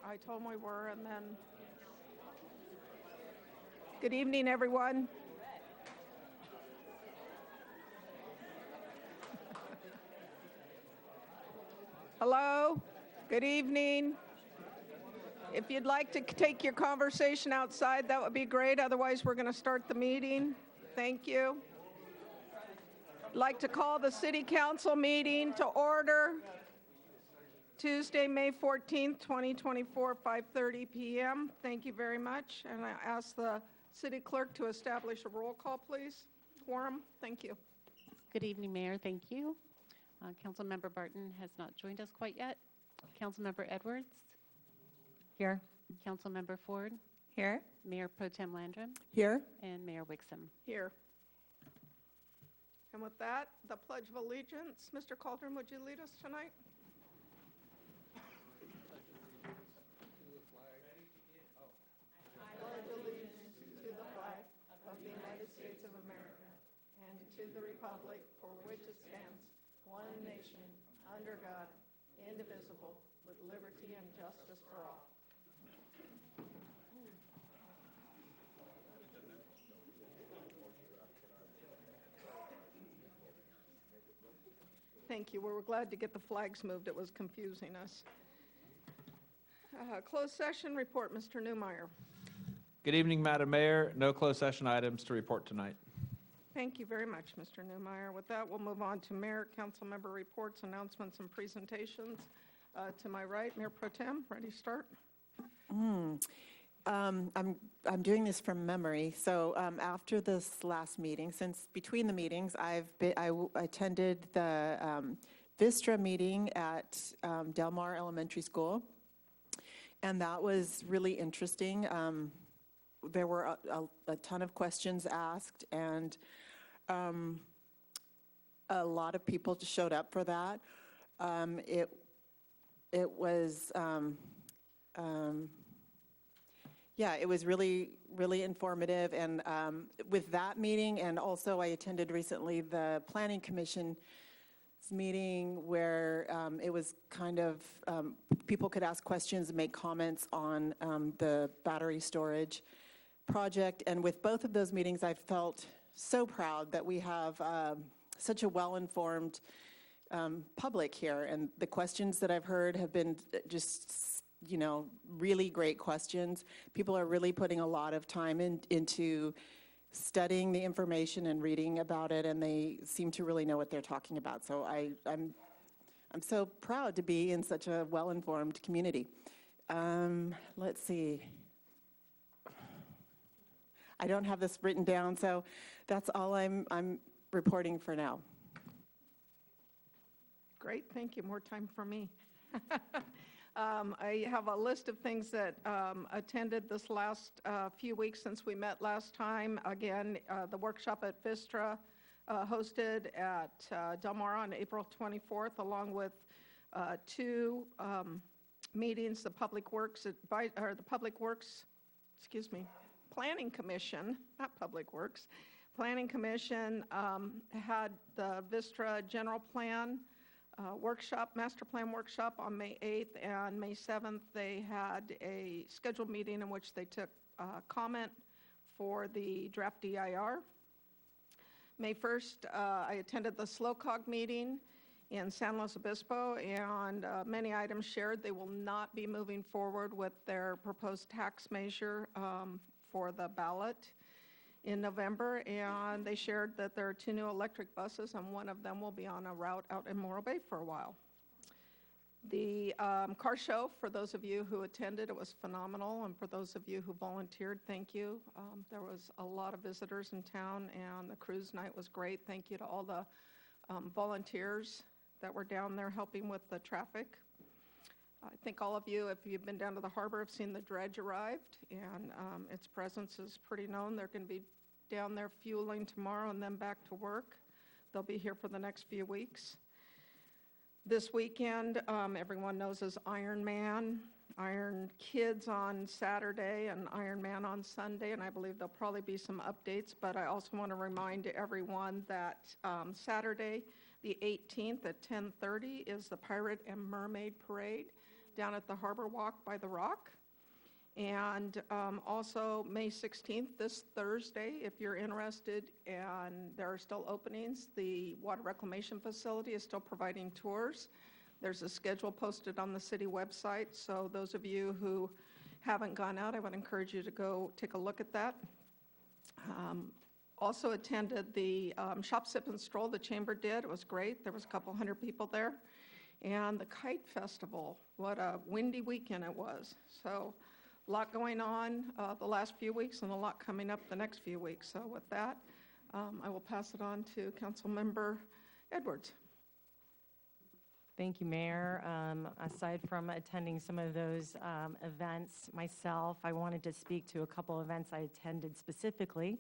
I told them we were, and then... Good evening, everyone. Hello, good evening. If you'd like to take your conversation outside, that would be great. Otherwise, we're going to start the meeting. Thank you. I'd like to call the City Council meeting to order. Tuesday, May 14th, 2024, 5:30 p.m. Thank you very much. And I ask the City Clerk to establish a roll call, please. Quorum, thank you. Good evening, Mayor. Thank you. Councilmember Barton has not joined us quite yet. Councilmember Edwards? Here. Councilmember Ford? Here. Mayor Pro Tem Landrum? Here. And Mayor Wixom. Here. And with that, the Pledge of Allegiance. Mr. Caldron, would you lead us tonight? I pledge allegiance to the flag of the United States of America and to the republic for which it stands, one nation, under God, indivisible, with liberty and justice for all. Thank you. We were glad to get the flags moved. It was confusing us. Closed session report, Mr. Newmeyer. Good evening, Madam Mayor. No closed session items to report tonight. Thank you very much, Mr. Newmeyer. With that, we'll move on to Mayor, Council Member reports, announcements, and presentations. To my right, Mayor Pro Tem, ready to start? I'm doing this from memory. So after this last meeting, since between the meetings, I attended the Vistra meeting at Del Mar Elementary School, and that was really interesting. There were a ton of questions asked, and a lot of people showed up for that. It was. Yeah, it was really, really informative. And with that meeting, and also I attended recently the Planning Commission meeting where it was kind of, people could ask questions and make comments on the battery storage project. And with both of those meetings, I felt so proud that we have such a well-informed public here. And the questions that I've heard have been just really great questions. People are really putting a lot of time into studying the information and reading about it, and they seem to really know what they're talking about. So I'm so proud to be in such a well-informed community. Let's see. I don't have this written down, so that's all I'm reporting for now. Great, thank you. More time for me. I have a list of things that attended this last few weeks since we met last time. Again, the workshop at Vistra hosted at Del Mar on April 24th, along with two meetings. The Planning Commission, not Public Works. Planning Commission had the Vistra General Plan workshop, master plan workshop on May 8th, and May 7th they had a scheduled meeting in which they took comment for the draft DIR. May 1st, I attended the SLOCOG meeting in San Luis Obispo, and many items shared. They will not be moving forward with their proposed tax measure for the ballot in November, and they shared that there are 2 new electric buses, and one of them will be on a route out in Morro Bay for a while. The car show, for those of you who attended, it was phenomenal, and for those of you who volunteered, thank you. There was a lot of visitors in town, and the cruise night was great. Thank you to all the volunteers that were down there helping with the traffic. I think all of you, if you've been down to the harbor, have seen the dredge arrived, and its presence is pretty known. They're going to be down there fueling tomorrow and then back to work. They'll be here for the next few weeks. This weekend, everyone knows, is Iron Man, Iron Kids on Saturday, and Iron Man on Sunday, and I believe there'll probably be some updates, but I also want to remind everyone that Saturday, the 18th at 10:30 is the Pirate and Mermaid Parade down at the Harbor Walk by the Rock. And also May 16th, this Thursday, if you're interested, and there are still openings, the Water Reclamation Facility is still providing tours. There's a schedule posted on the city website, so those of you who haven't gone out, I would encourage you to go take a look at that. Also attended the Shop, Sip, and Stroll the Chamber did. It was great. There was a couple hundred people there. And the Kite Festival, what a windy weekend it was. So a lot going on the last few weeks and a lot coming up the next few weeks. So with that, I will pass it on to Councilmember Edwards. Thank you, Mayor. Aside from attending some of those events myself, I wanted to speak to a couple events I attended specifically.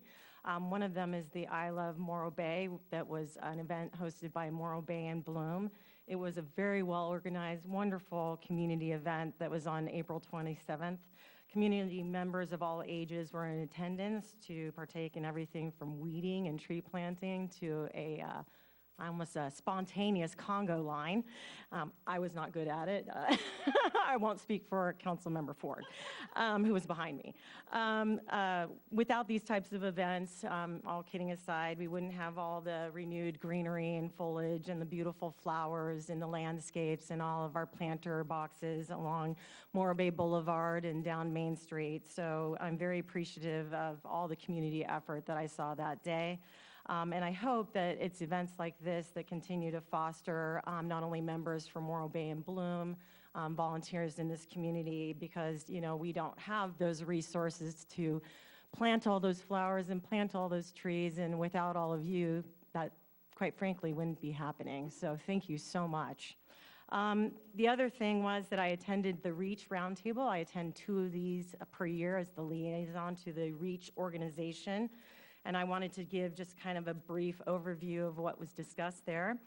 One of them is the I Love Morro Bay. That was an event hosted by Morro Bay and Bloom. It was a very well-organized, wonderful community event that was on April 27th. Community members of all ages were in attendance to partake in everything from weeding and tree planting to almost a spontaneous Congo line. I was not good at it. I won't speak for Councilmember Ford, who was behind me. Without these types of events, all kidding aside, we wouldn't have all the renewed greenery and foliage and the beautiful flowers in the landscapes and all of our planter boxes along Morro Bay Boulevard and down Main Street. So I'm very appreciative of all the community effort that I saw that day. And I hope that it's events like this that continue to foster not only members from Morro Bay and Bloom, volunteers in this community, because, you know, we don't have those resources to plant all those flowers and plant all those trees, and without all of you, that, quite frankly, wouldn't be happening. So thank you so much. The other thing was that I attended the REACH Roundtable. I attend 2 of these per year as the liaison to the REACH organization. And I wanted to give just kind of a brief overview of what was discussed there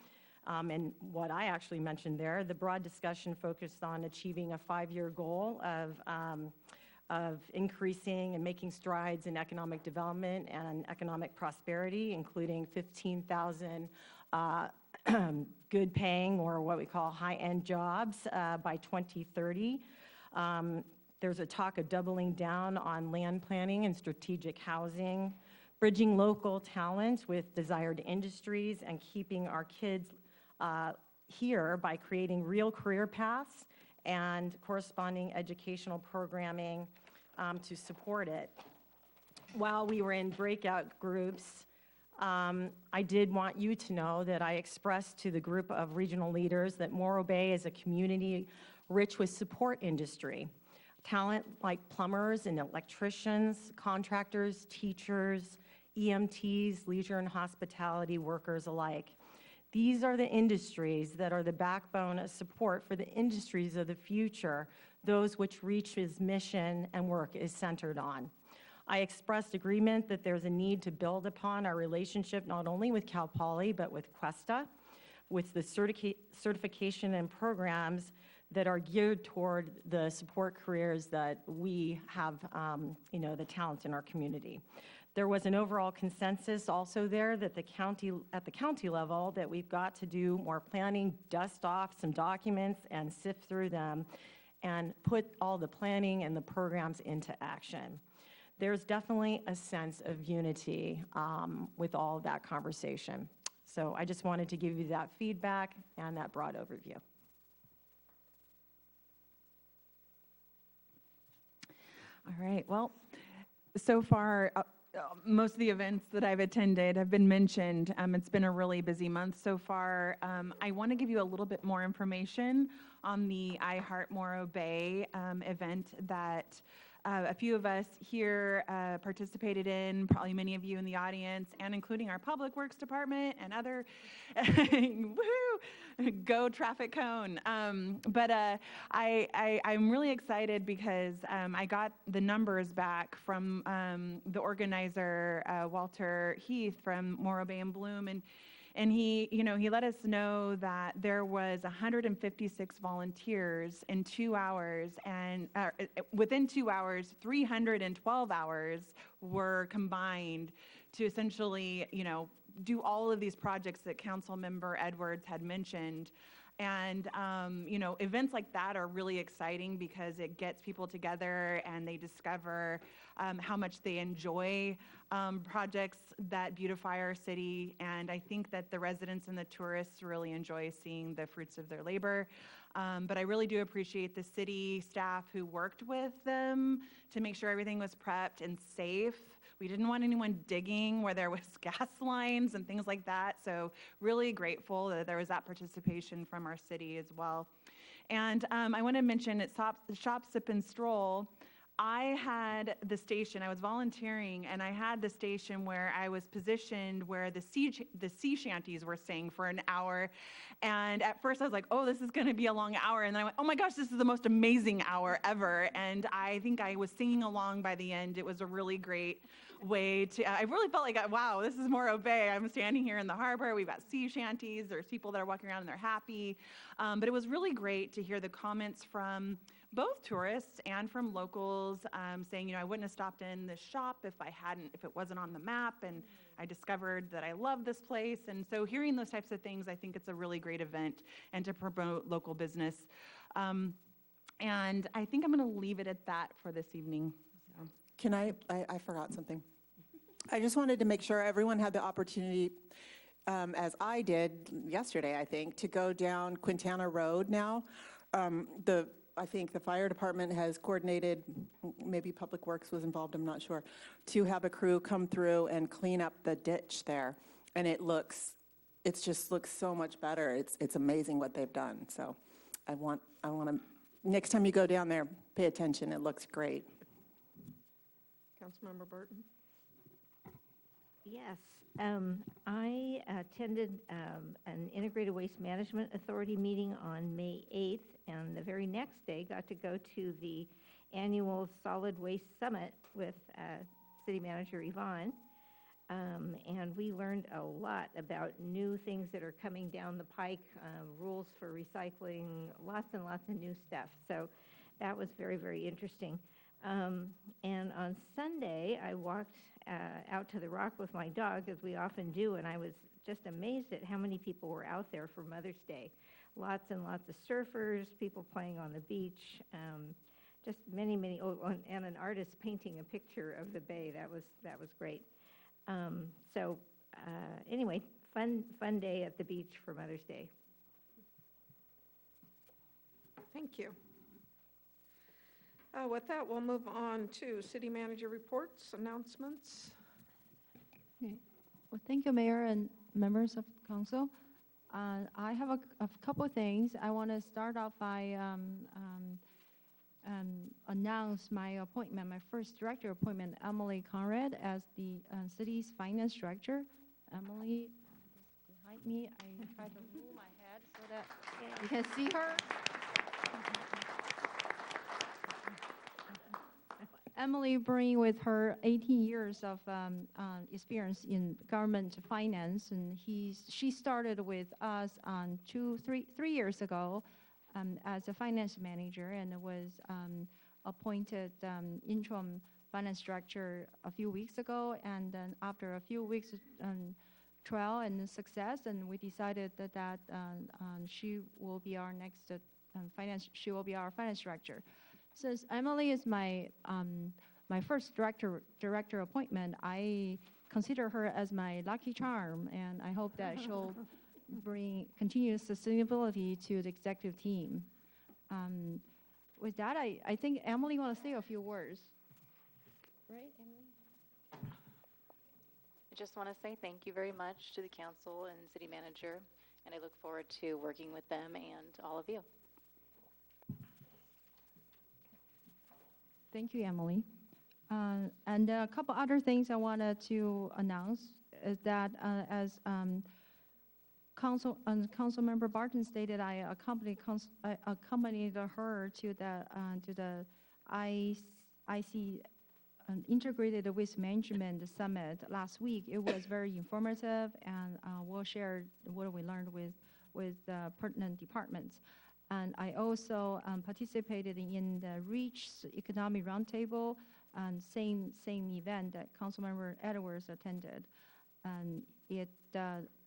and what I actually mentioned there. The broad discussion focused on achieving a 5-year goal of increasing and making strides in economic development and economic prosperity, including 15,000 good paying, or what we call high-end jobs by 2030. There's a talk of doubling down on land planning and strategic housing, bridging local talent with desired industries, and keeping our kids here by creating real career paths and corresponding educational programming to support it. While we were in breakout groups, I did want you to know that I expressed to the group of regional leaders that Morro Bay is a community rich with support industry. Talent like plumbers and electricians, contractors, teachers, EMTs, leisure and hospitality workers alike. These are the industries that are the backbone of support for the industries of the future, those which REACH's mission and work is centered on. I expressed agreement that there's a need to build upon our relationship not only with Cal Poly, but with Cuesta, with the certification and programs that are geared toward the support careers that we have, the talent in our community. There was an overall consensus also there that at the county level that we've got to do more planning, dust off some documents and sift through them and put all the planning and the programs into action. There's definitely a sense of unity with all of that conversation. So I just wanted to give you that feedback and that broad overview. All right, well, so far, most of the events that I've attended have been mentioned. It's been a really busy month so far. I want to give you a little bit more information on the I Heart Morro Bay event that a few of us here participated in, probably many of you in the audience, and including our Public Works Department and other, woo, go traffic cone. But I'm really excited because I got the numbers back from the organizer, Walter Heath from Morro Bay and Bloom, and he let us know that there was 156 volunteers in 2 hours, and within 2 hours, 312 hours were combined to essentially, do all of these projects that Councilmember Edwards had mentioned. And, events like that are really exciting because it gets people together and they discover how much they enjoy projects that beautify our city. And I think that the residents and the tourists really enjoy seeing the fruits of their labor. But I really do appreciate the city staff who worked with them to make sure everything was prepped and safe. We didn't want anyone digging where there was gas lines and things like that. So really grateful that there was that participation from our city as well. And I want to mention at Shop, Sip, and Stroll, I had the station, I was volunteering, and I had the station where I was positioned where the sea shanties were staying for an hour. And at first I was like, oh, this is going to be a long hour. And then I went, oh my gosh, this is the most amazing hour ever. And I think I was singing along by the end. It was a really great way to, I really felt like, wow, this is Morro Bay. I'm standing here in the harbor. We've got sea shanties. There's people that are walking around and they're happy. But it was really great to hear the comments from both tourists and from locals saying, I wouldn't have stopped in this shop if it wasn't on the map, and I discovered that I love this place. And so hearing those types of things, I think it's a really great event and to promote local business. And I think I'm going to leave it at that for this evening. So. Can I forgot something. I just wanted to make sure everyone had the opportunity, as I did yesterday, I think, to go down Quintana Road now. I think the fire department has coordinated, maybe Public Works was involved, I'm not sure, to have a crew come through and clean up the ditch there. And it just looks so much better. It's amazing what they've done. So I want to, next time you go down there, pay attention. It looks great. Councilmember Burton? Yes, I attended an Integrated Waste Management Authority meeting on May 8th, and the very next day got to go to the annual Solid Waste Summit with City Manager Yvonne, and we learned a lot about new things that are coming down the pike, rules for recycling, lots and lots of new stuff. So that was very, very interesting. And on Sunday, I walked out to the Rock with my dog, as we often do, and I was just amazed at how many people were out there for Mother's Day. Lots and lots of surfers, people playing on the beach, just many, and an artist painting a picture of the bay. That was great. Anyway, fun day at the beach for Mother's Day. Thank you. With that, we'll move on to city manager reports, announcements. Okay. Well, thank you, Mayor and members of council. I have a couple of things. I want to start off by announce my appointment, my first director appointment, Emily Conrad, as the city's finance director. Emily is behind me. I try to move my head so that you can see her. Emily brings with her 18 years of experience in government finance, and she started with us on 3 years ago as a finance manager, and was appointed interim finance director a few weeks ago. And then after a few weeks trial and success, and we decided that she will be our next she will be our finance director. Since Emily is my first director appointment, I consider her as my lucky charm, and I hope that she'll bring continuous sustainability to the executive team. With that, I think Emily wants to say a few words. Right, Emily? I just want to say thank you very much to the council and city manager, and I look forward to working with them and all of you. Thank you, Emily. And a couple other things I wanted to announce is that as Councilmember Barton stated, I accompanied her to the IC Integrated Waste Management Summit last week. It was very informative, and we'll share what we learned with pertinent departments. And I also participated in the REACH Economic Roundtable, same event that Councilmember Edwards attended. And it,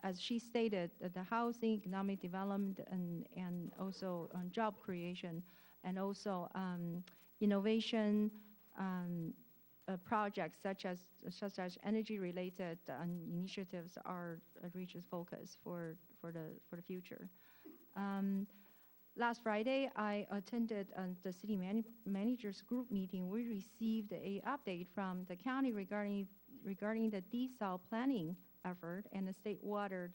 as she stated, the housing, economic development, and also job creation, and also innovation projects such as energy-related initiatives are Reach's focus for the future. Last Friday, I attended the city managers group meeting. We received a update from the county regarding the desal planning effort and the state water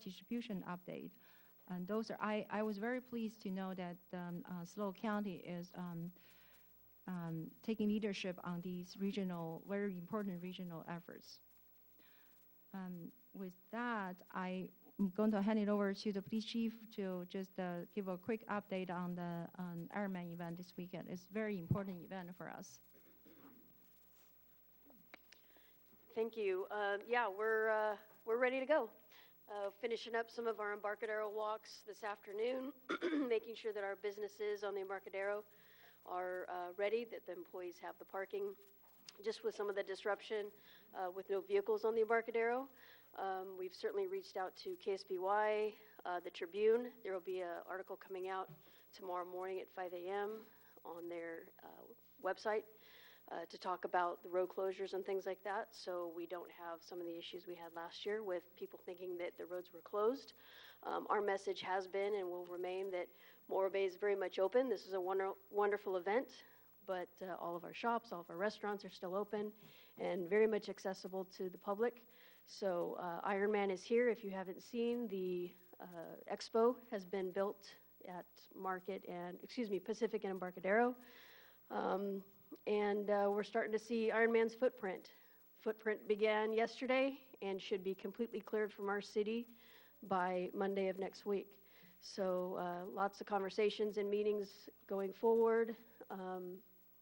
distribution update. And those are, I was very pleased to know that SLO County is taking leadership on these very important regional efforts. With that, I'm going to hand it over to the police chief to just give a quick update on the Ironman event this weekend. It's a very important event for us. Thank you. Yeah, we're ready to go. Finishing up some of our Embarcadero walks this afternoon, making sure that our businesses on the Embarcadero are ready, that the employees have the parking. Just with some of the disruption with no vehicles on the Embarcadero, we've certainly reached out to KSBY, the Tribune. There will be an article coming out tomorrow morning at 5 a.m. on their website to talk about the road closures and things like that, so we don't have some of the issues we had last year with people thinking that the roads were closed. Our message has been and will remain that Morro Bay is very much open. This is a wonderful event, but all of our shops, all of our restaurants are still open and very much accessible to the public. So Ironman is here. If you haven't seen, the expo has been built at Pacific and Embarcadero. And we're starting to see Ironman's footprint. Footprint began yesterday and should be completely cleared from our city by Monday of next week. So lots of conversations and meetings going forward.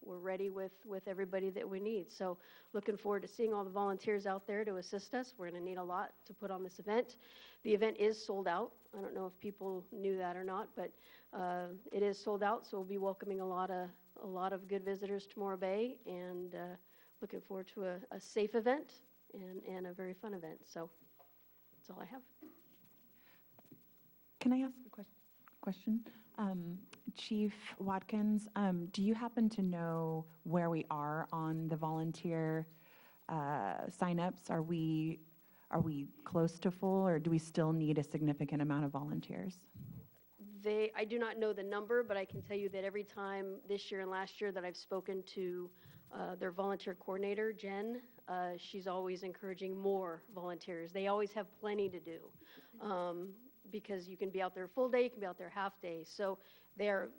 We're ready with everybody that we need. So looking forward to seeing all the volunteers out there to assist us. We're going to need a lot to put on this event. The event is sold out. I don't know if people knew that or not, but it is sold out. So we'll be welcoming a lot of good visitors to Morro Bay, and looking forward to a safe event and a very fun event. So that's all I have. Can I ask a question? Chief Watkins, do you happen to know where we are on the volunteer signups? Are we close to full, or do we still need a significant amount of volunteers? I do not know the number, but I can tell you that every time this year and last year that I've spoken to their volunteer coordinator, Jen, she's always encouraging more volunteers. They always have plenty to do because you can be out there full day, you can be out there half day. So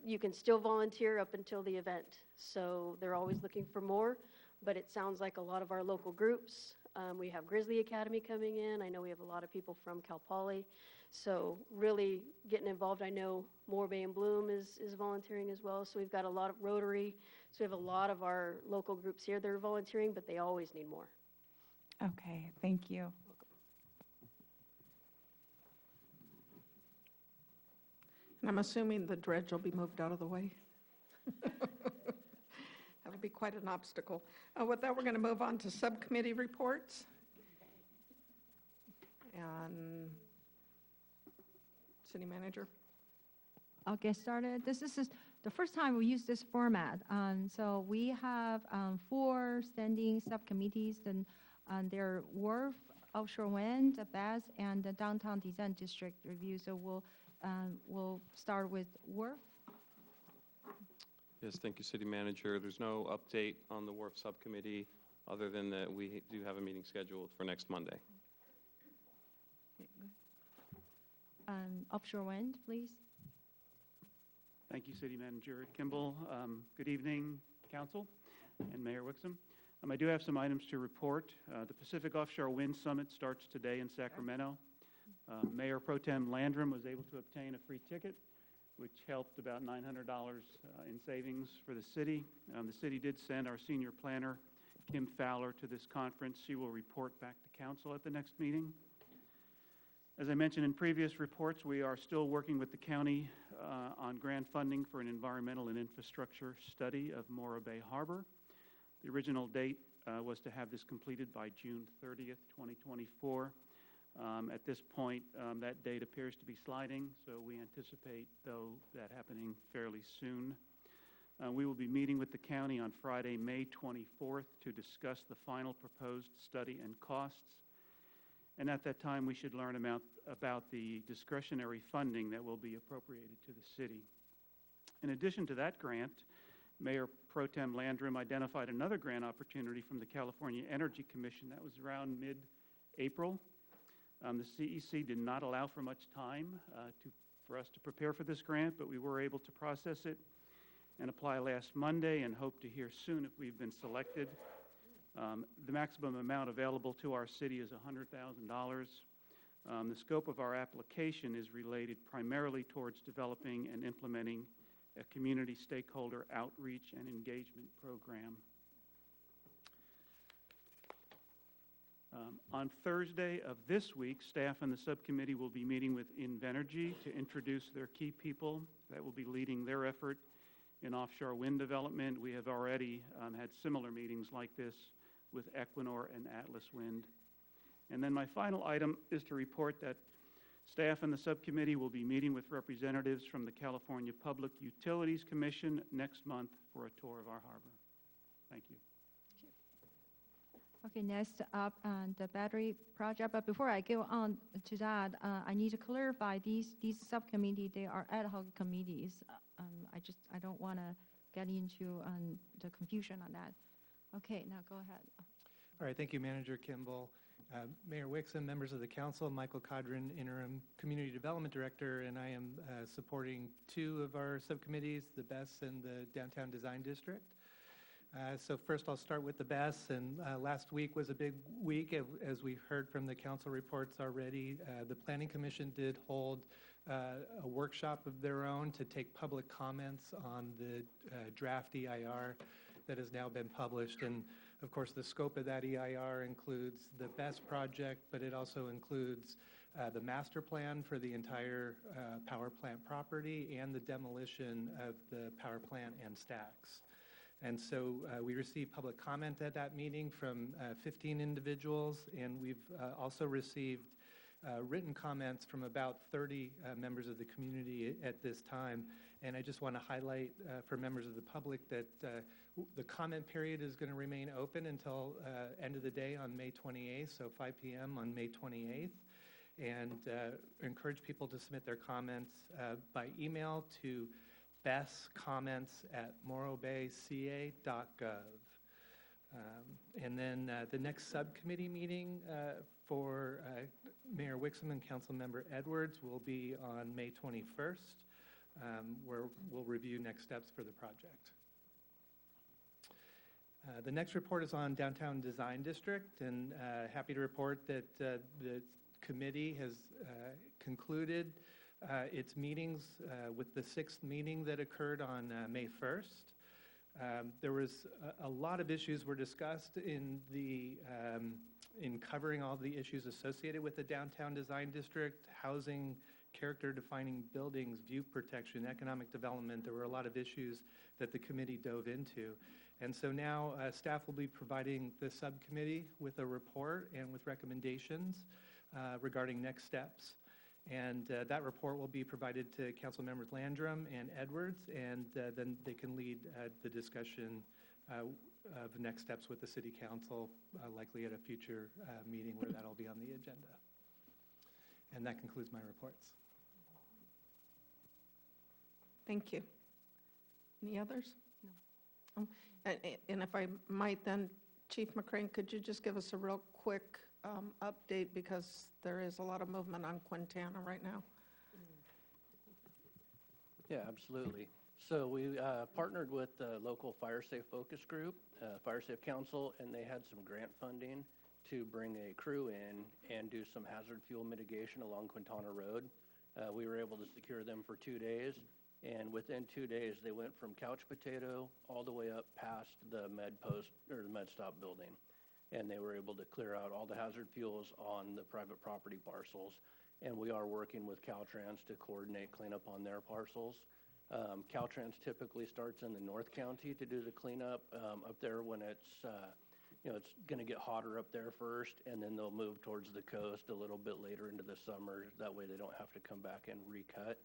you can still volunteer up until the event. So they're always looking for more, but it sounds like a lot of our local groups. We have Grizzly Academy coming in. I know we have a lot of people from Cal Poly. So really getting involved. I know Morro Bay and Bloom is volunteering as well. So we've got a lot of Rotary. So we have a lot of our local groups here that are volunteering, but they always need more. Okay, thank you. And I'm assuming the dredge will be moved out of the way. That'll be quite an obstacle. With that, we're going to move on to subcommittee reports. And City Manager. I'll get started. This is the first time we use this format. So we have 4 standing subcommittees, and they're Wharf, Offshore Wind, the BES, and the Downtown Design District Review. So we'll start with Wharf. Yes, thank you, City Manager. There's no update on the Wharf Subcommittee other than that we do have a meeting scheduled for next Monday. Offshore Wind, please. Thank you, City Manager Kimball. Good evening, Council and Mayor Wixom. I do have some items to report. The Pacific Offshore Wind Summit starts today in Sacramento. Mayor Pro Tem Landrum was able to obtain a free ticket, which helped about $900 in savings for the city. The city did send our senior planner, Kim Fowler, to this conference. She will report back to council at the next meeting. As I mentioned in previous reports, we are still working with the county on grant funding for an environmental and infrastructure study of Morro Bay Harbor. The original date was to have this completed by June 30th, 2024. At this point, that date appears to be sliding, so we anticipate, though, that happening fairly soon. We will be meeting with the county on Friday, May 24th, to discuss the final proposed study and costs. And at that time, we should learn about the discretionary funding that will be appropriated to the city. In addition to that grant, Mayor Pro Tem Landrum identified another grant opportunity from the California Energy Commission that was around mid-April. The CEC did not allow for much time for us to prepare for this grant, but we were able to process it and apply last Monday, and hope to hear soon if we've been selected. The maximum amount available to our city is $100,000. The scope of our application is related primarily towards developing and implementing a community stakeholder outreach and engagement program. On Thursday of this week, staff and the subcommittee will be meeting with Invenergy to introduce their key people that will be leading their effort in offshore wind development. We have already had similar meetings like this with Equinor and Atlas Wind. And then my final item is to report that staff and the subcommittee will be meeting with representatives from the California Public Utilities Commission next month for a tour of our harbor. Thank you. Okay, next up, the battery project. But before I go on to that, I need to clarify these subcommittee, they are ad hoc committees. I don't want to get into the confusion on that. Okay, now go ahead. All right, thank you, Manager Kimball. Mayor Wixom, members of the council, Michael Codron, Interim Community Development Director, and I am supporting two of our subcommittees, the BESS and the Downtown Design District. So first I'll start with the BESS, and last week was a big week, as we've heard from the council reports already. The Planning Commission did hold a workshop of their own to take public comments on the draft EIR that has now been published. And of course, the scope of that EIR includes the BESS project, but it also includes the master plan for the entire power plant property and the demolition of the power plant and stacks. And so we received public comment at that meeting from 15 individuals, and we've also received written comments from about 30 members of the community at this time. And I just want to highlight for members of the public that the comment period is going to remain open until end of the day on May 28th, so 5 p.m. on May 28th. And encourage people to submit their comments by email to bestcomments@morrobayca.gov. And then the next subcommittee meeting for Mayor Wixom and Councilmember Edwards will be on May 21st, where we'll review next steps for the project. The next report is on Downtown Design District, and happy to report that the committee has concluded its meetings with the sixth meeting that occurred on May 1st. There was a lot of issues were discussed in covering all the issues associated with the Downtown Design District, housing, character-defining buildings, view protection, economic development. There were a lot of issues that the committee dove into. And so now staff will be providing the subcommittee with a report and with recommendations regarding next steps. And that report will be provided to Council Members Landrum and Edwards, and then they can lead the discussion of next steps with the City Council, likely at a future meeting where that'll be on the agenda. And that concludes my reports. Thank you. Any others? No. And if I might then, Chief McCrane, could you just give us a real quick update, because there is a lot of movement on Quintana right now? Yeah, absolutely. So we partnered with the local Fire Safe Focus Group, Fire Safe Council, and they had some grant funding to bring a crew in and do some hazard fuel mitigation along Quintana Road. We were able to secure them for 2 days, and within 2 days they went from Couch Potato all the way up past the Med Post or the Med Stop building, and they were able to clear out all the hazard fuels on the private property parcels. And we are working with Caltrans to coordinate cleanup on their parcels. Caltrans typically starts in the North County to do the cleanup up there when it's it's going to get hotter up there first, and then they'll move towards the coast a little bit later into the summer. That way they don't have to come back and recut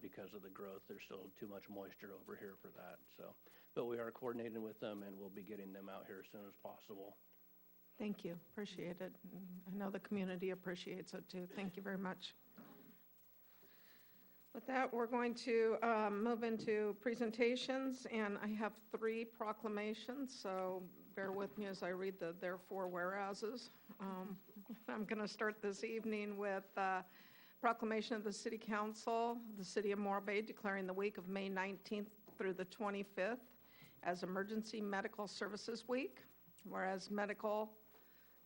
because of the growth. There's still too much moisture over here for that. So, but we are coordinating with them, and we'll be getting them out here as soon as possible. Thank you, appreciate it. I know the community appreciates it too. Thank you very much. With that, we're going to move into presentations, and I have 3 proclamations, so bear with me as I read the therefore whereases. I'm going to start this evening with proclamation of the City Council, the City of Morro Bay declaring the week of May 19th through the 25th as Emergency Medical Services Week, whereas medical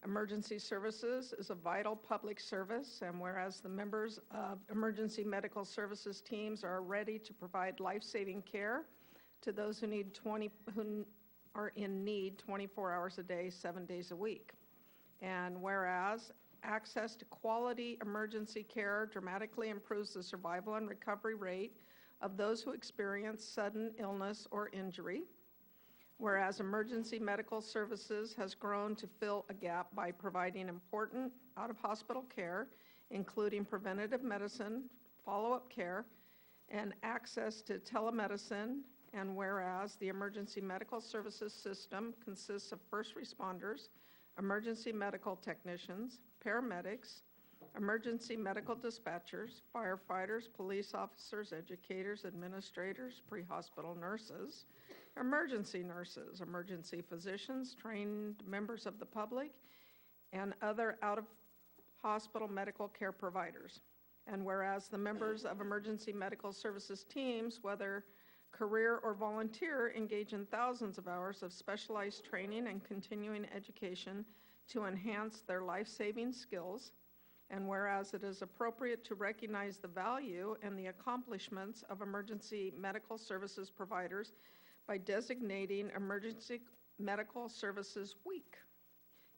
emergency services is a vital public service, and whereas the members of emergency medical services teams are ready to provide life-saving care to those who are in need 24 hours a day, 7 days a week. And whereas access to quality emergency care dramatically improves the survival and recovery rate of those who experience sudden illness or injury. Whereas emergency medical services has grown to fill a gap by providing important out-of-hospital care, including preventative medicine, follow-up care, and access to telemedicine. And whereas the emergency medical services system consists of first responders, emergency medical technicians, paramedics, emergency medical dispatchers, firefighters, police officers, educators, administrators, pre-hospital nurses, emergency nurses, emergency physicians, trained members of the public, and other out-of-hospital medical care providers. And whereas the members of emergency medical services teams, whether career or volunteer, engage in thousands of hours of specialized training and continuing education to enhance their life-saving skills. And whereas it is appropriate to recognize the value and the accomplishments of emergency medical services providers by designating Emergency Medical Services Week.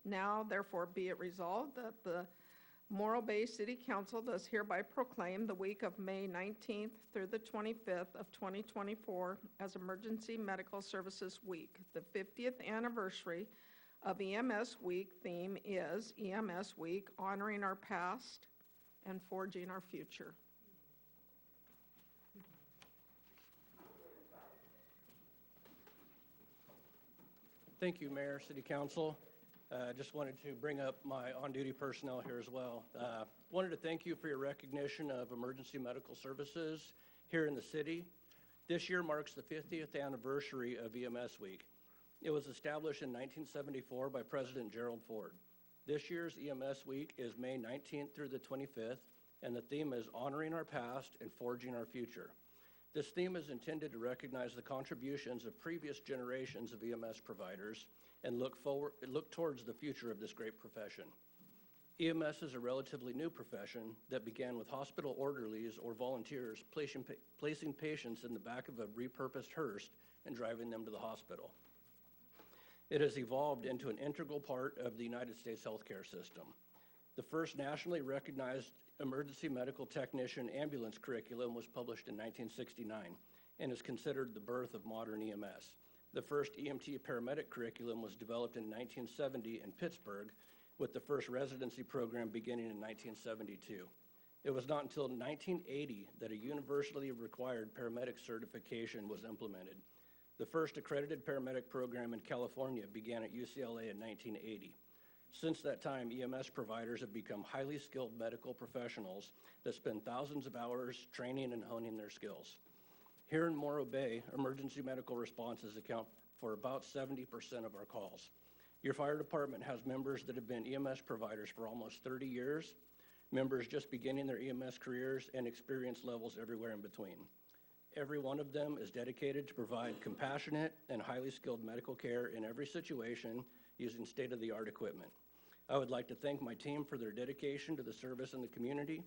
Now, therefore, be it resolved that the Morro Bay City Council does hereby proclaim the week of May 19th through the 25th of 2024 as Emergency Medical Services Week. The 50th anniversary of EMS Week theme is EMS Week, honoring our past and forging our future. Thank you, Mayor, City Council. Just wanted to bring up my on-duty personnel here as well. Wanted to thank you for your recognition of emergency medical services here in the city. This year marks the 50th anniversary of EMS Week. It was established in 1974 by President Gerald Ford. This year's EMS Week is May 19th through the 25th, and the theme is honoring our past and forging our future. This theme is intended to recognize the contributions of previous generations of EMS providers and look towards the future of this great profession. EMS is a relatively new profession that began with hospital orderlies or volunteers placing patients in the back of a repurposed hearse and driving them to the hospital. It has evolved into an integral part of the United States healthcare system. The first nationally recognized emergency medical technician ambulance curriculum was published in 1969 and is considered the birth of modern EMS. The first EMT paramedic curriculum was developed in 1970 in Pittsburgh, with the first residency program beginning in 1972. It was not until 1980 that a universally required paramedic certification was implemented. The first accredited paramedic program in California began at UCLA in 1980. Since that time, EMS providers have become highly skilled medical professionals that spend thousands of hours training and honing their skills. Here in Morro Bay, emergency medical responses account for about 70% of our calls. Your fire department has members that have been EMS providers for almost 30 years, members just beginning their EMS careers, and experience levels everywhere in between. Every one of them is dedicated to provide compassionate and highly skilled medical care in every situation using state-of-the-art equipment. I would like to thank my team for their dedication to the service in the community,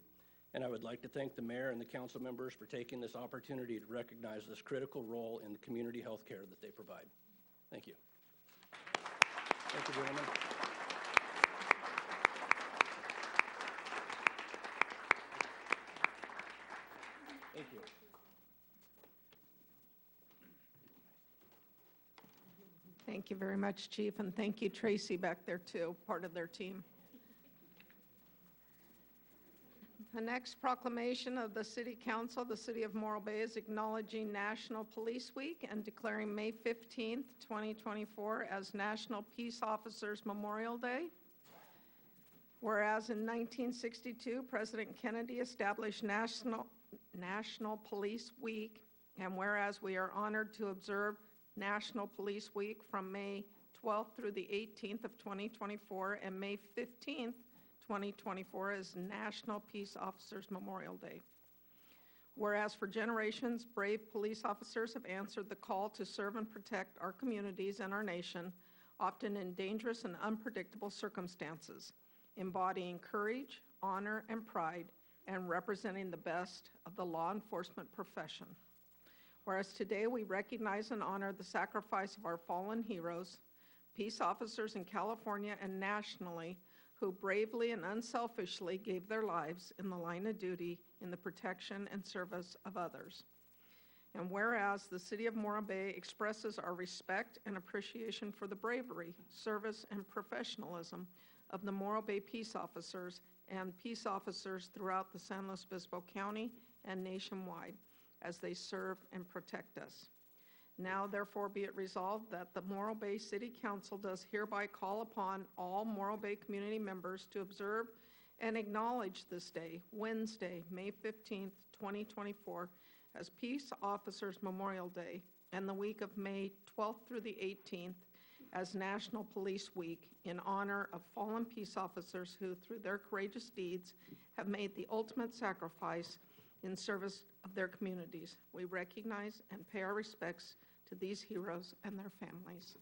and I would like to thank the mayor and the council members for taking this opportunity to recognize this critical role in the community health care that they provide. Thank you. Thank you, gentlemen. Thank you. Thank you very much, Chief, and thank you, Tracy, back there, too, part of their team. The next proclamation of the City Council, the City of Morro Bay, is acknowledging National Police Week and declaring May 15th, 2024 as National Peace Officers Memorial Day. Whereas in 1962, President Kennedy established National Police Week, and whereas we are honored to observe National Police Week from May 12th through the 18th of 2024, and May 15th, 2024 is National Peace Officers Memorial Day. Whereas for generations, brave police officers have answered the call to serve and protect our communities and our nation, often in dangerous and unpredictable circumstances, embodying courage, honor, and pride, and representing the best of the law enforcement profession. Whereas today we recognize and honor the sacrifice of our fallen heroes, peace officers in California and nationally, who bravely and unselfishly gave their lives in the line of duty in the protection and service of others. And whereas the City of Morro Bay expresses our respect and appreciation for the bravery, service, and professionalism of the Morro Bay peace officers and peace officers throughout the San Luis Obispo County and nationwide as they serve and protect us. Now, therefore, be it resolved that the Morro Bay City Council does hereby call upon all Morro Bay community members to observe and acknowledge this day, Wednesday, May 15th, 2024, as Peace Officers Memorial Day, and the week of May 12th through the 18th as National Police Week in honor of fallen peace officers who, through their courageous deeds, have made the ultimate sacrifice in service of their communities. We recognize and pay our respects to these heroes and their families.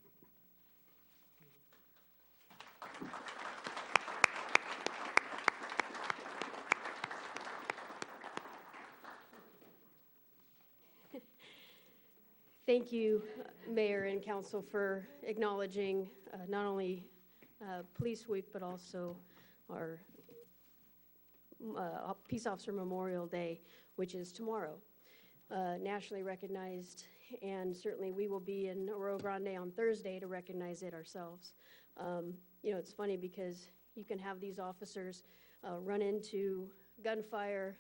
Thank you, Mayor and Council, for acknowledging not only Police Week, but also our Peace Officer Memorial Day, which is tomorrow, nationally recognized, and certainly we will be in Arroyo Grande on Thursday to recognize it ourselves. You know, it's funny because you can have these officers run into gunfire,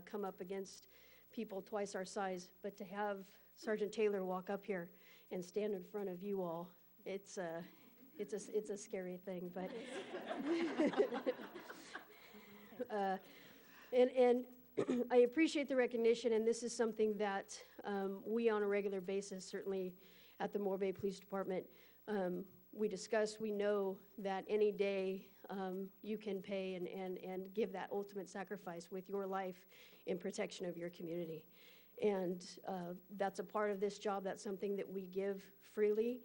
come up against people twice our size, but to have Sergeant Taylor walk up here and stand in front of you all, it's a scary thing, but and I appreciate the recognition, and this is something that we on a regular basis, certainly at the Morro Bay Police Department, we discuss. We know that any day you can pay and give that ultimate sacrifice with your life in protection of your community. And that's a part of this job. That's something that we give freely.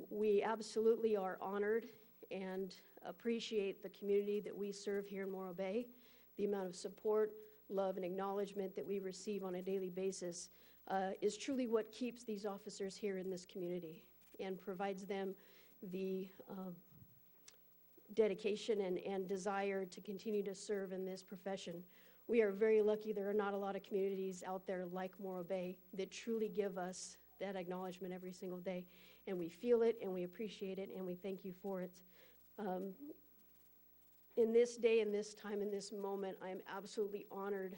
We absolutely are honored and appreciate the community that we serve here in Morro Bay. The amount of support, love, and acknowledgement that we receive on a daily basis is truly what keeps these officers here in this community and provides them the dedication and desire to continue to serve in this profession. We are very lucky. There are not a lot of communities out there like Morro Bay that truly give us that acknowledgement every single day. And we feel it, and we appreciate it, and we thank you for it. In this day, in this time, in this moment, I am absolutely honored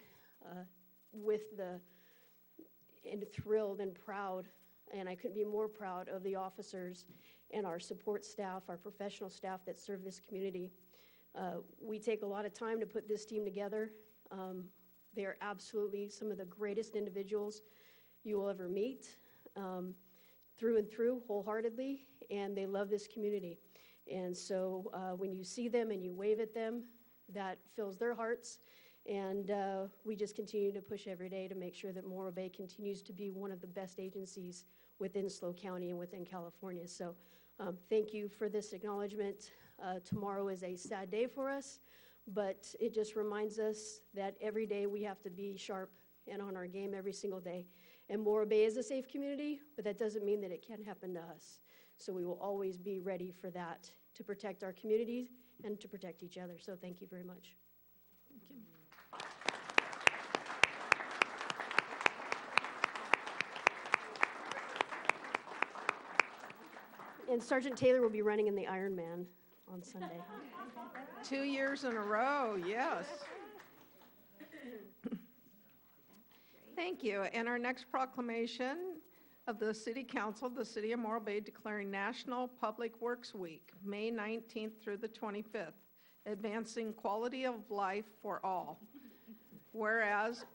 and thrilled and proud, and I couldn't be more proud of the officers and our support staff, our professional staff that serve this community. We take a lot of time to put this team together. They are absolutely some of the greatest individuals you will ever meet, through and through, wholeheartedly, and they love this community. And so when you see them and you wave at them, that fills their hearts, and we just continue to push every day to make sure that Morro Bay continues to be one of the best agencies within SLO County and within California. So thank you for this acknowledgement. Tomorrow is a sad day for us, but it just reminds us that every day we have to be sharp and on our game every single day. And Morro Bay is a safe community, but that doesn't mean that it can't happen to us. So we will always be ready for that, to protect our communities and to protect each other. So thank you very much. Thank you. And Sergeant Taylor will be running in the Ironman on Sunday. 2 years in a row, yes. Thank you. And our next proclamation of the City Council, the City of Morro Bay declaring National Public Works Week, May 19th through the 25th, advancing quality of life for all. Whereas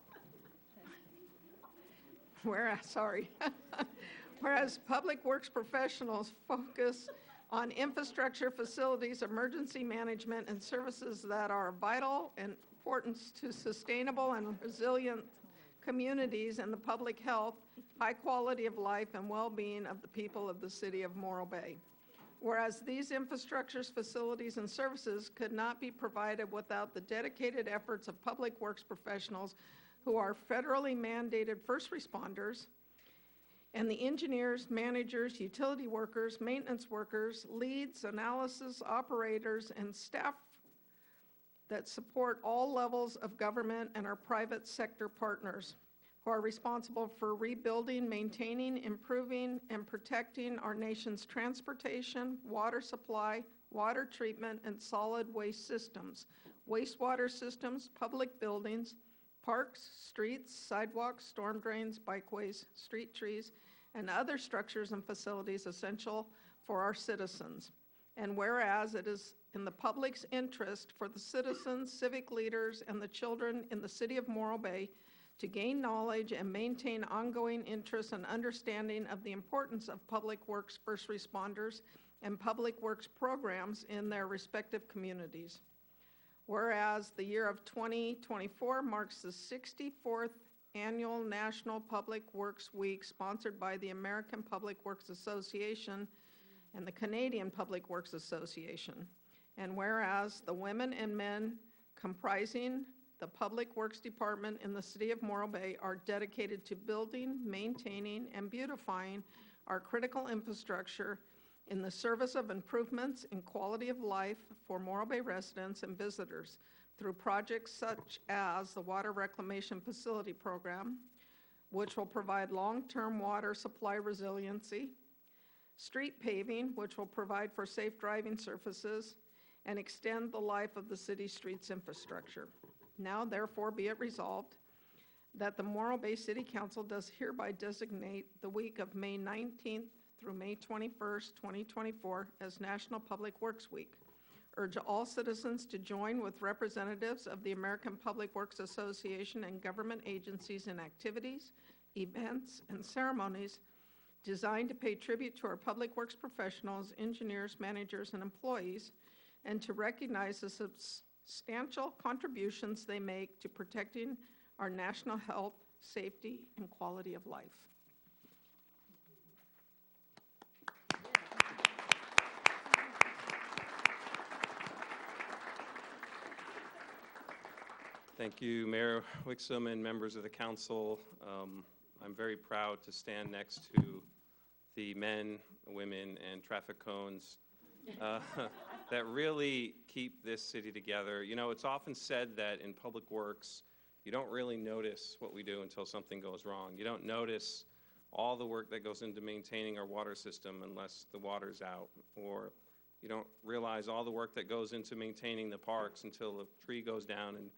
public works professionals focus on infrastructure, facilities, emergency management, and services that are of vital importance to sustainable and resilient communities and the public health, high quality of life, and well-being of the people of the City of Morro Bay. Whereas these infrastructures, facilities, and services could not be provided without the dedicated efforts of public works professionals who are federally mandated first responders, and the engineers, managers, utility workers, maintenance workers, leads, analysis operators, and staff that support all levels of government and our private sector partners who are responsible for rebuilding, maintaining, improving, and protecting our nation's transportation, water supply, water treatment, and solid waste systems, wastewater systems, public buildings, parks, streets, sidewalks, storm drains, bikeways, street trees, and other structures and facilities essential for our citizens. And whereas it is in the public's interest for the citizens, civic leaders, and the children in the City of Morro Bay to gain knowledge and maintain ongoing interest and understanding of the importance of public works first responders and public works programs in their respective communities. Whereas the year of 2024 marks the 64th Annual National Public Works Week sponsored by the American Public Works Association and the Canadian Public Works Association. And whereas the women and men comprising the Public Works Department in the City of Morro Bay are dedicated to building, maintaining, and beautifying our critical infrastructure in the service of improvements in quality of life for Morro Bay residents and visitors through projects such as the Water Reclamation Facility Program, which will provide long-term water supply resiliency, street paving, which will provide for safe driving surfaces, and extend the life of the city streets infrastructure. Now, therefore, be it resolved that the Morro Bay City Council does hereby designate the week of May 19th through May 21st, 2024 as National Public Works Week. Urge all citizens to join with representatives of the American Public Works Association and government agencies in activities, events, and ceremonies designed to pay tribute to our public works professionals, engineers, managers, and employees, and to recognize the substantial contributions they make to protecting our national health, safety, and quality of life. Thank you, Mayor Wixom and members of the council. I'm very proud to stand next to the men, women, and traffic cones that really keep this city together. You know, it's often said that in public works, you don't really notice what we do until something goes wrong. You don't notice all the work that goes into maintaining our water system unless the water's out, or you don't realize all the work that goes into maintaining the parks until a tree goes down and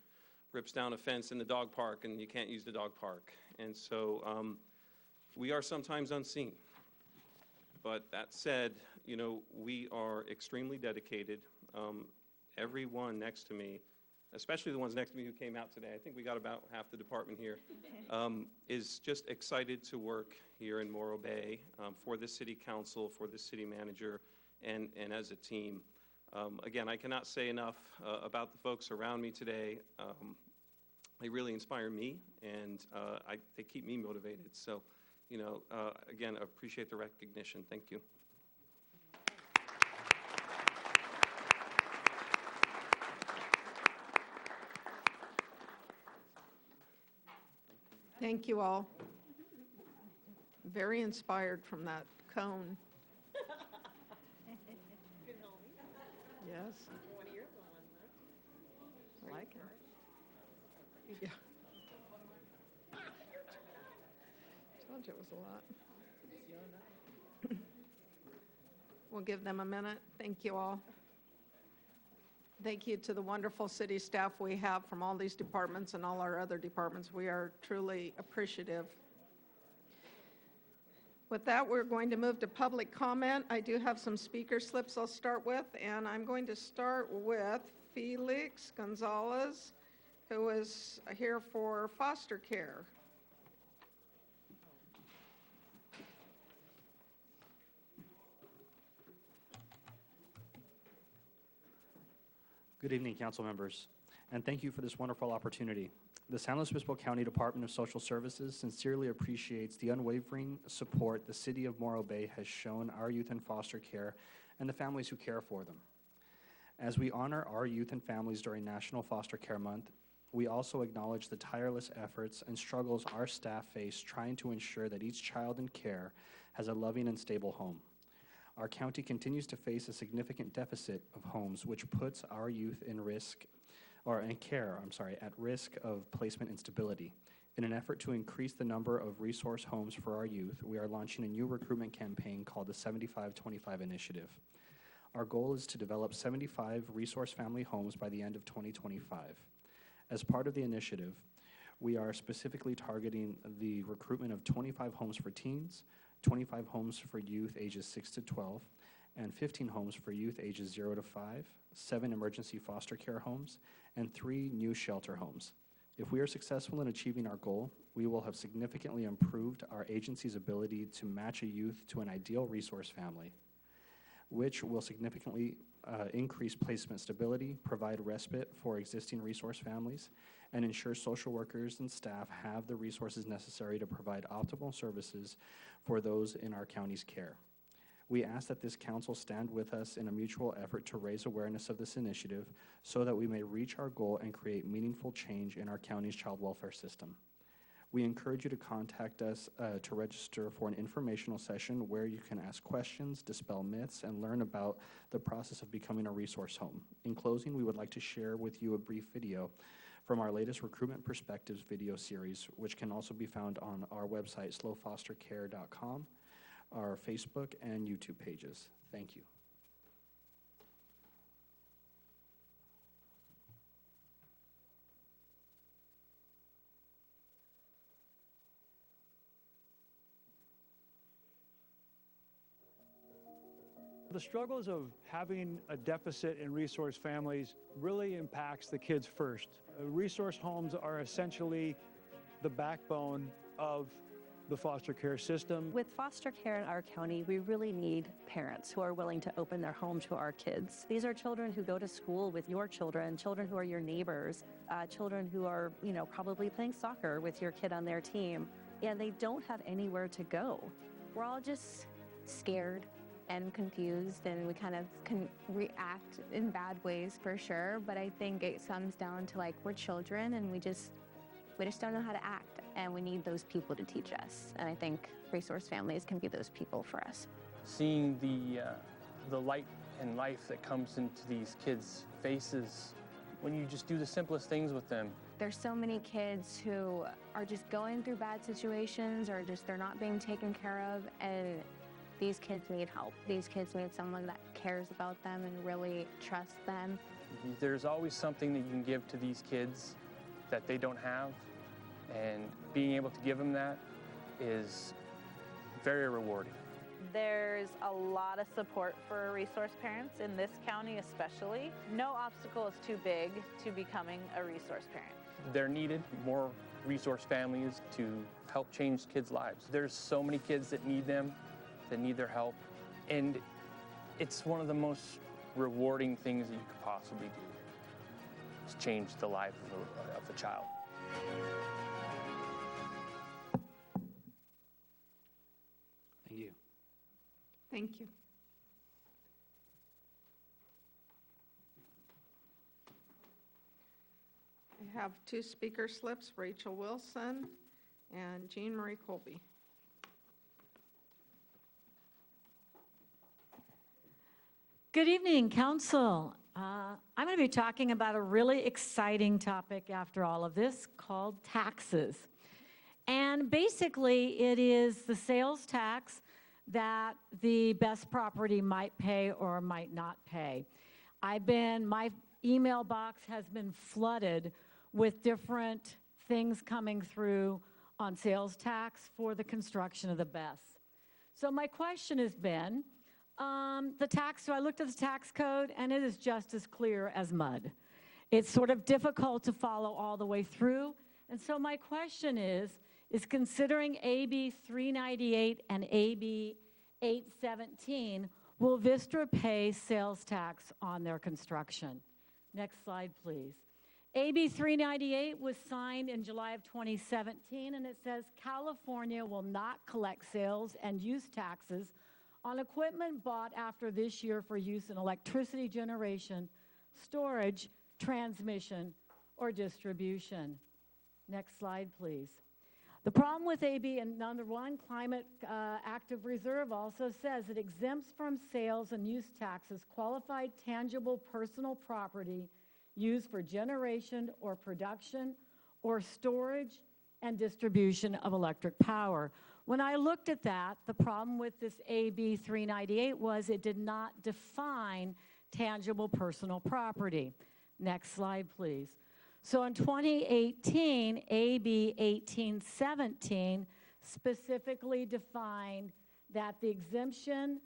rips down a fence in the dog park and you can't use the dog park. And so we are sometimes unseen. But that said, you know, we are extremely dedicated. Everyone next to me, especially the ones next to me who came out today, I think we got about half the department here, is just excited to work here in Morro Bay for the city council, for the city manager, and as a team. Again, I cannot say enough about the folks around me today. They really inspire me, and they keep me motivated. So, you know, again, appreciate the recognition. Thank you. Thank you all. Very inspired from that cone. Yes. One of your ones, huh? I like it. Yeah. Told you it was a lot. We'll give them a minute. Thank you all. Thank you to the wonderful city staff we have from all these departments and all our other departments. We are truly appreciative. With that, we're going to move to public comment. I do have some speaker slips I'll start with, and I'm going to start with Felix Gonzalez, who is here for foster care. Good evening, council members, and thank you for this wonderful opportunity. The San Luis Obispo County Department of Social Services sincerely appreciates the unwavering support the City of Morro Bay has shown our youth in foster care and the families who care for them. As we honor our youth and families during National Foster Care Month, we also acknowledge the tireless efforts and struggles our staff face trying to ensure that each child in care has a loving and stable home. Our county continues to face a significant deficit of homes, which puts our youth at risk of placement instability. In an effort to increase the number of resource homes for our youth, we are launching a new recruitment campaign called the 75-25 Initiative. Our goal is to develop 75 resource family homes by the end of 2025. As part of the initiative, we are specifically targeting the recruitment of 25 homes for teens, 25 homes for youth ages 6 to 12, and 15 homes for youth ages 0 to 5, 7 emergency foster care homes, and 3 new shelter homes. If we are successful in achieving our goal, we will have significantly improved our agency's ability to match a youth to an ideal resource family, which will significantly increase placement stability, provide respite for existing resource families, and ensure social workers and staff have the resources necessary to provide optimal services for those in our county's care. We ask that this council stand with us in a mutual effort to raise awareness of this initiative so that we may reach our goal and create meaningful change in our county's child welfare system. We encourage you to contact us to register for an informational session where you can ask questions, dispel myths, and learn about the process of becoming a resource home. In closing, we would like to share with you a brief video from our latest Recruitment Perspectives video series, which can also be found on our website, slowfostercare.com, our Facebook and YouTube pages. Thank you. The struggles of having a deficit in resource families really impacts the kids first. Resource homes are essentially the backbone of the foster care system. With foster care in our county, we really need parents who are willing to open their home to our kids. These are children who go to school with your children, children who are your neighbors, children who are, probably playing soccer with your kid on their team, and they don't have anywhere to go. We're all just scared and confused, and we kind of can react in bad ways for sure, but I think it comes down to we're children and we just don't know how to act, and we need those people to teach us, and I think resource families can be those people for us. Seeing the light and life that comes into these kids' faces when you just do the simplest things with them. There's so many kids who are just going through bad situations or just they're not being taken care of, and these kids need help. These kids need someone that cares about them and really trusts them. There's always something that you can give to these kids that they don't have, and being able to give them that is very rewarding. There's a lot of support for resource parents in this county especially. No obstacle is too big to becoming a resource parent. They're needed, more resource families to help change kids' lives. There's so many kids that need them, that need their help, and it's one of the most rewarding things that you could possibly do, is change the life of a child. Thank you. Thank you. I have 2 speaker slips, Rachel Wilson and Jean Marie Colby. Good evening, Council. I'm going to be talking about a really exciting topic after all of this called taxes. And basically, it is the sales tax that the best property might pay or might not pay. My email box has been flooded with different things coming through on sales tax for the construction of the BESS. So my question has been, so I looked at the tax code and it is just as clear as mud. It's sort of difficult to follow all the way through. And so my question is considering AB 398 and AB 817, will Vistra pay sales tax on their construction? Next slide, please. AB 398 was signed in July of 2017, and it says California will not collect sales and use taxes on equipment bought after this year for use in electricity generation, storage, transmission, or distribution. Next slide, please. The problem with AB and number one, Climate Active Reserve also says it exempts from sales and use taxes qualified tangible personal property used for generation or production or storage and distribution of electric power. When I looked at that, the problem with this AB 398 was it did not define tangible personal property. Next slide, please. So in 2018, AB 1817 specifically defined that the exemption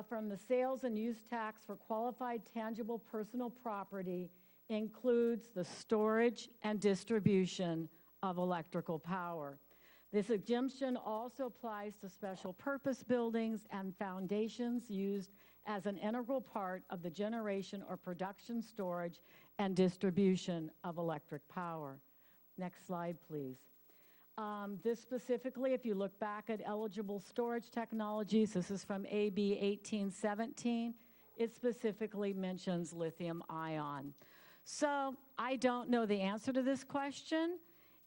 from the sales and use tax for qualified tangible personal property includes the storage and distribution of electrical power. This exemption also applies to special purpose buildings and foundations used as an integral part of the generation or production, storage, and distribution of electric power. Next slide, please. This specifically, if you look back at eligible storage technologies, this is from AB 1817, it specifically mentions lithium ion. So I don't know the answer to this question.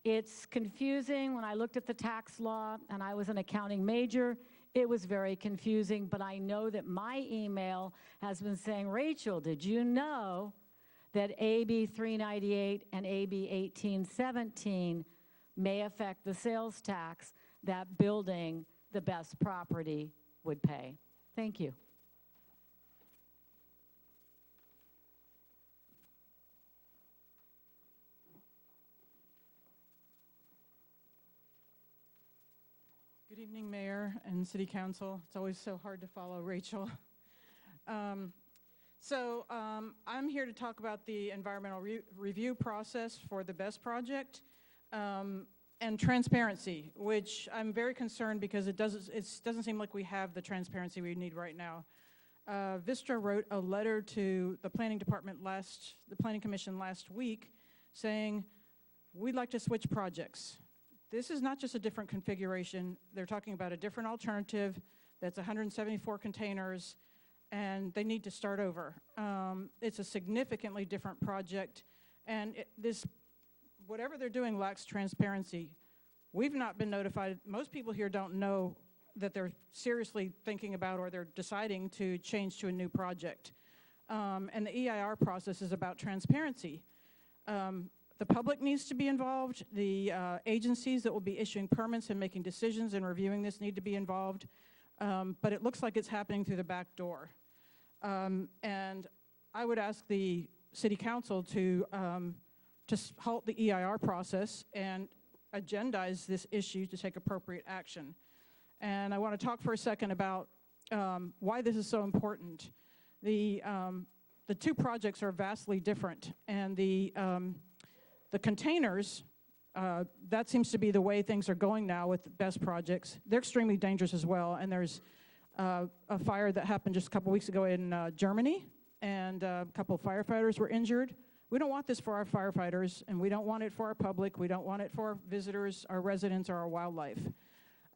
It's confusing. When I looked at the tax law and I was an accounting major, it was very confusing, but I know that my email has been saying, Rachel, did you know that AB 398 and AB 1817 may affect the sales tax that building the best property would pay? Thank you. Good evening, Mayor and City Council. It's always so hard to follow Rachel. I'm here to talk about the environmental review process for the BESS project and transparency, which I'm very concerned because it doesn't seem like we have the transparency we need right now. Vistra wrote a letter to the Planning Commission last week saying, we'd like to switch projects. This is not just a different configuration. They're talking about a different alternative that's 174 containers, and they need to start over. It's a significantly different project, and whatever they're doing lacks transparency. We've not been notified. Most people here don't know that they're seriously thinking about or they're deciding to change to a new project. And the EIR process is about transparency. The public needs to be involved. The agencies that will be issuing permits and making decisions and reviewing this need to be involved. But it looks like it's happening through the back door. And I would ask the City Council to halt the EIR process and agendize this issue to take appropriate action. And I want to talk for a second about why this is so important. The two projects are vastly different, and the containers, that seems to be the way things are going now with BESS projects. They're extremely dangerous as well, and there's a fire that happened just a couple weeks ago in Germany, and a couple of firefighters were injured. We don't want this for our firefighters, and we don't want it for our public. We don't want it for our visitors, our residents, or our wildlife.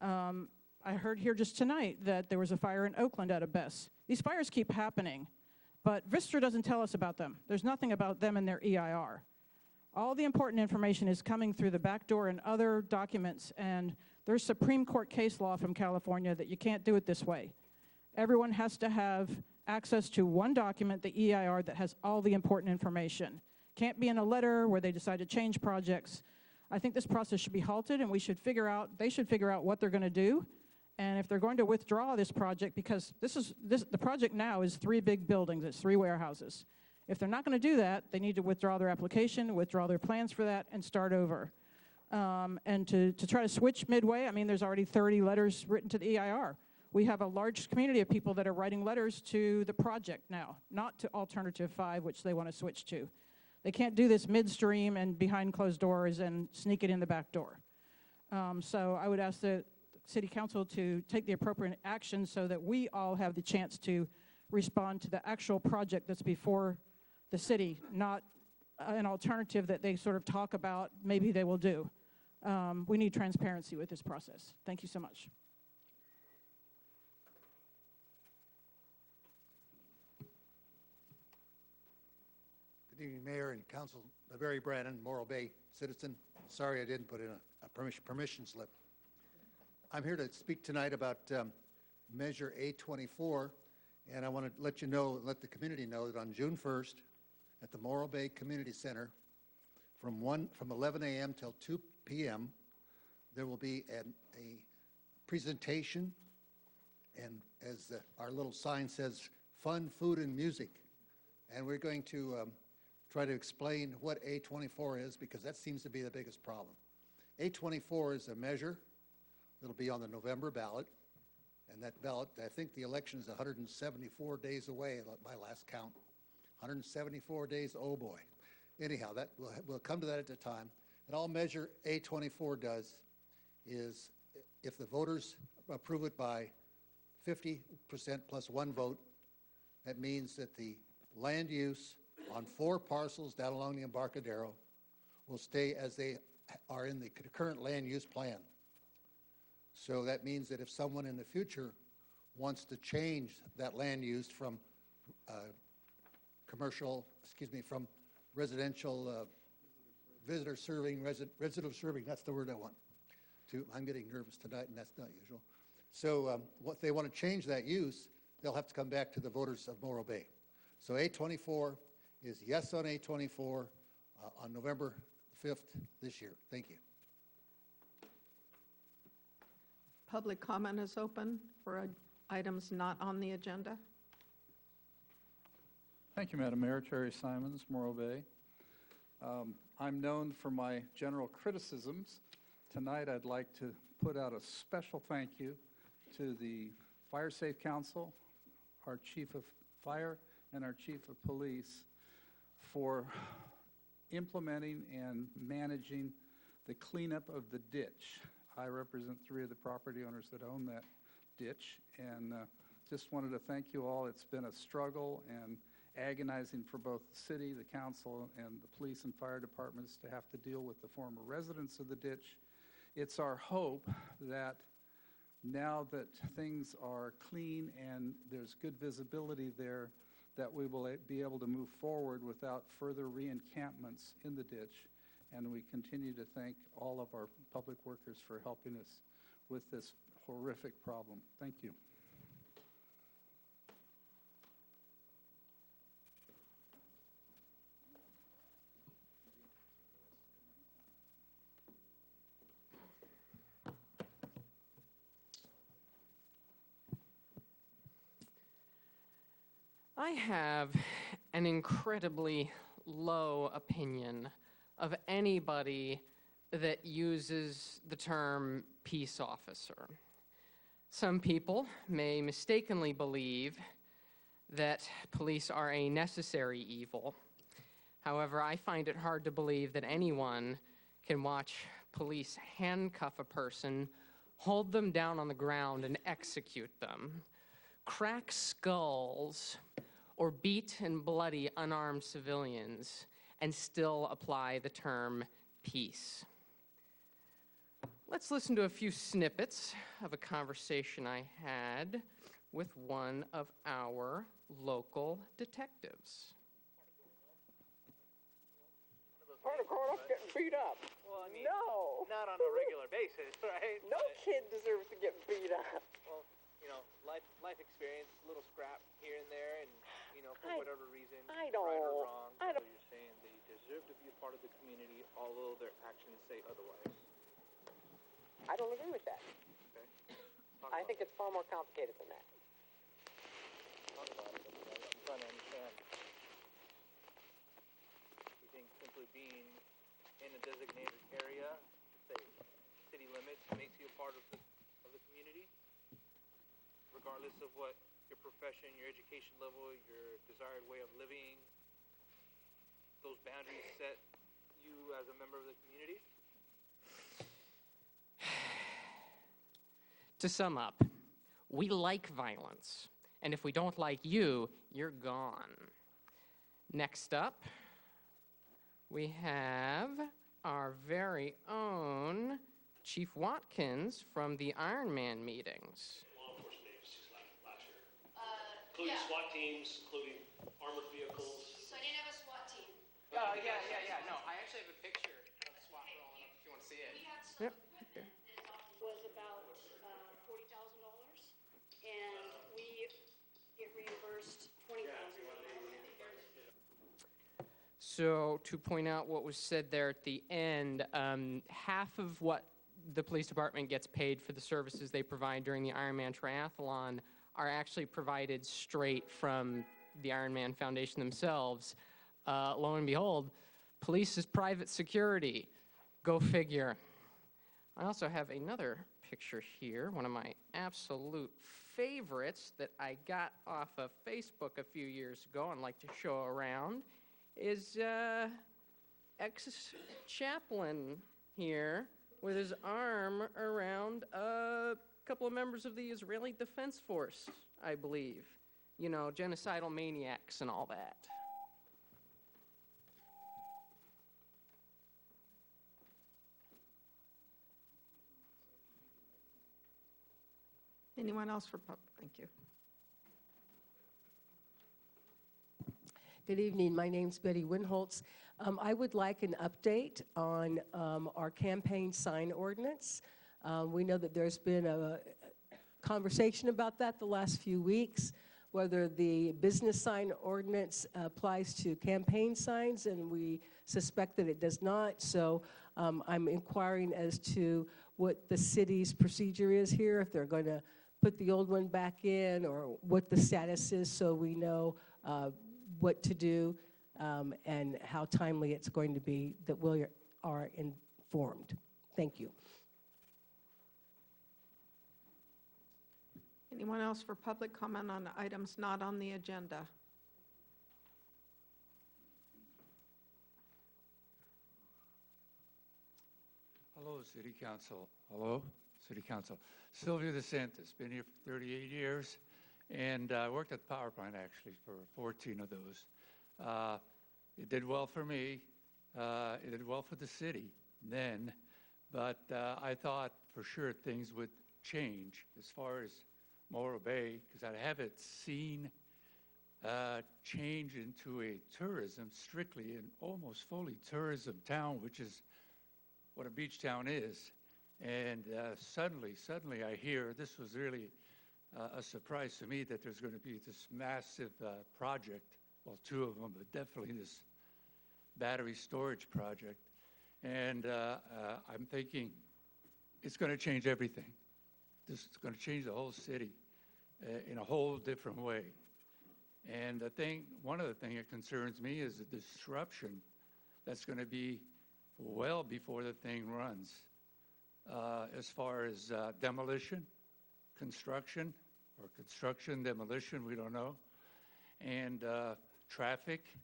I heard here just tonight that there was a fire in Oakland at a BESS. These fires keep happening, but Vistra doesn't tell us about them. There's nothing about them in their EIR. All the important information is coming through the back door and other documents, and there's Supreme Court case law from California that you can't do it this way. Everyone has to have access to one document, the EIR, that has all the important information. Can't be in a letter where they decide to change projects. I think this process should be halted, and they should figure out what they're going to do, And if they're going to withdraw this project, because the project now is 3 big buildings, it's 3 warehouses. If they're not going to do that, they need to withdraw their application, withdraw their plans for that, and start over. And to try to switch midway, I mean, there's already 30 letters written to the EIR. We have a large community of people that are writing letters to the project now, not to Alternative 5, which they want to switch to. They can't do this midstream and behind closed doors and sneak it in the back door. So I would ask the City Council to take the appropriate action so that we all have the chance to respond to the actual project that's before the city, not an alternative that they sort of talk about maybe they will do. We need transparency with this process. Thank you so much. Good evening, Mayor and Council. Barry Brannon, Morro Bay citizen. Sorry I didn't put in a permission slip. I'm here to speak tonight about Measure A24, and I want to let you know, let the community know that on June 1st at the Morro Bay Community Center from 11 a.m. till 2 p.m. there will be a presentation, and as our little sign says, fun, food, and music. And we're going to try to explain what A24 is, because that seems to be the biggest problem. A24 is a measure that'll be on the November ballot, and that ballot, I think the election is 174 days away at my last count. 174 days, oh boy. Anyhow, that we'll come to that at the time. And all Measure A24 does is, if the voters approve it by 50% plus 1 vote, that means that the land use on 4 parcels down along the Embarcadero will stay as they are in the current land use plan. So that means that if someone in the future wants to change that land use from from residential visitor serving, resident serving, that's the word I want. I'm getting nervous tonight, and that's not usual. So what they want to change that use, they'll have to come back to the voters of Morro Bay. So A24 is yes on A24 on November 5th this year. Thank you. Public comment is open for items not on the agenda. Thank you, Madam Mayor. Terry Simons, Morro Bay. I'm known for my general criticisms. Tonight, I'd like to put out a special thank you to the Fire Safe Council, our Chief of Fire, and our Chief of Police for implementing and managing the cleanup of the ditch. I represent 3 of the property owners that own that ditch, and just wanted to thank you all. It's been a struggle and agonizing for both the city, the council, and the police and fire departments to have to deal with the former residents of the ditch. It's our hope that now that things are clean and there's good visibility there, that we will be able to move forward without further re-encampments in the ditch. And we continue to thank all of our public workers for helping us with this horrific problem. Thank you. I have an incredibly low opinion of anybody that uses the term peace officer. Some people may mistakenly believe that police are a necessary evil. However, I find it hard to believe that anyone can watch police handcuff a person, hold them down on the ground, and execute them, crack skulls, or beat and bloody unarmed civilians, and still apply the term peace. Let's listen to a few snippets of a conversation I had with one of our local detectives. Part of growing up getting beat up. Well, I mean, no. not on a regular basis, right? No kid deserves to get beat up. Well, you know, life experience, a little scrap here and there, and, you know, for whatever reason, I right don't- or wrong, I don't- so you're saying they deserve to be a part of the community, although their actions say otherwise. I don't agree with that. Okay. Talk I think it's far more complicated than that. Talk about it, but I'm trying to understand. You think simply being in a designated area, say city limits, makes you a part of the community, regardless of what your profession, your education level, your desired way of living, those boundaries set you as a member of the community? To sum up, we like violence, and if we don't like you, you're gone. Next up, we have our very own Chief Watkins from the Iron Man meetings. Law enforcement agencies last year, including SWAT teams, including armored vehicles. So I didn't have a SWAT team. Yeah. No, I actually have a picture of SWAT rolling up if you want to see it. We had some Yep. equipment that was about $40,000, and we get reimbursed $20,000. So to point out what was said there at the end, half of what the police department gets paid for the services they provide during the Ironman Triathlon are actually provided straight from the Ironman Foundation themselves. Lo and behold, police is private security. Go figure. I also have another picture here, one of my absolute favorites that I got off of Facebook a few years ago and like to show around, is ex-chaplain here with his arm around a couple of members of the Israeli Defense Force, I believe. You know, genocidal maniacs and all that. Anyone else for thank you. Good evening. My name's Betty Winholtz. I would like an update on our campaign sign ordinance. We know that there's been a conversation about that the last few weeks, whether the business sign ordinance applies to campaign signs, and we suspect that it does not. So I'm inquiring as to what the city's procedure is here, if they're going to put the old one back in, or what the status is, so we know what to do and how timely it's going to be that we are informed. Thank you. Anyone else for public comment on items not on the agenda? Hello, City Council. Hello, City Council. Sylvia DeSantis, been here for 38 years, and I worked at the power plant actually for 14 of those. It did well for me. It did well for the city then, but I thought for sure things would change as far as Morro Bay, because I haven't seen change into a tourism, strictly and almost fully tourism town, which is what a beach town is. And suddenly I hear, this was really a surprise to me, that there's going to be this massive project, well, two of them, but definitely this battery storage project. And I'm thinking it's going to change everything. This is going to change the whole city in a whole different way. And one of the things that concerns me is the disruption that's going to be well before the thing runs, as far as demolition, construction, demolition, we don't know, and traffic.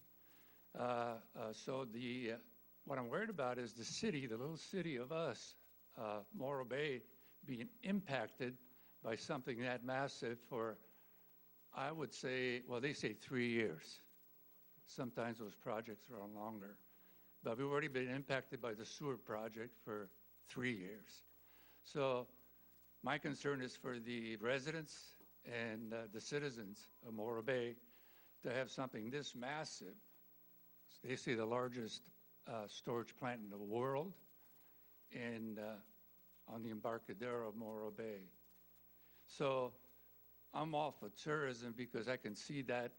So what I'm worried about is the city, the little city of us, Morro Bay, being impacted by something that massive for, I would say, well, they say 3 years. Sometimes those projects are on longer. But we've already been impacted by the sewer project for 3 years. So my concern is for the residents and the citizens of Morro Bay to have something this massive. They say the largest storage plant in the world, and on the Embarcadero of Morro Bay. So I'm all for tourism because I can see that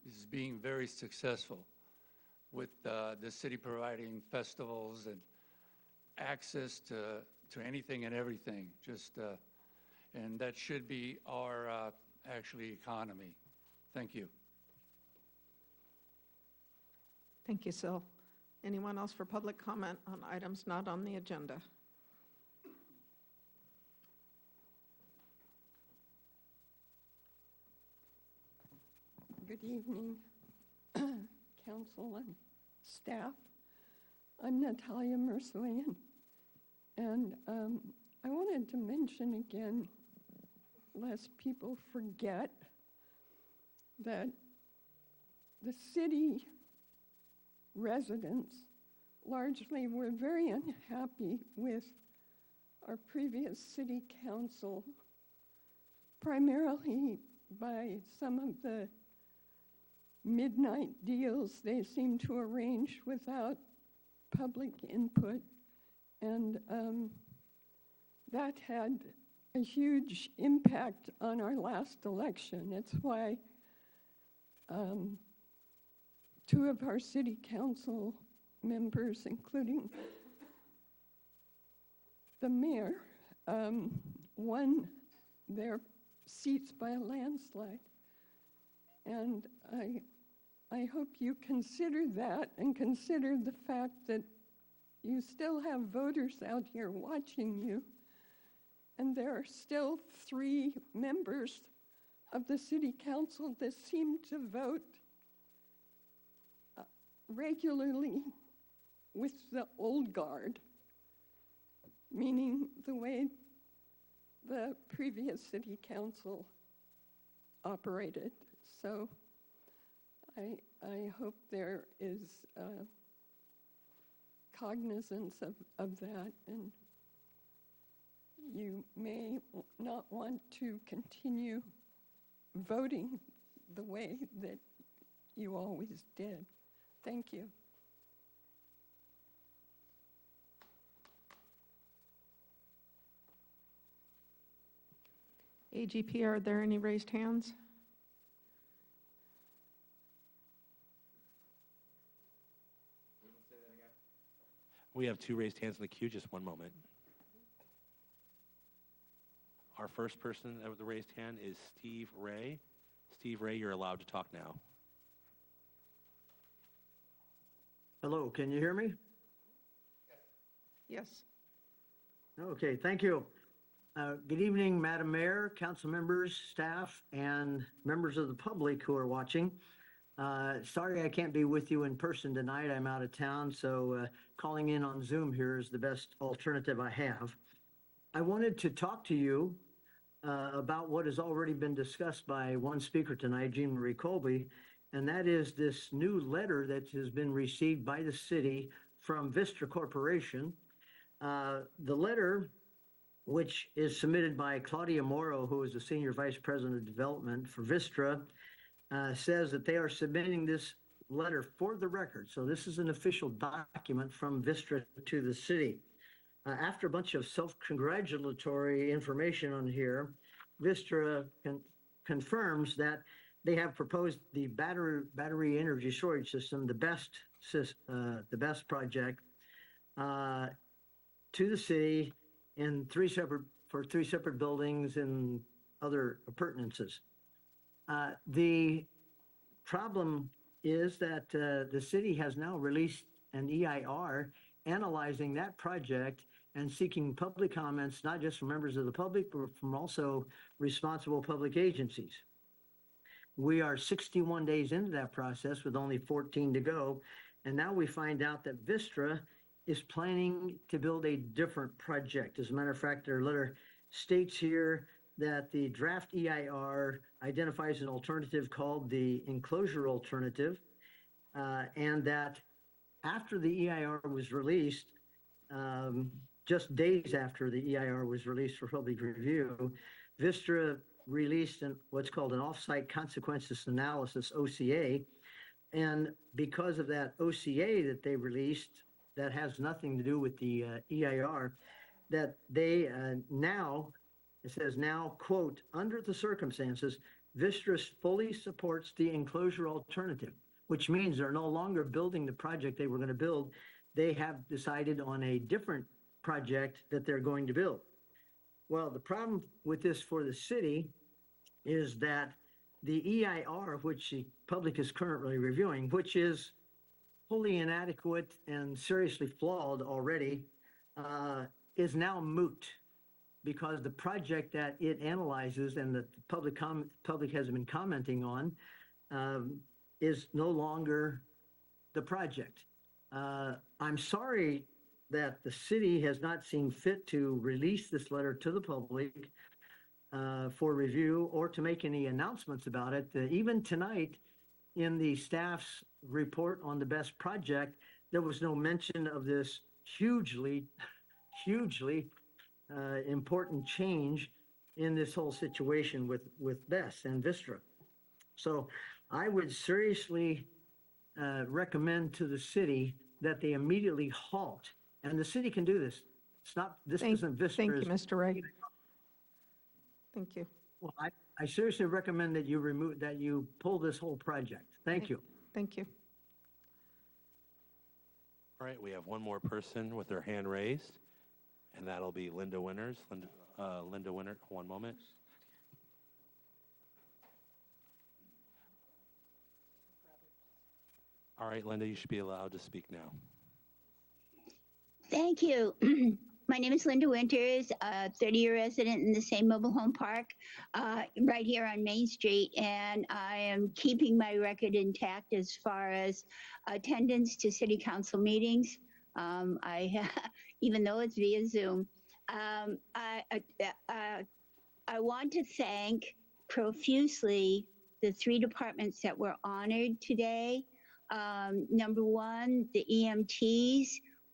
is being very successful with the city providing festivals and access to anything and everything. Just and that should be our actually economy. Thank you. Thank you, Sil. Anyone else for public comment on items not on the agenda? Good evening, council and staff. I'm Natalia Mersoyan, and I wanted to mention again, lest people forget, that the city residents largely were very unhappy with our previous city council, primarily by some of the midnight deals they seem to arrange without public input, and that had a huge impact on our last election. It's why two of our city council members, including the mayor, won their seats by a landslide. And I hope you consider that and consider the fact that you still have voters out here watching you, and there are still 3 members of the city council that seem to vote regularly with the old guard, meaning the way the previous city council operated. So I hope there is cognizance of that, and you may not want to continue voting the way that you always did. Thank you. AGP, are there any raised hands? We have 2 raised hands in the queue. Just one moment. Our first person with the raised hand is Steve Ray. Steve Ray, you're allowed to talk now. Hello, can you hear me? Yes. Okay, thank you. Good evening, Madam Mayor, council members, staff, and members of the public who are watching. Sorry I can't be with you in person tonight. I'm out of town, so calling in on Zoom here is the best alternative I have. I wanted to talk to you about what has already been discussed by one speaker tonight, Jean Marie Colby, and that is this new letter that has been received by the city from Vistra Corporation. The letter, which is submitted by Claudia Morrow, who is the Senior Vice President of Development for Vistra, says that they are submitting this letter for the record. So this is an official document from Vistra to the city. After a bunch of self-congratulatory information on here, Vistra confirms that they have proposed the battery energy storage system, the best project, to the city in three separate buildings and other appurtenances. The problem is that the city has now released an EIR analyzing that project and seeking public comments, not just from members of the public, but from also responsible public agencies. We are 61 days into that process with only 14 to go, and now we find out that Vistra is planning to build a different project. As a matter of fact, their letter states here that the draft EIR identifies an alternative called the enclosure alternative, and that after the EIR was released, just days after the EIR was released for public review, Vistra released what's called an off-site consequences analysis, OCA, and because of that OCA that they released, that has nothing to do with the EIR, that they now, it says now, quote, under the circumstances, Vistra fully supports the enclosure alternative, which means they're no longer building the project they were going to build. They have decided on a different project that they're going to build. Well, the problem with this for the city is that the EIR, which the public is currently reviewing, which is wholly inadequate and seriously flawed already, is now moot because the project that it analyzes and that the public has been commenting on is no longer the project. I'm sorry that the city has not seen fit to release this letter to the public for review or to make any announcements about it. Even tonight, in the staff's report on the BEST project, there was no mention of this hugely important change in this whole situation with BEST and Vistra. So I would seriously recommend to the city that they immediately halt, and the city can do this. It's not, this isn't Vistra's. Thank you, Mr. Ray. Thank you. Well, I seriously recommend that you pull this whole project. Thank you. Thank you. All right, we have one more person with their hand raised, and that'll be Linda Winters. Linda Winter, one moment. All right, Linda, you should be allowed to speak now. Thank you. My name is Linda Winters, a 30-year resident in the same mobile home park right here on Main Street, and I am keeping my record intact as far as attendance to city council meetings, even though it's via Zoom. I want to thank profusely the 3 departments that were honored today. Number one, the EMTs.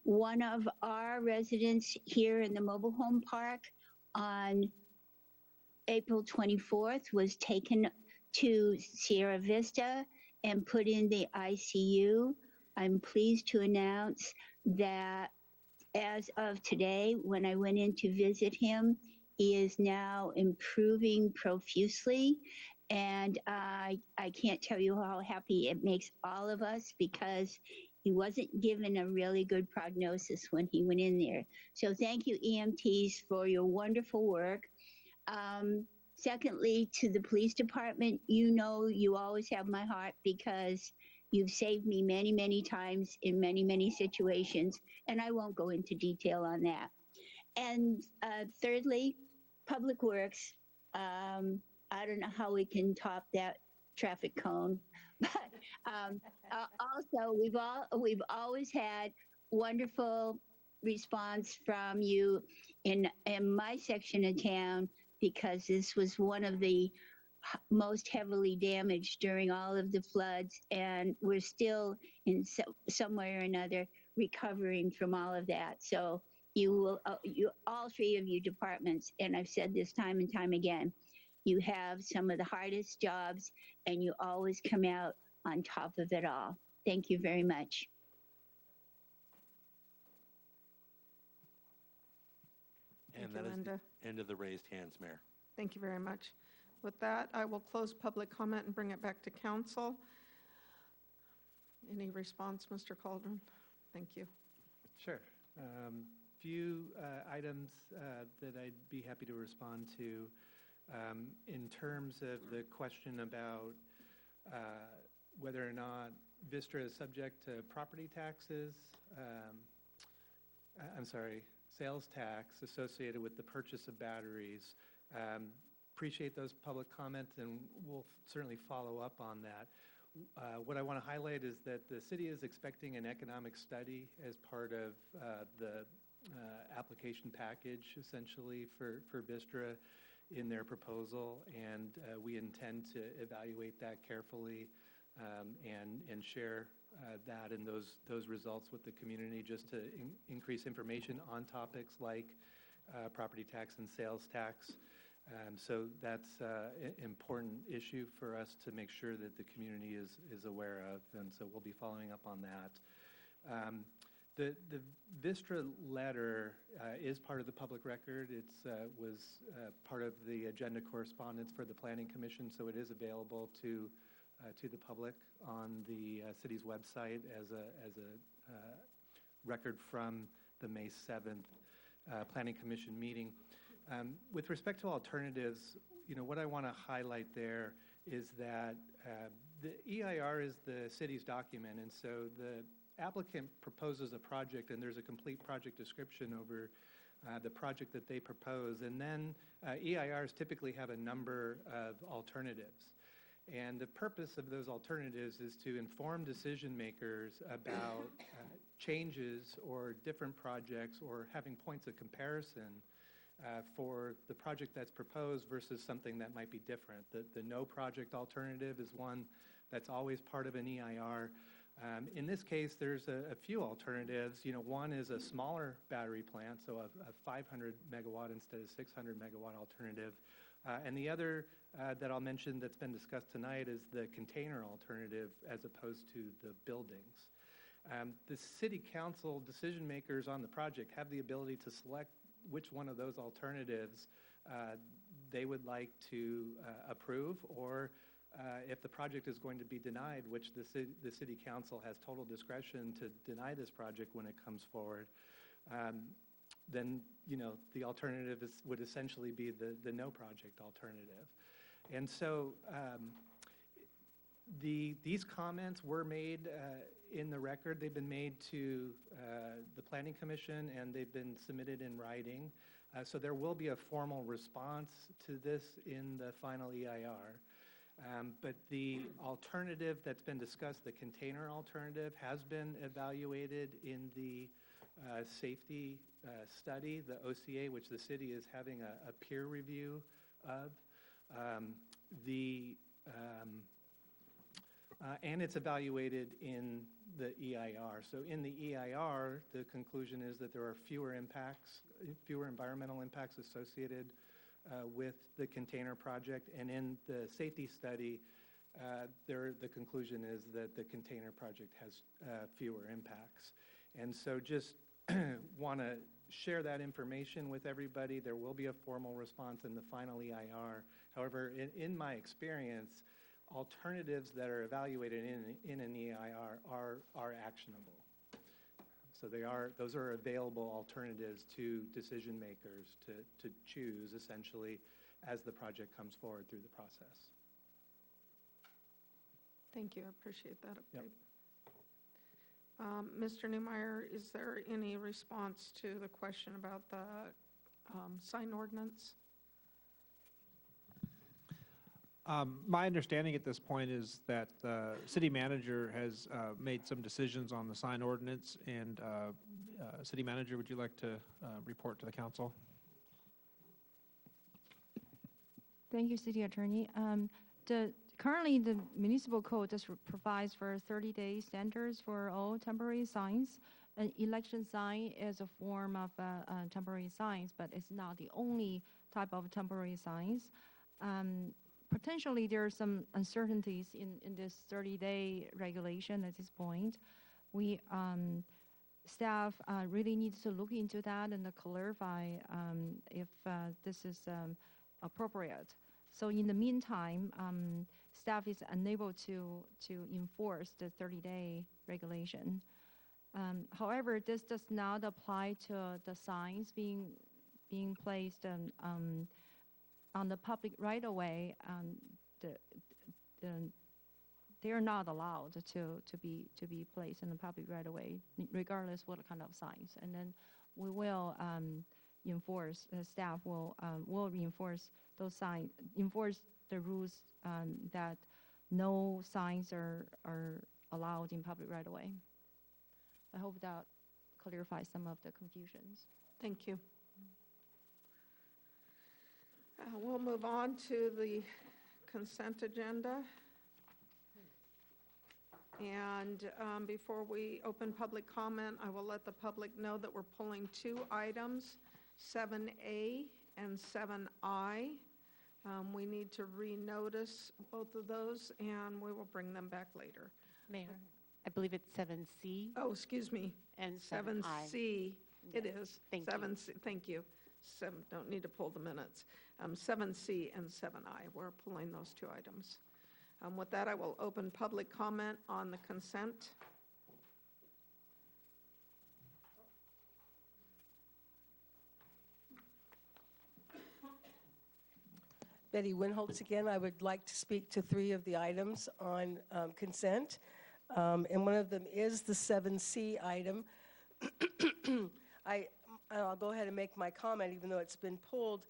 One of our residents here in the mobile home park on April 24th was taken to Sierra Vista and put in the ICU. I'm pleased to announce that as of today, when I went in to visit him, he is now improving profusely. And I can't tell you how happy it makes all of us, because he wasn't given a really good prognosis when he went in there. So thank you, EMTs, for your wonderful work. Secondly, to the police department, you know you always have my heart, because you've saved me many, many times in many, many situations, and I won't go into detail on that. And thirdly, Public Works. I don't know how we can top that traffic cone, but also we've always had wonderful response from you in my section of town, because this was one of the most heavily damaged during all of the floods, and we're still in some way or another recovering from all of that. So you all 3 of you departments, and I've said this time and time again, you have some of the hardest jobs, and you always come out on top of it all. Thank you very much. And Thank that you, is Linda. the end of the raised hands, Mayor. Thank you very much. With that, I will close public comment and bring it back to council. Any response, Mr. Cauldron? Thank you. Sure. Few items that I'd be happy to respond to. In terms of the question about whether or not Vistra is subject to property taxes, sales tax associated with the purchase of batteries. Appreciate those public comments, and we'll certainly follow up on that. What I want to highlight is that the city is expecting an economic study as part of the application package, essentially, for Vistra in their proposal, and we intend to evaluate that carefully and share that and those results with the community, just to increase information on topics like property tax and sales tax. So that's an important issue for us to make sure that the community is aware of, and so we'll be following up on that. The Vistra letter is part of the public record. It was part of the agenda correspondence for the Planning Commission, so it is available to the public on the city's website as a record from the May 7th Planning Commission meeting. With respect to alternatives, what I want to highlight there is that the EIR is the city's document, and so the applicant proposes a project, and there's a complete project description over the project that they propose, and then EIRs typically have a number of alternatives. And the purpose of those alternatives is to inform decision makers about changes or different projects or having points of comparison for the project that's proposed versus something that might be different. The no project alternative is one that's always part of an EIR. In this case, there's a few alternatives. One is a smaller battery plant, so a 500 megawatt instead of 600 megawatt alternative. And the other that I'll mention that's been discussed tonight is the container alternative as opposed to the buildings. The city council decision makers on the project have the ability to select which one of those alternatives they would like to approve, or if the project is going to be denied, which the city council has total discretion to deny this project when it comes forward, then the alternative would essentially be the no project alternative. And so these comments were made in the record. They've been made to the Planning Commission, and they've been submitted in writing. So there will be a formal response to this in the final EIR. But the alternative that's been discussed, the container alternative, has been evaluated in the safety study, the OCA, which the city is having a peer review of. And it's evaluated in the EIR. So in the EIR, the conclusion is that there are fewer environmental impacts associated with the container project. And in the safety study, the conclusion is that the container project has fewer impacts. And so just want to share that information with everybody. There will be a formal response in the final EIR. However, in my experience, alternatives that are evaluated in an EIR are actionable. So those are available alternatives to decision makers to choose, essentially, as the project comes forward through the process. Thank you. I appreciate that update. Mr. Newmeyer, is there any response to the question about the sign ordinance? My understanding at this point is that the city manager has made some decisions on the sign ordinance, and city manager, would you like to report to the council? Thank you, City Attorney. Currently, the municipal code just provides for 30-day standards for all temporary signs. An election sign is a form of temporary signs, but it's not the only type of temporary signs. Potentially, there are some uncertainties in this 30-day regulation at this point. Staff really needs to look into that and clarify if this is appropriate. So in the meantime, staff is unable to enforce the 30-day regulation. However, this does not apply to the signs being placed on the public right-of-way. They are not allowed to be placed in the public right-of-way, regardless what kind of signs. And then we will enforce. Staff will reinforce those signs, enforce the rules that no signs are allowed in public right-of-way. I hope that clarifies some of the confusions. Thank you. We'll move on to the consent agenda. And before we open public comment, I will let the public know that we're pulling two items, 7A and 7I. We need to renotice both of those, and we will bring them back later. Mayor, I believe it's 7C. Oh, excuse me. And 7I. 7C. It Yes, is. thank you. 7C. Thank you. Don't need to pull the minutes. 7C and 7I. We're pulling those two items. With that, I will open public comment on the consent. Betty Winholtz again. I would like to speak to 3 of the items on consent. And one of them is the 7C item. I'll go ahead and make my comment, even though it's been pulled.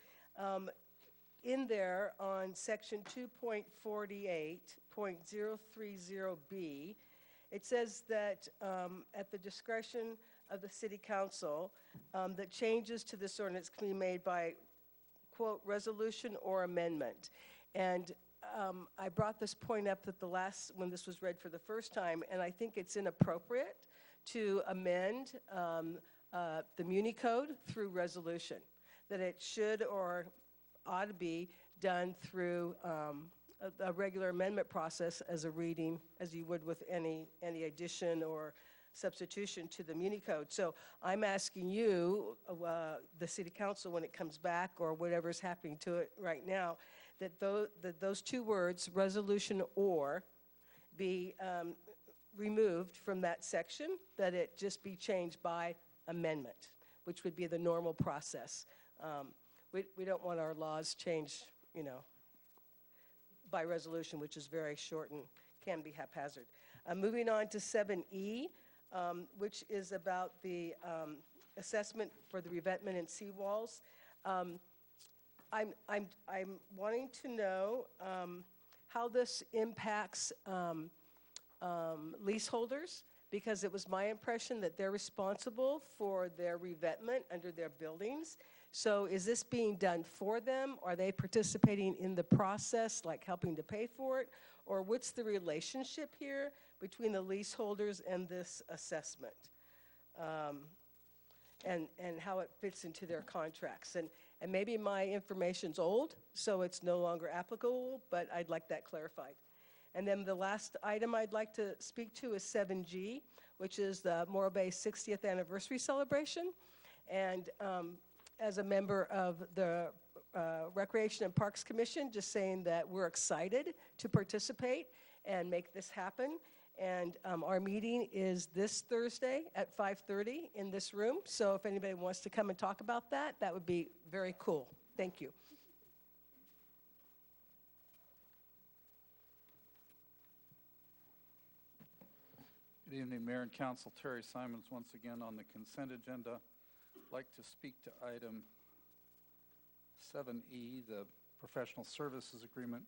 In there on section 2.48.030B, it says that at the discretion of the city council, that changes to this ordinance can be made by, quote, resolution or amendment. And I brought this point up at when this was read for the first time, and I think it's inappropriate to amend the Muni Code through resolution, that it should or ought to be done through a regular amendment process as a reading, as you would with any addition or substitution to the Muni Code. So I'm asking you, the City Council, when it comes back or whatever's happening to it right now, that those 2 words, resolution or, be removed from that section, that it just be changed by amendment, which would be the normal process. We don't want our laws changed, by resolution, which is very short and can be haphazard. Moving on to 7E, which is about the assessment for the revetment and seawalls. I'm wanting to know how this impacts leaseholders, because it was my impression that they're responsible for their revetment under their buildings. So is this being done for them? Are they participating in the process, like helping to pay for it? Or what's the relationship here between the leaseholders and this assessment? And how it fits into their contracts. And maybe my information's old, so it's no longer applicable, but I'd like that clarified. And then the last item I'd like to speak to is 7G, which is the Morro Bay 60th anniversary celebration. And as a member of the Recreation and Parks Commission, just saying that we're excited to participate and make this happen. And our meeting is this Thursday at 5:30 in this room. So if anybody wants to come and talk about that, that would be very cool. Thank you. Good evening, Mayor and Council. Terry Simons once again on the consent agenda. I'd like to speak to item 7E, the professional services agreement.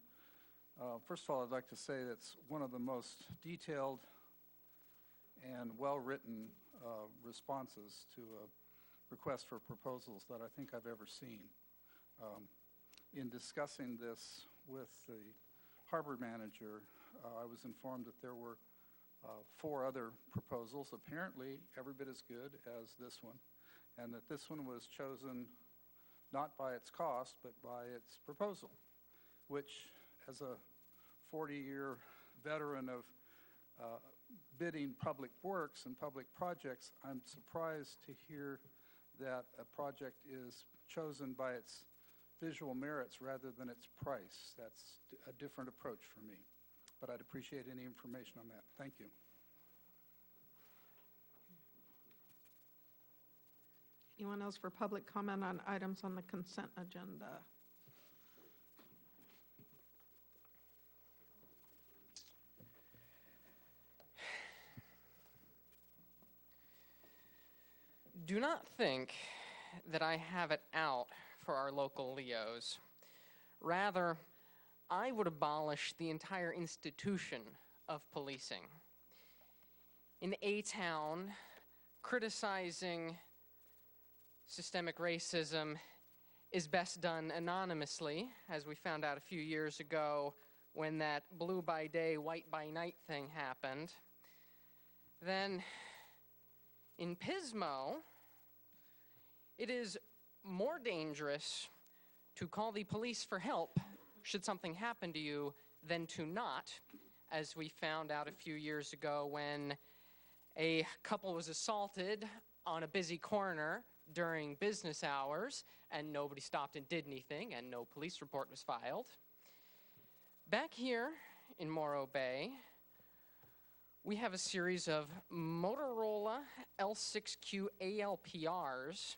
First of all, I'd like to say that's one of the most detailed and well-written responses to a request for proposals that I think I've ever seen. In discussing this with the harbor manager, I was informed that there were 4 other proposals, apparently every bit as good as this one, and that this one was chosen not by its cost, but by its proposal, which, as a 40-year veteran of bidding public works and public projects, I'm surprised to hear that a project is chosen by its visual merits rather than its price. That's a different approach for me, but I'd appreciate any information on that. Thank you. Anyone else for public comment on items on the consent agenda? Do not think that I have it out for our local Leos. Rather, I would abolish the entire institution of policing. In A-Town, criticizing systemic racism is best done anonymously, as we found out a few years ago when that blue by day, white by night thing happened. Then, in Pismo, it is more dangerous to call the police for help should something happen to you than to not, as we found out a few years ago when a couple was assaulted on a busy corner during business hours and nobody stopped and did anything and no police report was filed. Back here in Morro Bay, we have a series of Motorola L6Q ALPRs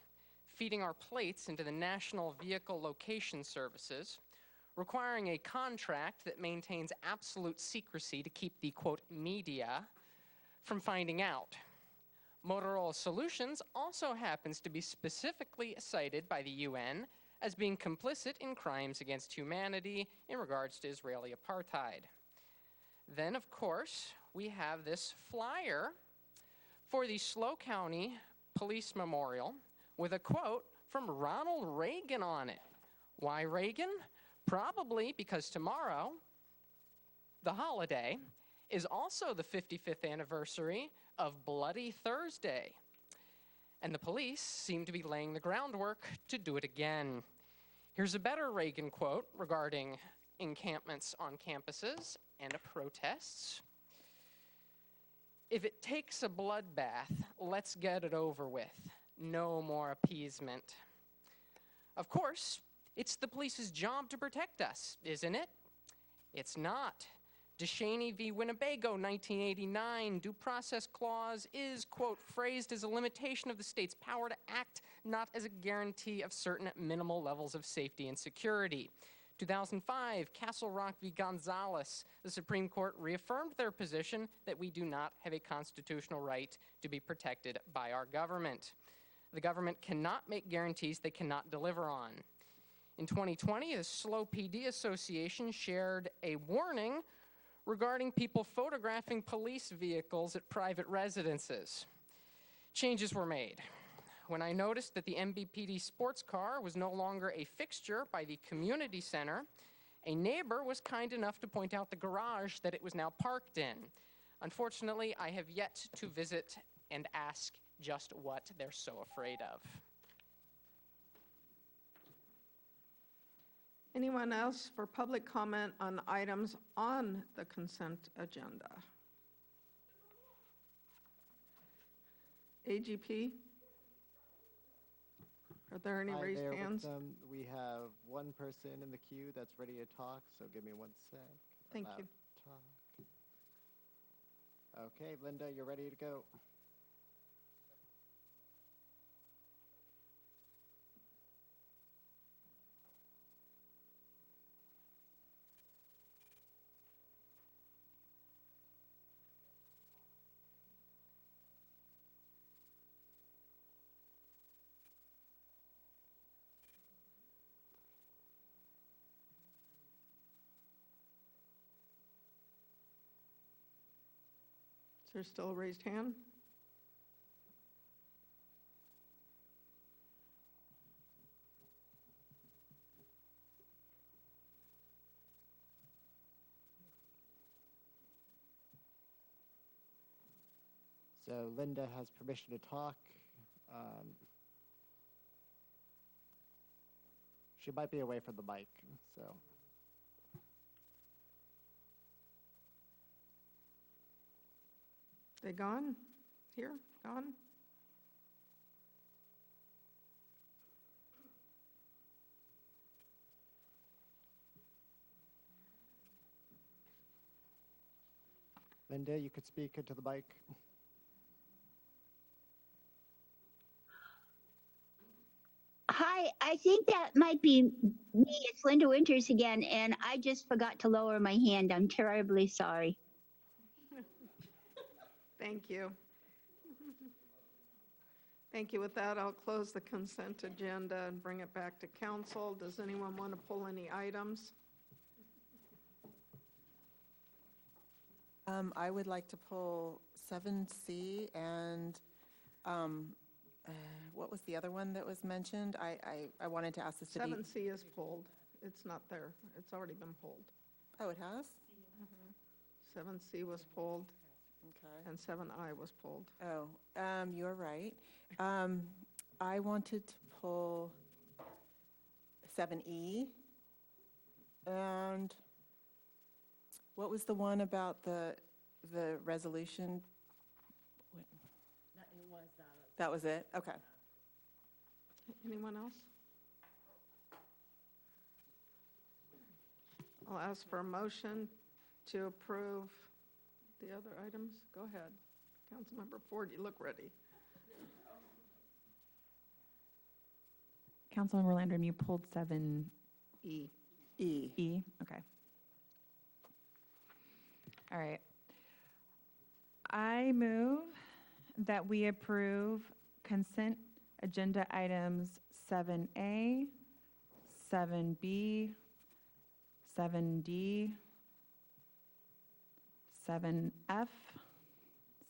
feeding our plates into the National Vehicle Location Services, requiring a contract that maintains absolute secrecy to keep the, quote, media from finding out. Motorola Solutions also happens to be specifically cited by the UN as being complicit in crimes against humanity in regards to Israeli apartheid. Then, of course, we have this flyer for the SLO County Police Memorial with a quote from Ronald Reagan on it. Why Reagan? Probably because tomorrow, the holiday, is also the 55th anniversary of Bloody Thursday. And the police seem to be laying the groundwork to do it again. Here's a better Reagan quote regarding encampments on campuses and protests. If it takes a bloodbath, let's get it over with. No more appeasement. Of course, it's the police's job to protect us, isn't it? It's not. DeShaney v. Winnebago, 1989, due process clause is, quote, phrased as a limitation of the state's power to act, not as a guarantee of certain minimal levels of safety and security. 2005, Castle Rock v. Gonzalez, the Supreme Court reaffirmed their position that we do not have a constitutional right to be protected by our government. The government cannot make guarantees they cannot deliver on. In 2020, the SLO PD Association shared a warning regarding people photographing police vehicles at private residences. Changes were made. When I noticed that the MBPD sports car was no longer a fixture by the community center, a neighbor was kind enough to point out the garage that it was now parked in. Unfortunately, I have yet to visit and ask just what they're so afraid of. Anyone else for public comment on items on the consent agenda? AGP? Are there any Hi raised there, hands? We have one person in the queue that's ready to talk, so give me one sec. Thank Allow you. talk. Okay, Linda, you're ready to go. Is there still a raised hand? So Linda has permission to talk. She might be away from the mic, so. They gone? Here? Gone? Linda, you could speak into the mic. Hi, I think that might be me. It's Linda Winters again, and I just forgot to lower my hand. I'm terribly sorry. Thank you. Thank you. With that, I'll close the consent agenda and bring it back to council. Does anyone want to pull any items? I would like to pull 7C and what was the other one that was mentioned? I wanted to ask the city. 7C is pulled. It's not there. It's already been pulled. Oh, it has? 7C was pulled. Okay. And 7I was pulled. Oh, you're right. I wanted to pull 7E. And what was the one about the resolution? That was it? Okay. Anyone else? I'll ask for a motion to approve the other items. Go ahead. Councilmember Ford, you look ready. Councilmember Landrum, you pulled 7. E. E. E, okay. All right. I move that we approve consent agenda items 7A, 7B, 7D, 7F,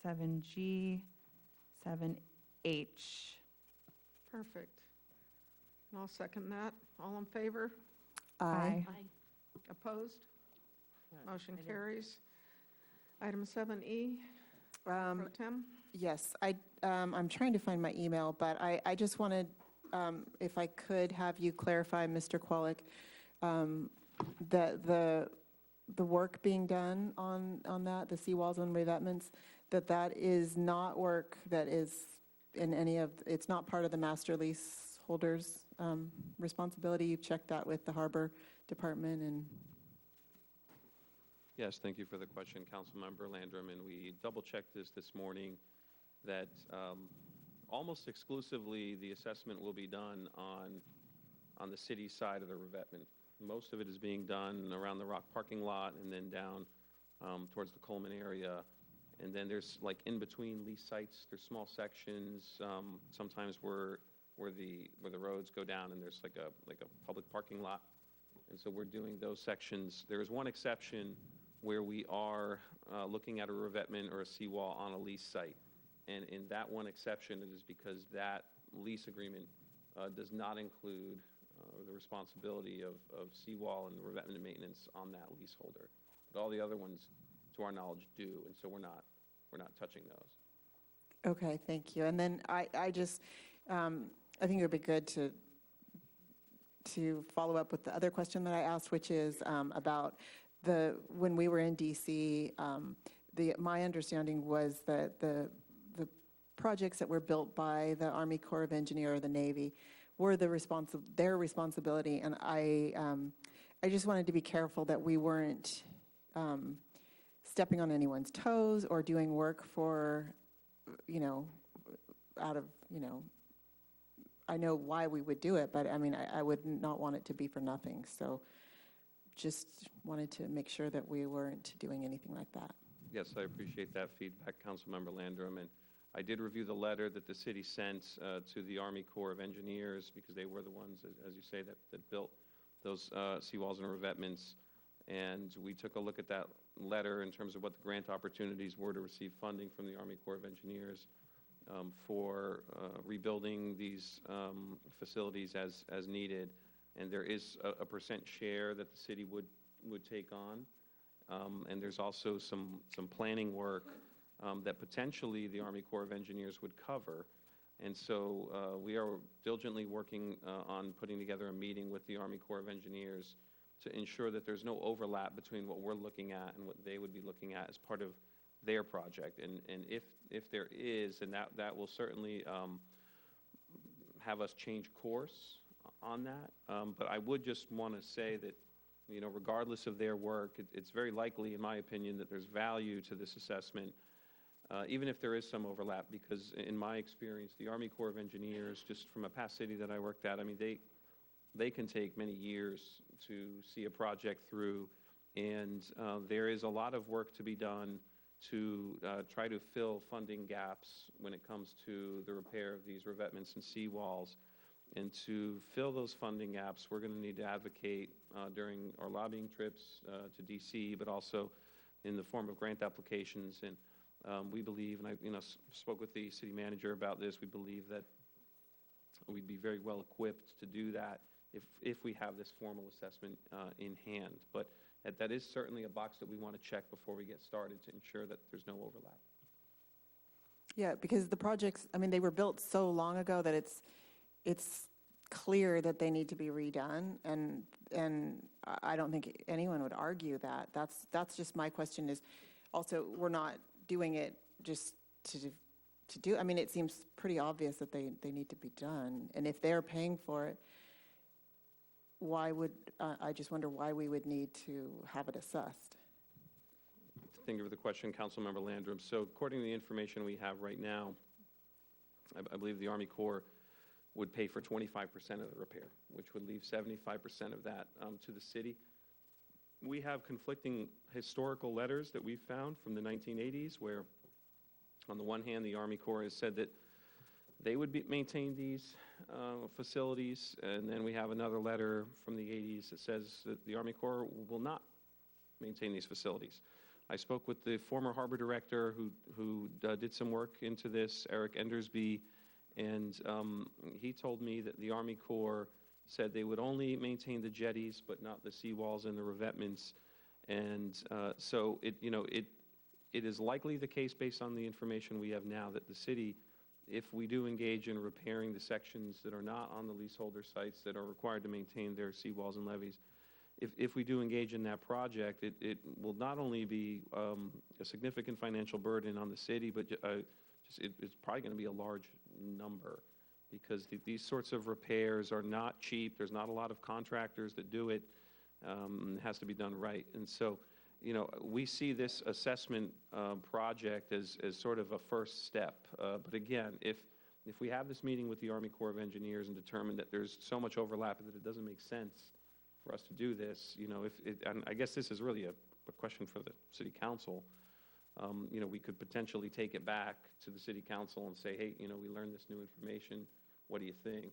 7G, 7H. Perfect. And I'll second that. All in favor? Aye. Opposed? Motion carries. Item 7E, Pro Tem. Yes, I'm trying to find my email, but I just wanted, if I could have you clarify, Mr. Qualick, that the work being done on that, the seawalls and revetments, that is not work that is in any of, it's not part of the master lease holder's responsibility. You've checked that with the Harbor Department and... Yes, thank you for the question, Councilmember Landrum, and we double-checked this morning that almost exclusively the assessment will be done on the city side of the revetment. Most of it is being done around the Rock parking lot and then down towards the Coleman area. And then there's like in between lease sites, there's small sections, sometimes where the roads go down and there's like a public parking lot. And so we're doing those sections. There is one exception where we are looking at a revetment or a seawall on a lease site. And in that one exception, it is because that lease agreement does not include the responsibility of seawall and the revetment maintenance on that leaseholder. But all the other ones, to our knowledge, do, and so we're not touching those. Okay, thank you. And then I just, I think it would be good to follow up with the other question that I asked, which is about when we were in DC, my understanding was that the projects that were built by the Army Corps of Engineers or the Navy were their responsibility, and I just wanted to be careful that we weren't stepping on anyone's toes or doing work for, out of, I know why we would do it, but I mean, I would not want it to be for nothing. So just wanted to make sure that we weren't doing anything like that. Yes, I appreciate that feedback, Councilmember Landrum, and I did review the letter that the city sent to the Army Corps of Engineers, because they were the ones, as you say, that built those seawalls and revetments. And we took a look at that letter in terms of what the grant opportunities were to receive funding from the Army Corps of Engineers for rebuilding these facilities as needed. And there is a percent share that the city would take on. And there's also some planning work that potentially the Army Corps of Engineers would cover. And so we are diligently working on putting together a meeting with the Army Corps of Engineers to ensure that there's no overlap between what we're looking at and what they would be looking at as part of their project. And if there is, and that will certainly have us change course on that. But I would just want to say that, regardless of their work, it's very likely, in my opinion, that there's value to this assessment, even if there is some overlap, because in my experience, the Army Corps of Engineers, just from a past city that I worked at, I mean, they can take many years to see a project through, and there is a lot of work to be done to try to fill funding gaps when it comes to the repair of these revetments and seawalls. And to fill those funding gaps, we're going to need to advocate during our lobbying trips to DC, but also in the form of grant applications. And we believe, and I spoke with the city manager about this, we believe that we'd be very well equipped to do that if we have this formal assessment in hand. But that is certainly a box that we want to check before we get started to ensure that there's no overlap. Yeah, because the projects, I mean, they were built so long ago that it's clear that they need to be redone, and I don't think anyone would argue that. That's just my question is, also, we're not doing it just to do, I mean, it seems pretty obvious that they need to be done, and if they're paying for it, why would, I just wonder why we would need to have it assessed. Thank you for the question, Councilmember Landrum. So according to the information we have right now, I believe the Army Corps would pay for 25% of the repair, which would leave 75% of that to the city. We have conflicting historical letters that we've found from the 1980s where, on the one hand, the Army Corps has said that they would maintain these facilities, and then we have another letter from the 80s that says that the Army Corps will not maintain these facilities. I spoke with the former harbor director who did some work into this, Eric Endersby, and he told me that the Army Corps said they would only maintain the jetties, but not the seawalls and the revetments. And so it is likely the case, based on the information we have now, that the city, if we do engage in repairing the sections that are not on the leaseholder sites that are required to maintain their seawalls and levees, if we do engage in that project, it will not only be a significant financial burden on the city, but it's probably going to be a large number, because these sorts of repairs are not cheap. There's not a lot of contractors that do it. It has to be done right. And so, we see this assessment project as sort of a first step. But again, if we have this meeting with the Army Corps of Engineers and determine that there's so much overlap that it doesn't make sense for us to do this, and I guess this is really a question for the City Council. We could potentially take it back to the City Council and say, hey, we learned this new information. What do you think?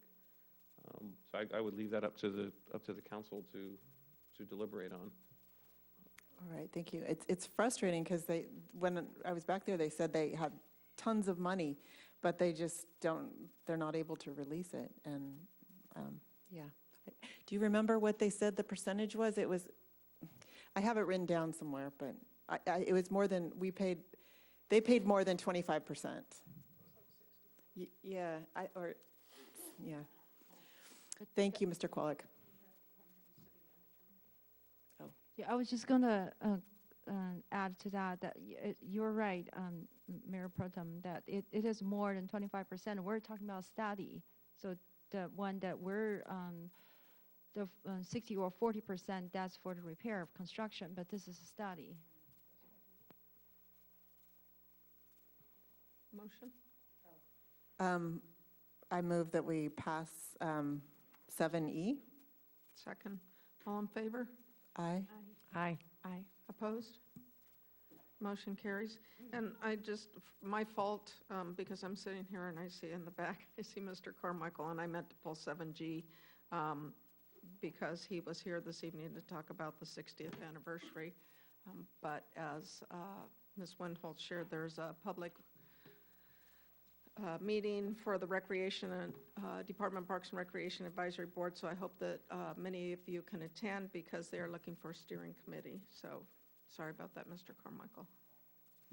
So I would leave that up to the council to deliberate on. All right, thank you. It's frustrating because when I was back there, they said they had tons of money, but they're not able to release it. And yeah. Do you remember what they said the percentage was? I have it written down somewhere, but it was more than they paid more than 25%. Yeah, yeah. Thank you, Mr. Kwolek. Yeah, I was just going to add to that you're right, Mayor Pro Tem, that it is more than 25%. We're talking about study. So the one that we're, the 60 or 40%, that's for the repair of construction, but this is a study. Motion? I move that we pass 7E. Second. All in favor? Aye. Aye. Aye. Opposed? Motion carries. And my fault, because I'm sitting here and I see in the back, I see Mr. Carmichael, and I meant to pull 7G because he was here this evening to talk about the 60th anniversary. But as Ms. Windholz shared, there's a public meeting for the Recreation and Department of Parks and Recreation Advisory Board, so I hope that many of you can attend because they are looking for a steering committee. So sorry about that, Mr. Carmichael.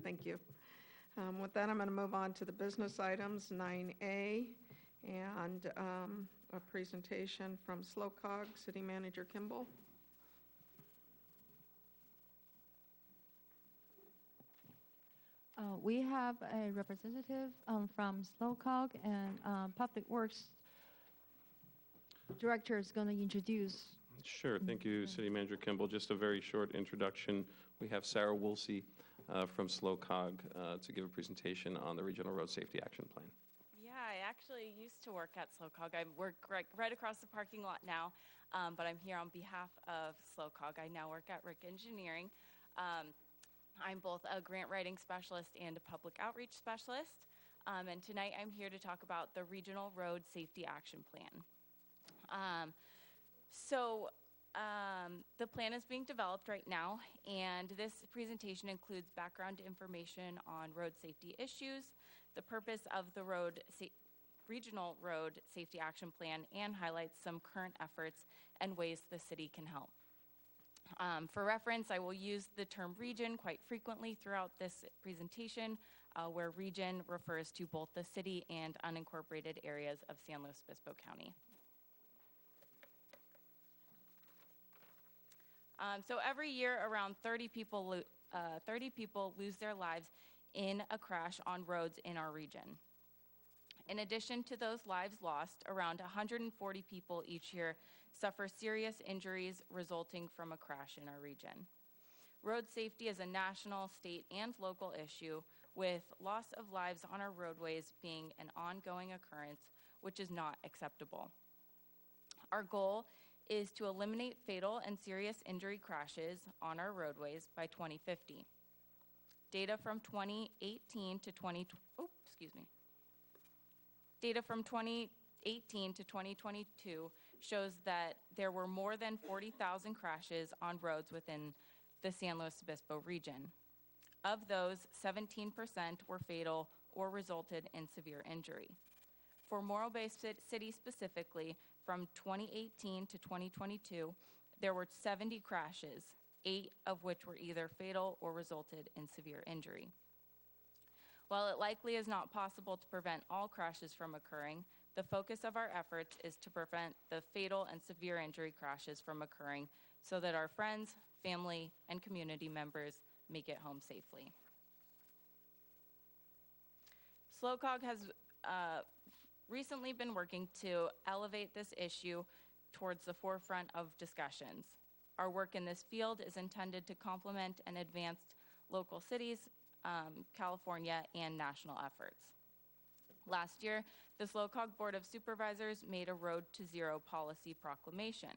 Thank you. With that, I'm going to move on to the business items, 9A, and a presentation from SLOCOG, City Manager Kimball. We have a representative from SLOCOG, and Public Works Director is going to introduce. Sure. Thank you, City Manager Kimball. Just a very short introduction. We have Sarah Woolsey from SLOCOG to give a presentation on the Regional Road Safety Action Plan. Yeah, I actually used to work at SLOCOG. I work right across the parking lot now, but I'm here on behalf of SLOCOG. I now work at RIC Engineering. I'm both a grant writing specialist and a public outreach specialist. And tonight I'm here to talk about the Regional Road Safety Action Plan. The plan is being developed right now, and this presentation includes background information on road safety issues, the purpose of the Regional Road Safety Action Plan, and highlights some current efforts and ways the city can help. For reference, I will use the term region quite frequently throughout this presentation, where region refers to both the city and unincorporated areas of San Luis Obispo County. So every year, around 30 people lose their lives in a crash on roads in our region. In addition to those lives lost, around 140 people each year suffer serious injuries resulting from a crash in our region. Road safety is a national, state, and local issue, with loss of lives on our roadways being an ongoing occurrence which is not acceptable. Our goal is to eliminate fatal and serious injury crashes on our roadways by 2050. Data from 2018 to 2022 shows that there were more than 40,000 crashes on roads within the San Luis Obispo region. Of those, 17% were fatal or resulted in severe injury. For Morro Bay City specifically, from 2018 to 2022, there were 70 crashes, 8 of which were either fatal or resulted in severe injury. While it likely is not possible to prevent all crashes from occurring, the focus of our efforts is to prevent the fatal and severe injury crashes from occurring so that our friends, family, and community members make it home safely. SLOCOG has recently been working to elevate this issue towards the forefront of discussions. Our work in this field is intended to complement and advance local cities, California, and national efforts. Last year, the SLOCOG Board of Supervisors made a Road to Zero policy proclamation.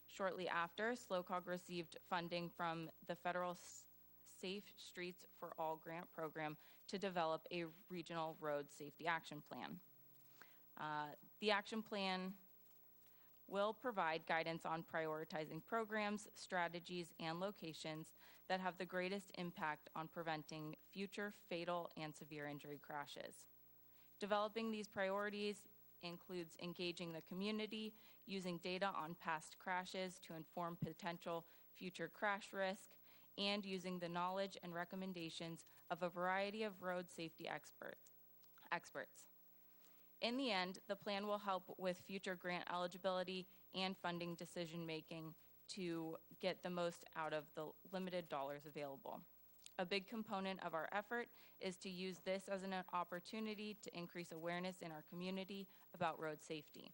Shortly after, SLOCOG received funding from the federal Safe Streets for All grant program to develop a regional road safety action plan. The action plan will provide guidance on prioritizing programs, strategies, and locations that have the greatest impact on preventing future fatal and severe injury crashes. Developing these priorities includes engaging the community, using data on past crashes to inform potential future crash risk, and using the knowledge and recommendations of a variety of road safety experts. In the end, the plan will help with future grant eligibility and funding decision-making to get the most out of the limited dollars available. A big component of our effort is to use this as an opportunity to increase awareness in our community about road safety.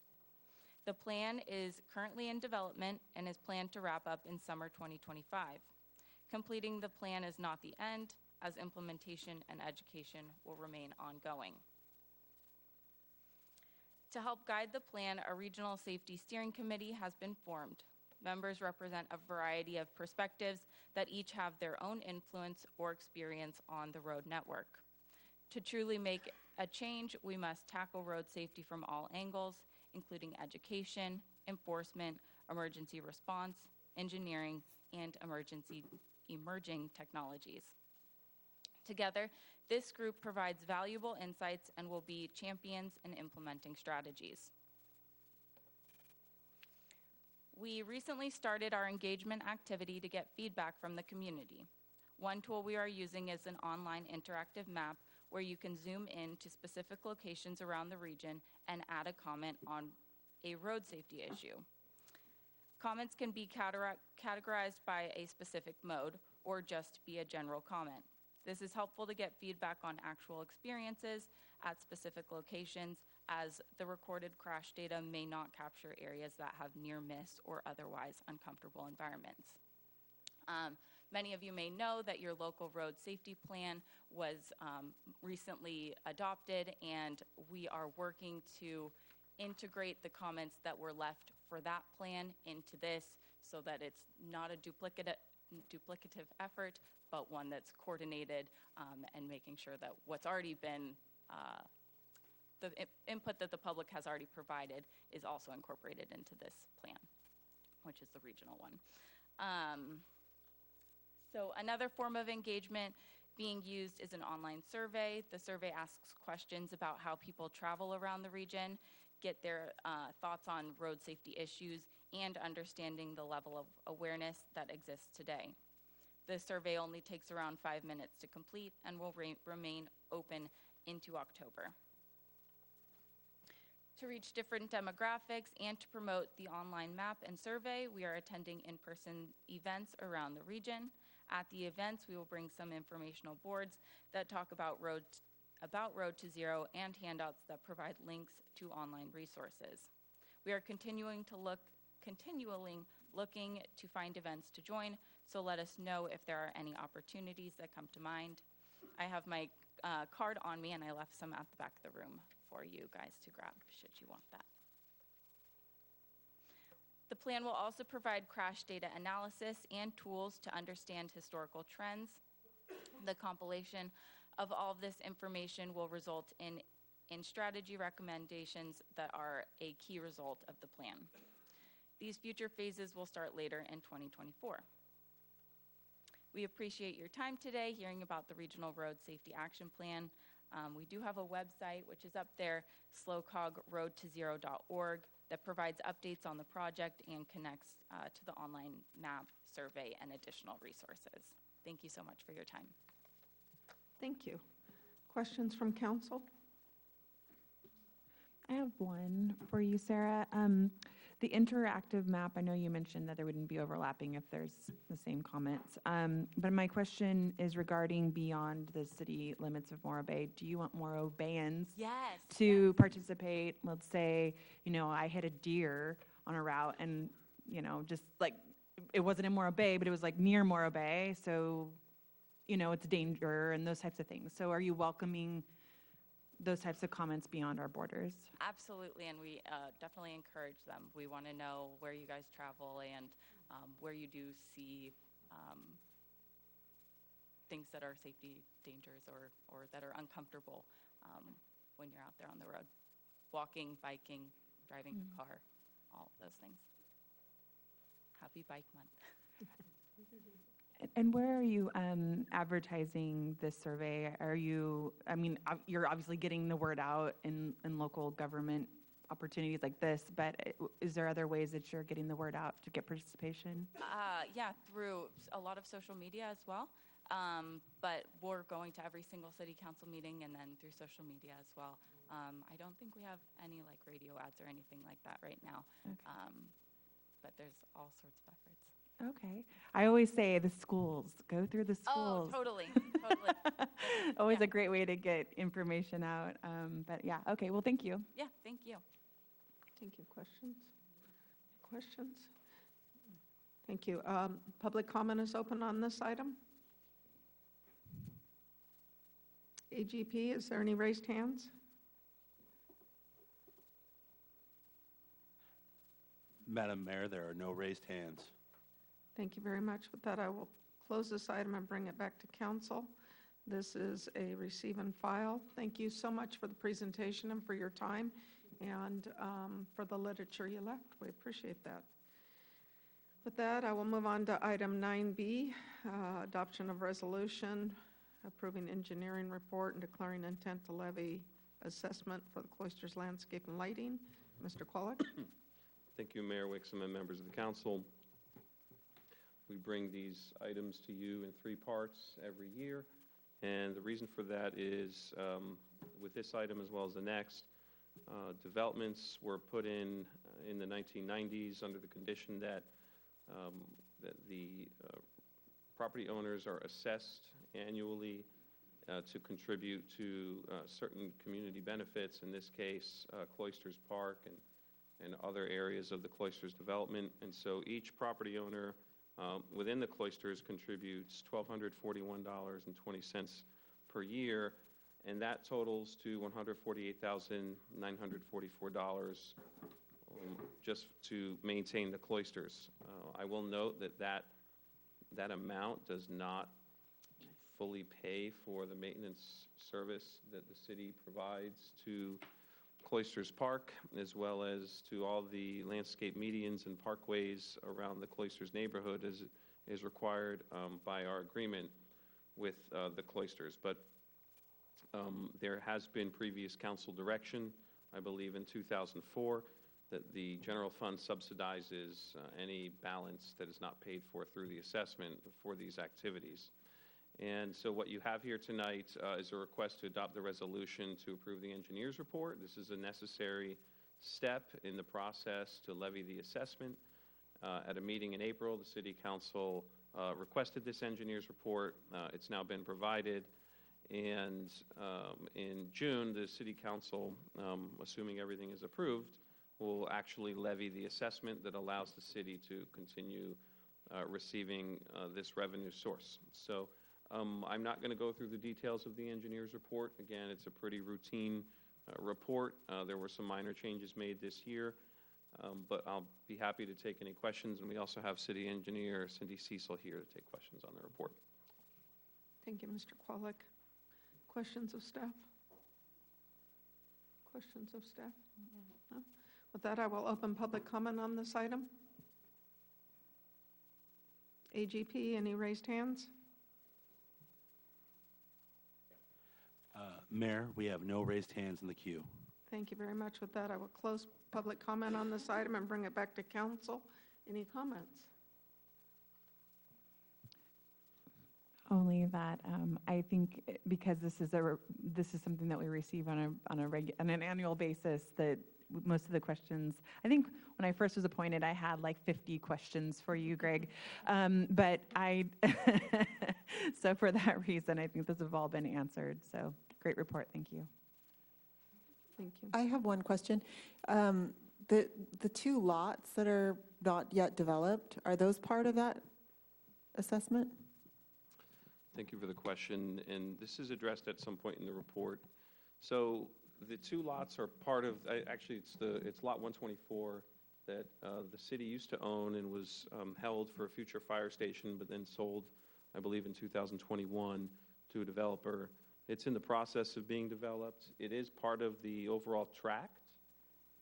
The plan is currently in development and is planned to wrap up in summer 2025. Completing the plan is not the end, as implementation and education will remain ongoing. To help guide the plan, a regional safety steering committee has been formed. Members represent a variety of perspectives that each have their own influence or experience on the road network. To truly make a change, we must tackle road safety from all angles, including education, enforcement, emergency response, engineering, and emerging technologies. Together, this group provides valuable insights and will be champions in implementing strategies. We recently started our engagement activity to get feedback from the community. One tool we are using is an online interactive map where you can zoom in to specific locations around the region and add a comment on a road safety issue. Comments can be categorized by a specific mode or just be a general comment. This is helpful to get feedback on actual experiences at specific locations, as the recorded crash data may not capture areas that have near miss or otherwise uncomfortable environments. Many of you may know that your local road safety plan was recently adopted, and we are working to integrate the comments that were left for that plan into this so that it's not a duplicative effort, but one that's coordinated and making sure that what's already been, the input that the public has already provided is also incorporated into this plan, which is the regional one. So another form of engagement being used is an online survey. The survey asks questions about how people travel around the region, get their thoughts on road safety issues, and understanding the level of awareness that exists today. The survey only takes around 5 minutes to complete and will remain open into October. To reach different demographics and to promote the online map and survey, we are attending in-person events around the region. At the events, we will bring some informational boards that talk about Road to Zero and handouts that provide links to online resources. We are continually looking to find events to join, so let us know if there are any opportunities that come to mind. I have my card on me, and I left some at the back of the room for you guys to grab, should you want that. The plan will also provide crash data analysis and tools to understand historical trends. The compilation of all of this information will result in strategy recommendations that are a key result of the plan. These future phases will start later in 2024. We appreciate your time today hearing about the Regional Road Safety Action Plan. We do have a website, which is up there, slocogroadtozero.org, that provides updates on the project and connects to the online map, survey, and additional resources. Thank you so much for your time. Thank you. Questions from council? I have one for you, Sarah. The interactive map, I know you mentioned that there wouldn't be overlapping if there's the same comments. But my question is regarding beyond the city limits of Morro Bay. Do you want Morro Bayans to participate? Let's say, I hit a deer on a route and, just like, it wasn't in Morro Bay, but it was like near Morro Bay. So, it's danger and those types of things. So are you welcoming those types of comments beyond our borders? Absolutely, and we definitely encourage them. We want to know where you guys travel and where you do see things that are safety dangers or that are uncomfortable when you're out there on the road. Walking, biking, driving a car, all of those things. Happy Bike Month. And where are you advertising this survey? You're obviously getting the word out in local government opportunities like this, but is there other ways that you're getting the word out to get participation? Yeah, through a lot of social media as well. But we're going to every single city council meeting and then through social media as well. I don't think we have any like radio ads or anything like that right now. Okay. But there's all sorts of efforts. Okay. I always say the schools, go through the schools. Oh, totally, totally. Always a great way to get information out. But yeah, okay, well, thank you. Yeah, thank you. Thank you. Questions? Questions? Thank you. Public comment is open on this item. AGP, is there any raised hands? Madam Mayor, there are no raised hands. Thank you very much. With that, I will close this item and bring it back to council. This is a receive and file. Thank you so much for the presentation and for your time and for the literature you left. We appreciate that. With that, I will move on to item 9B, adoption of resolution approving engineering report and declaring intent to levy assessment for the Cloisters landscape and lighting. Mr. Qualick. Thank you, Mayor Wixom and members of the council. We bring these items to you in 3 parts every year, and the reason for that is with this item as well as the next, developments were put in the 1990s under the condition that the property owners are assessed annually to contribute to certain community benefits, in this case, Cloisters Park and other areas of the Cloisters development. And so each property owner within the Cloisters contributes $1,241.20 per year, and that totals to $148,944 just to maintain the Cloisters. I will note that amount does not fully pay for the maintenance service that the city provides to Cloisters Park, as well as to all the landscape medians and parkways around the Cloisters neighborhood as is required by our agreement with the Cloisters. But there has been previous council direction, I believe in 2004, that the general fund subsidizes any balance that is not paid for through the assessment for these activities. And so what you have here tonight is a request to adopt the resolution to approve the engineer's report. This is a necessary step in the process to levy the assessment. At a meeting in April, the City Council requested this engineer's report. It's now been provided. And in June, the City Council, assuming everything is approved, will actually levy the assessment that allows the city to continue receiving this revenue source. So I'm not going to go through the details of the engineer's report. Again, it's a pretty routine report. There were some minor changes made this year, but I'll be happy to take any questions. And we also have City Engineer Cindy Cecil here to take questions on the report. Thank you, Mr. Qualick. Questions of staff? Questions of staff? No? With that, I will open public comment on this item. AGP, any raised hands? Mayor, we have no raised hands in the queue. Thank you very much. With that, I will close public comment on this item and bring it back to council. Any comments? Only that I think because this is something that we receive on an annual basis, that most of the questions, I think when I first was appointed, I had like 50 questions for you, Greg. But so for that reason, I think those have all been answered. So great report. Thank you. Thank you. I have one question. The two lots that are not yet developed, are those part of that assessment? Thank you for the question, and this is addressed at some point in the report. So the two lots are part of, actually it's lot 124 that the city used to own and was held for a future fire station, but then sold, I believe, in 2021 to a developer. It's in the process of being developed. It is part of the overall tract,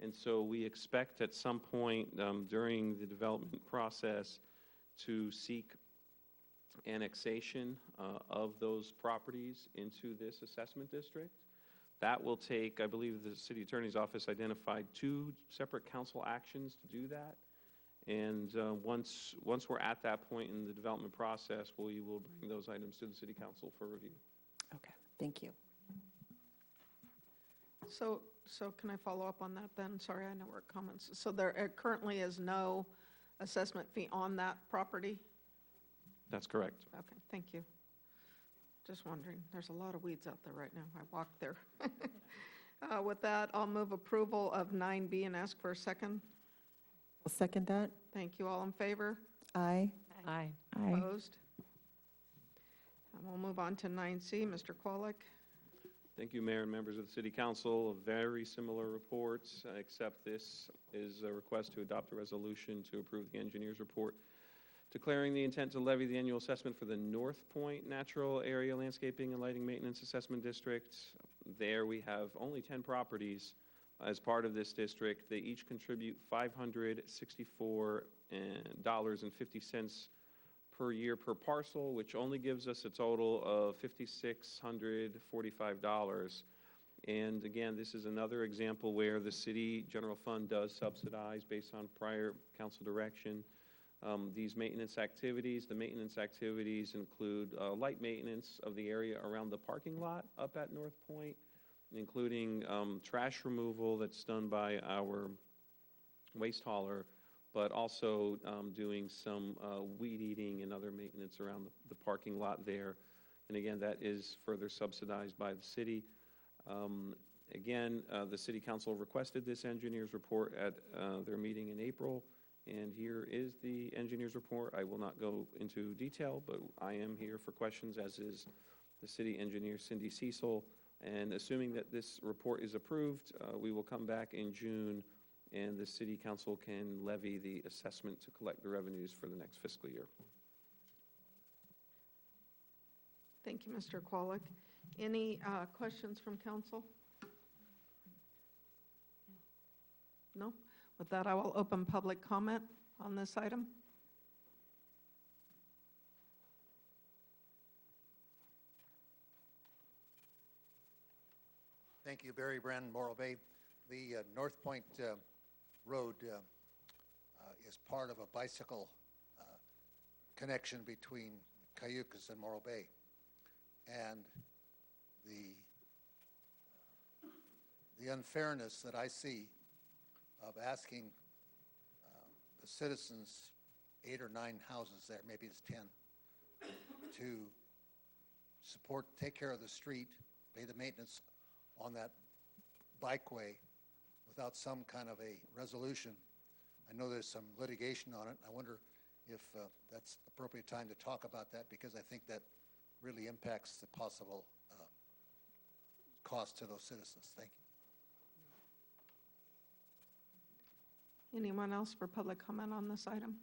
and so we expect at some point during the development process to seek annexation of those properties into this assessment district. That will take, I believe the city attorney's office identified 2 separate council actions to do that. And once we're at that point in the development process, we will bring those items to the city council for review. Okay, thank you. So can I follow up on that then? Sorry, I know we're at comments. So there currently is no assessment fee on that property? That's correct. Okay, thank you. Just wondering, there's a lot of weeds out there right now. I walked there. With that, I'll move approval of 9B and ask for a second. I'll second that. Thank you. All in favor? Aye. Aye. Opposed? And we'll move on to 9C. Mr. Qualick. Thank you, Mayor and members of the City Council. Very similar reports, except this is a request to adopt a resolution to approve the engineer's report declaring the intent to levy the annual assessment for the North Point Natural Area Landscaping and Lighting Maintenance Assessment District. There we have only 10 properties as part of this district. They each contribute $564.50 per year per parcel, which only gives us a total of $5,645. And again, this is another example where the city general fund does subsidize based on prior council direction these maintenance activities. The maintenance activities include light maintenance of the area around the parking lot up at North Point, including trash removal that's done by our waste hauler, but also doing some weed eating and other maintenance around the parking lot there. And again, that is further subsidized by the city. Again, the City Council requested this engineer's report at their meeting in April. And here is the engineer's report. I will not go into detail, but I am here for questions, as is the city engineer, Cindy Cecil. And assuming that this report is approved, we will come back in June, and the city council can levy the assessment to collect the revenues for the next fiscal year. Thank you, Mr. Qualick. Any questions from council? No? With that, I will open public comment on this item. Thank you, Barry Brandon, Morro Bay. The North Point Road is part of a bicycle connection between Cayucas and Morro Bay. And the unfairness that I see of asking the citizens, 8 or 9 houses there, maybe it's 10, to support, take care of the street, pay the maintenance on that bikeway without some kind of a resolution. I know there's some litigation on it. I wonder if that's appropriate time to talk about that, because I think that really impacts the possible cost to those citizens. Thank you. Anyone else for public comment on this item?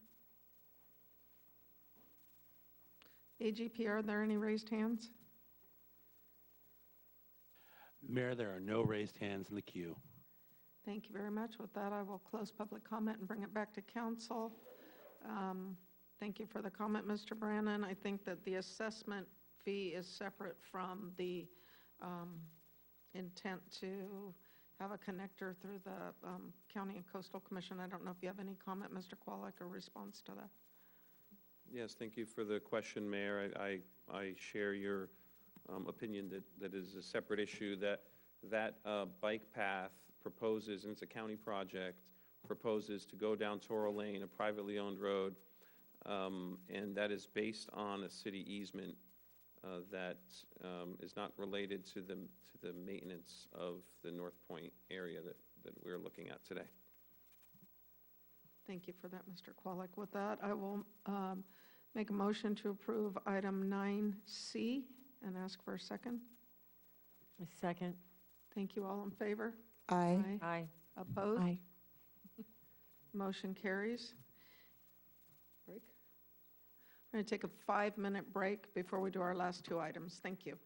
AGP, are there any raised hands? Mayor, there are no raised hands in the queue. Thank you very much. With that, I will close public comment and bring it back to council. Thank you for the comment, Mr. Brannon. I think that the assessment fee is separate from the intent to have a connector through the County and Coastal Commission. I don't know if you have any comment, Mr. Qualick, or response to that. Yes, thank you for the question, Mayor. I share your opinion that is a separate issue, that bike path proposes, and it's a county project, proposes to go down Toro Lane, a privately owned road, and that is based on a city easement that is not related to the maintenance of the North Point area that we're looking at today. Thank you for that, Mr. Qualick. With that, I will make a motion to approve item 9C and ask for a second. A second. Thank you. All in favor? Aye. Aye. Opposed? Aye. Motion carries. Break. We're going to take a 5-minute break before we do our last two items. Thank you.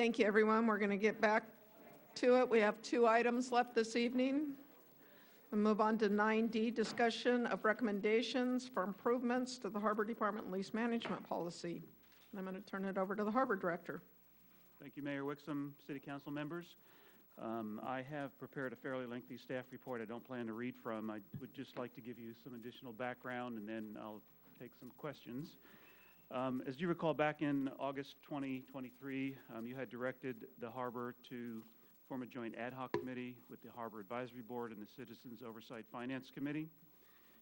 Thank you, everyone. We're going to get back to it. We have 2 items left this evening. We'll move on to 9D, discussion of recommendations for improvements to the Harbor Department lease management policy. I'm going to turn it over to the Harbor Director. Thank you, Mayor Wixom, City Council members. I have prepared a fairly lengthy staff report I don't plan to read from. I would just like to give you some additional background, and then I'll take some questions. As you recall, back in August 2023, you had directed the Harbor to form a joint ad hoc committee with the Harbor Advisory Board and the Citizens Oversight Finance Committee.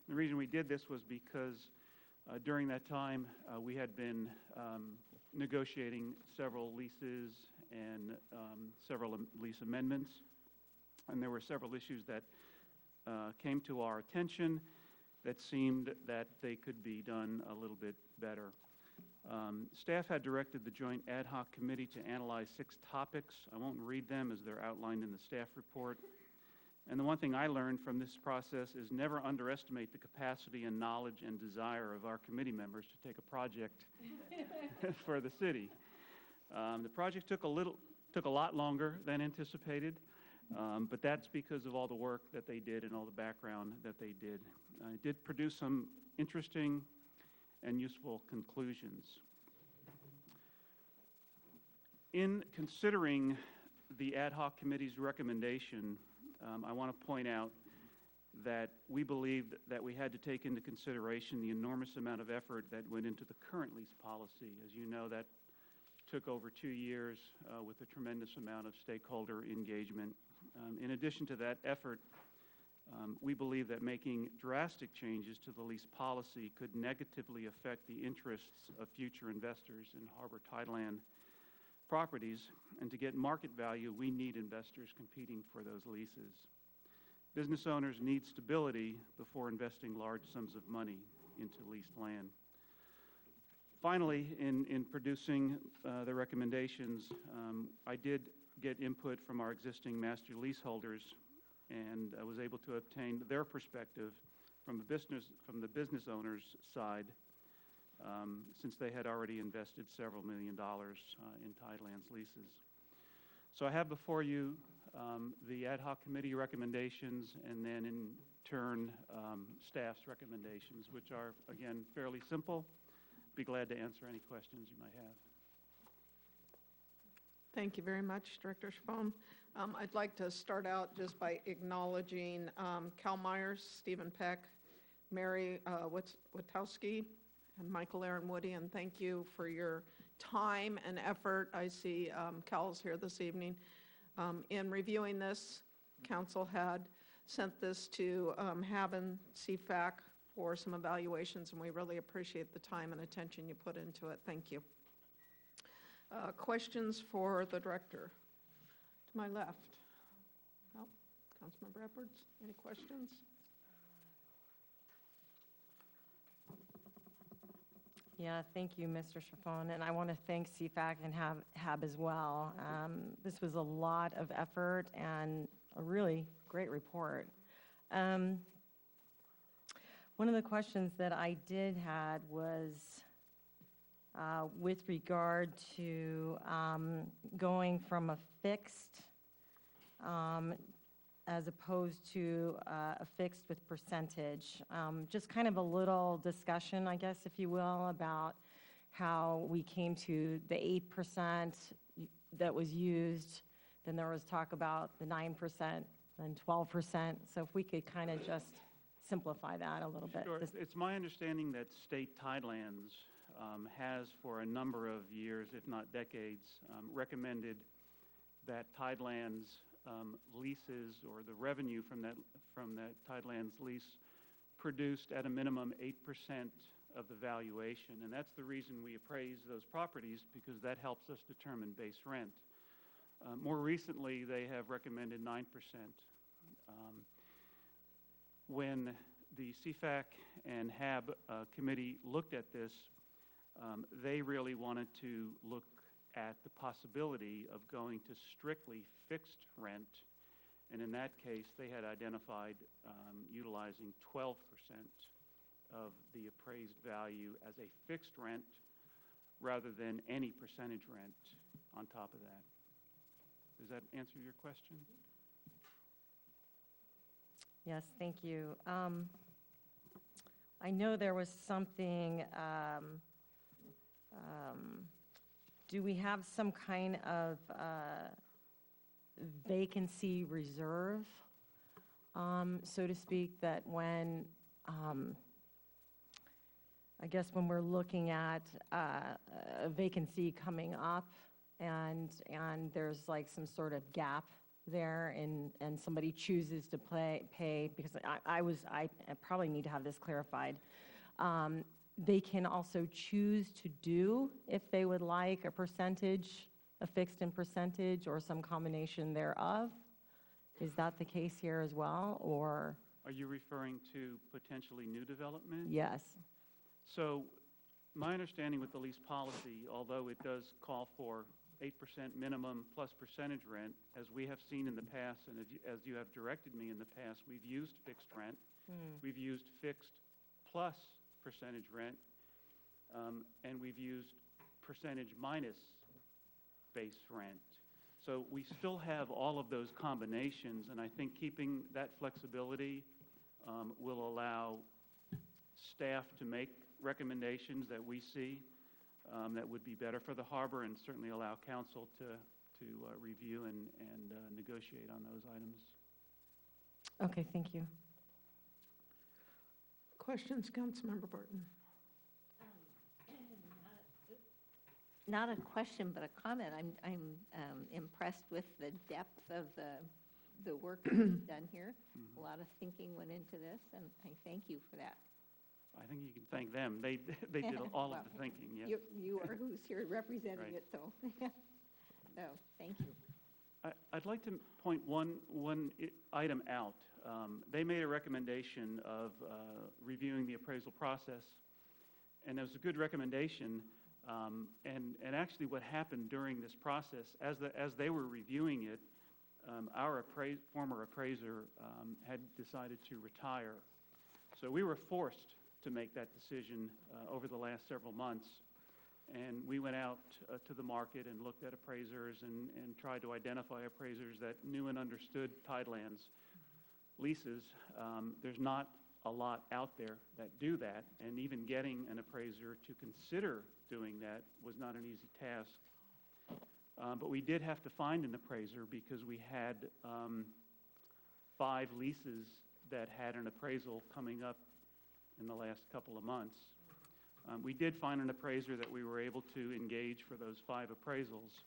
The reason we did this was because during that time, we had been negotiating several leases and several lease amendments, and there were several issues that came to our attention that seemed that they could be done a little bit better. Staff had directed the Joint Ad Hoc Committee to analyze 6 topics. I won't read them as they're outlined in the staff report. And the one thing I learned from this process is never underestimate the capacity and knowledge and desire of our committee members to take a project for the city. The project took a lot longer than anticipated, but that's because of all the work that they did and all the background that they did. It did produce some interesting and useful conclusions. In considering the ad hoc committee's recommendation, I want to point out that we believed that we had to take into consideration the enormous amount of effort that went into the current lease policy. As you know, that took over 2 years with a tremendous amount of stakeholder engagement. In addition to that effort, we believe that making drastic changes to the lease policy could negatively affect the interests of future investors in harbor tideland properties, and to get market value, we need investors competing for those leases. Business owners need stability before investing large sums of money into leased land. Finally, in producing the recommendations, I did get input from our existing master leaseholders, and I was able to obtain their perspective from the business owners' side, since they had already invested several $1 million in Tidelands leases. So I have before you the ad hoc committee recommendations, and then in turn staff's recommendations, which are, again, fairly simple. Be glad to answer any questions you might have. Thank you very much, Director Chabon. I'd like to start out just by acknowledging Cal Myers, Stephen Peck, Mary Witowski, and Michael Aaron Woody, and thank you for your time and effort. I see Cal's here this evening. In reviewing this, Council had sent this to HAB and CFAC for some evaluations, and we really appreciate the time and attention you put into it. Thank you. Questions for the Director? To my left. Oh, Councilmember Edwards, any questions? Yeah, thank you, Mr. Chabon, and I want to thank CFAC and HAB as well. This was a lot of effort and a really great report. One of the questions that I did had was with regard to going from a fixed as opposed to a fixed with percentage. Just kind of a little discussion, I guess, if you will, about how we came to the 8% that was used. Then there was talk about the 9%, then 12%. So if we could kind of just simplify that a little bit. Sure. It's my understanding that State Tidelands has, for a number of years, if not decades, recommended that Tidelands leases, or the revenue from that Tidelands lease, produced at a minimum 8% of the valuation. And that's the reason we appraise those properties, because that helps us determine base rent. More recently, they have recommended 9%. When the CFAC and HAB committee looked at this, they really wanted to look at the possibility of going to strictly fixed rent, and in that case they had identified utilizing 12% of the appraised value as a fixed rent rather than any percentage rent. on top of that. Does that answer your question? Yes, thank you. I know there was something, do we have some kind of vacancy reserve, so to speak, that when, I guess when we're looking at a vacancy coming up and there's like some sort of gap there and somebody chooses to pay, because I probably need to have this clarified. They can also choose to do, if they would like, a percentage, a fixed in percentage, or some combination thereof. Is that the case here as well, or? Are you referring to potentially new development? Yes. So my understanding with the lease policy, although it does call for 8% minimum plus percentage rent, as we have seen in the past, and as you have directed me in the past, we've used fixed rent. We've used fixed plus percentage rent, and we've used percentage minus base rent. So we still have all of those combinations, and I think keeping that flexibility will allow staff to make recommendations that we see that would be better for the harbor, and certainly allow council to review and negotiate on those items. Okay, thank you. Questions, Councilmember Burton? Not a question, but a comment. I'm impressed with the depth of the work that's done here. A lot of thinking went into this, and I thank you for that. I think you can thank them. They did all of the thinking, yes. You are who's here representing Right. it, so. So, thank you. I'd like to point one item out. They made a recommendation of reviewing the appraisal process, and it was a good recommendation. And actually what happened during this process, as they were reviewing it, our former appraiser had decided to retire. So we were forced to make that decision over the last several months. And we went out to the market and looked at appraisers and tried to identify appraisers that knew and understood Tidelands leases. There's not a lot out there that do that, and even getting an appraiser to consider doing that was not an easy task. But we did have to find an appraiser because we had 5 leases that had an appraisal coming up in the last couple of months. We did find an appraiser that we were able to engage for those 5 appraisals.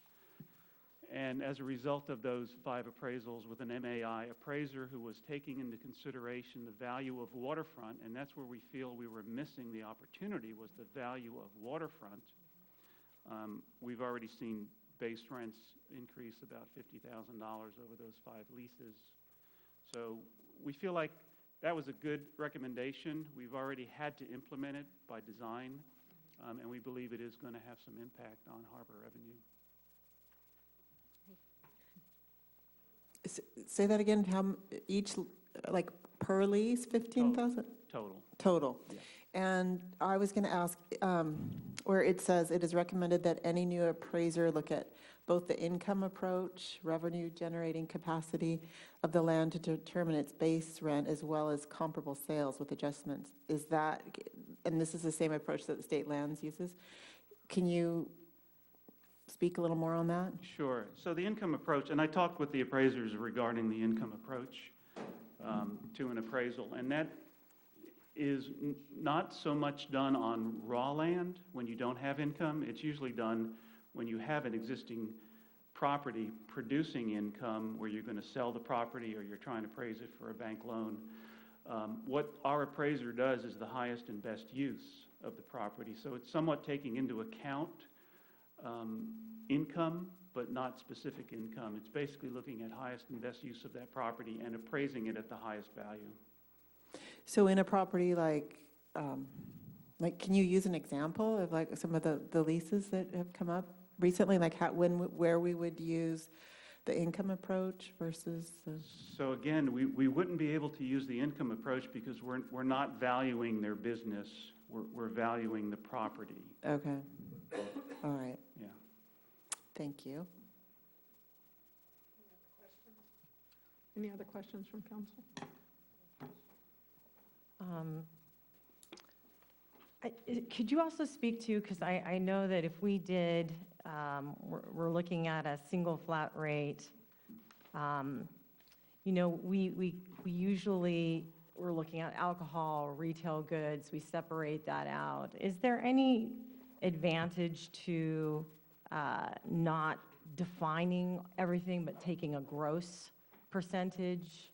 And as a result of those 5 appraisals with an MAI appraiser who was taking into consideration the value of waterfront, and that's where we feel we were missing the opportunity, was the value of waterfront. We've already seen base rents increase about $50,000 over those 5 leases. So we feel like that was a good recommendation. We've already had to implement it by design, and we believe it is going to have some impact on harbor revenue. Say that again, how each, like per lease, 15,000? Total. Total. Yeah. And I was going to ask, where it says it is recommended that any new appraiser look at both the income approach, revenue generating capacity of the land to determine its base rent, as well as comparable sales with adjustments. Is that, and this is the same approach that the state lands uses. Can you speak a little more on that? Sure. So the income approach, and I talked with the appraisers regarding the income approach to an appraisal, and that is not so much done on raw land when you don't have income. It's usually done when you have an existing property producing income where you're going to sell the property or you're trying to appraise it for a bank loan. What our appraiser does is the highest and best use of the property. So it's somewhat taking into account income, but not specific income. It's basically looking at highest and best use of that property and appraising it at the highest value. So in a property like, can you use an example of like some of the leases that have come up recently, like where we would use the income approach versus the... So again, we wouldn't be able to use the income approach because we're not valuing their business. We're valuing the property. Okay. All right. Yeah. Thank you. Any other questions from council? Could you also speak to, because I know that if we did, we're looking at a single flat rate, we usually, we're looking at alcohol, retail goods, we separate that out. Is there any advantage to not defining everything, but taking a gross percentage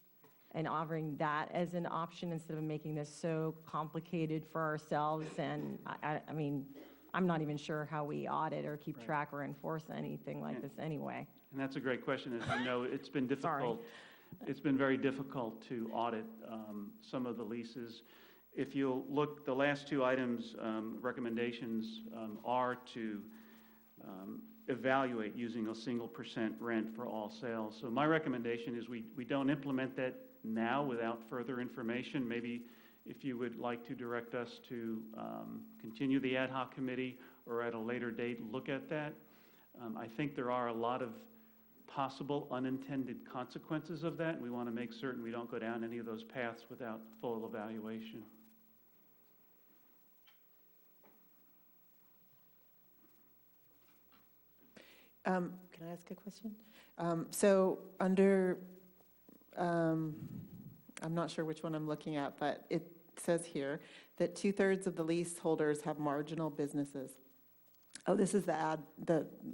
and offering that as an option instead of making this so complicated for ourselves? And I mean, I'm not even sure how we audit or keep track or enforce anything like this anyway. And that's a great question. As you know, it's been difficult. It's been very difficult to audit some of the leases. If you look, the last two items, recommendations are to evaluate using a single % rent for all sales. So my recommendation is we don't implement that now without further information. Maybe if you would like to direct us to continue the ad hoc committee or at a later date look at that. I think there are a lot of possible unintended consequences of that. We want to make certain we don't go down any of those paths without full evaluation. Can I ask a question? So under, I'm not sure which one I'm looking at, but it says here that 2/3 of the leaseholders have marginal businesses. Oh, this is the ad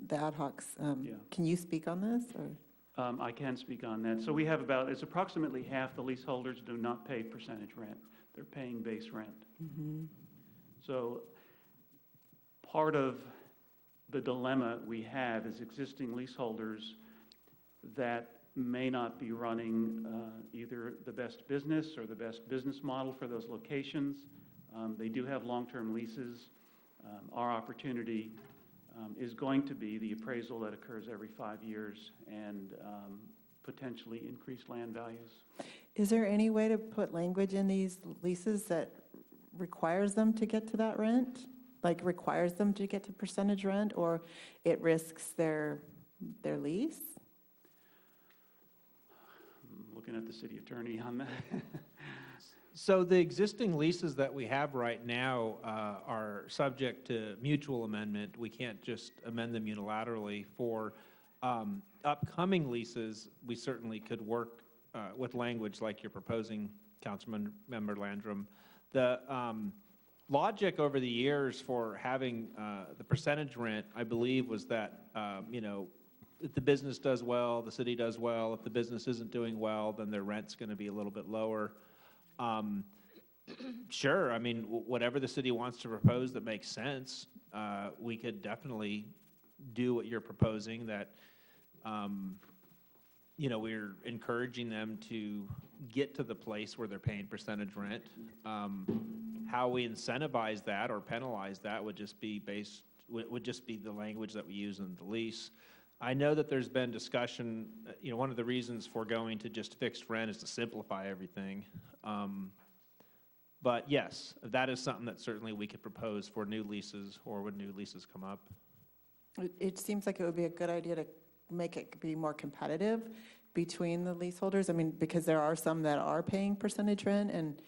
hocs. Yeah. Can you speak on this, or? I can speak on that. So we have about, it's approximately half the leaseholders do not pay percentage rent. They're paying base rent. So part of the dilemma we have is existing leaseholders that may not be running either the best business or the best business model for those locations. They do have long-term leases. Our opportunity is going to be the appraisal that occurs every 5 years and potentially increase land values. Is there any way to put language in these leases that requires them to get to that rent? Like requires them to get to percentage rent, or it risks their lease? I'm looking at the city attorney on that. So the existing leases that we have right now are subject to mutual amendment. We can't just amend them unilaterally. For upcoming leases, we certainly could work with language like you're proposing, Councilmember Landrum. The logic over the years for having the percentage rent, I believe, was that, if the business does well, the city does well. If the business isn't doing well, then their rent's going to be a little bit lower. Sure, I mean, whatever the city wants to propose that makes sense, we could definitely do what you're proposing, that, we're encouraging them to get to the place where they're paying percentage rent. How we incentivize that or penalize that would just be the language that we use in the lease. I know that there's been discussion, one of the reasons for going to just fixed rent is to simplify everything. But yes, that is something that certainly we could propose for new leases or when new leases come up. It seems like it would be a good idea to make it be more competitive between the leaseholders. I mean, because there are some that are paying percentage rent and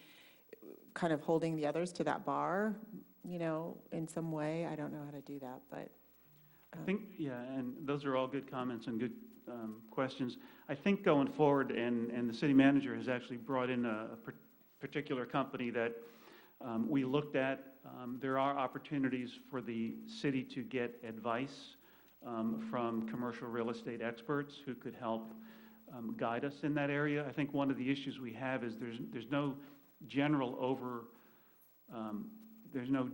kind of holding the others to that bar, in some way. I don't know how to do that, but. I think, yeah, and those are all good comments and good questions. I think going forward, and the city manager has actually brought in a particular company that we looked at. There are opportunities for the city to get advice from commercial real estate experts who could help guide us in that area. I think one of the issues we have is there's no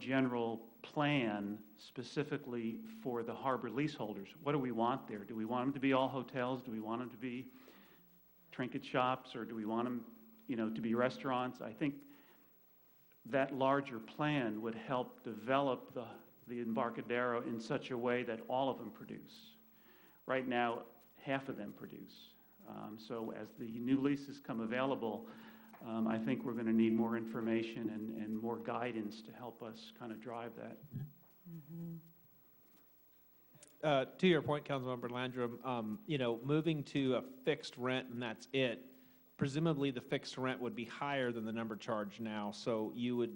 general plan specifically for the harbor leaseholders. What do we want there? Do we want them to be all hotels? Do we want them to be trinket shops? Or do we want them, to be restaurants? I think that larger plan would help develop the Embarcadero in such a way that all of them produce. Right now, half of them produce. So as the new leases come available, I think we're going to need more information and more guidance to help us kind of drive that. To your point, Councilmember Landrum, moving to a fixed rent and that's it, presumably the fixed rent would be higher than the number charged now, so you would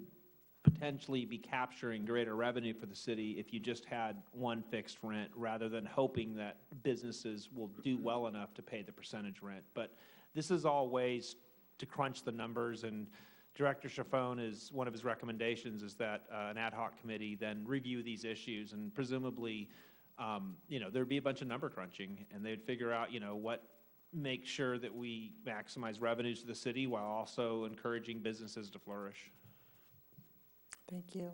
potentially be capturing greater revenue for the city if you just had one fixed rent rather than hoping that businesses will do well enough to pay the percentage rent. But this is all ways to crunch the numbers, and Director Chaffone, is one of his recommendations is that an ad hoc committee then review these issues, and presumably there'd be a bunch of number crunching, and they'd figure out what makes sure that we maximize revenues to the city while also encouraging businesses to flourish. Thank you.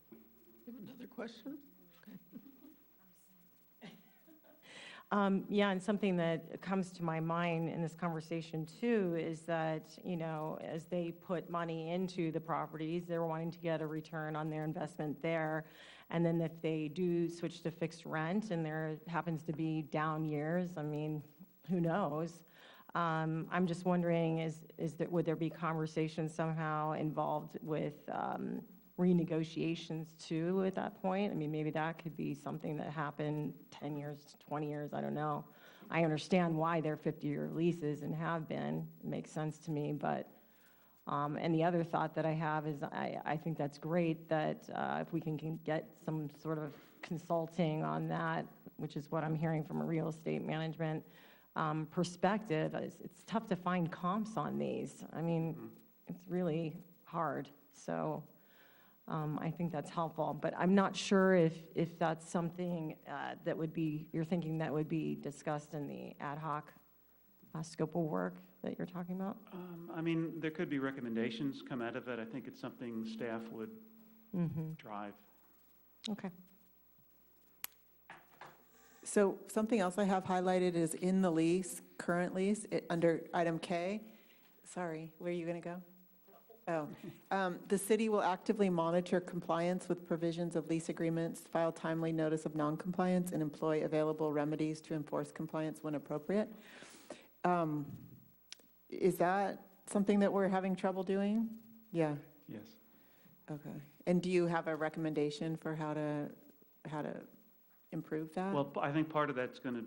You have another question? Yeah, and something that comes to my mind in this conversation too is that, as they put money into the properties, they're wanting to get a return on their investment there. And then if they do switch to fixed rent and there happens to be down years, I mean, who knows? I'm just wondering, would there be conversations somehow involved with renegotiations too at that point? I mean, maybe that could be something that happened 10 years, 20 years, I don't know. I understand why they're 50-year leases and have been. It makes sense to me, but, and the other thought that I have is I think that's great that if we can get some sort of consulting on that, which is what I'm hearing from a real estate management perspective. It's tough to find comps on these. I mean, it's really hard. So I think that's helpful, but I'm not sure if that's something that would be, you're thinking that would be discussed in the ad hoc scope of work that you're talking about? I mean, there could be recommendations come out of it. I think it's something staff would drive. Okay. So something else I have highlighted is in the lease, current lease, under item K. Sorry, where are you going to go? The city will actively monitor compliance with provisions of lease agreements, file timely notice of noncompliance, and employ available remedies to enforce compliance when appropriate. Is that something that we're having trouble doing? Yeah. Yes. Okay. And do you have a recommendation for how to improve that? Well, I think part of that's going to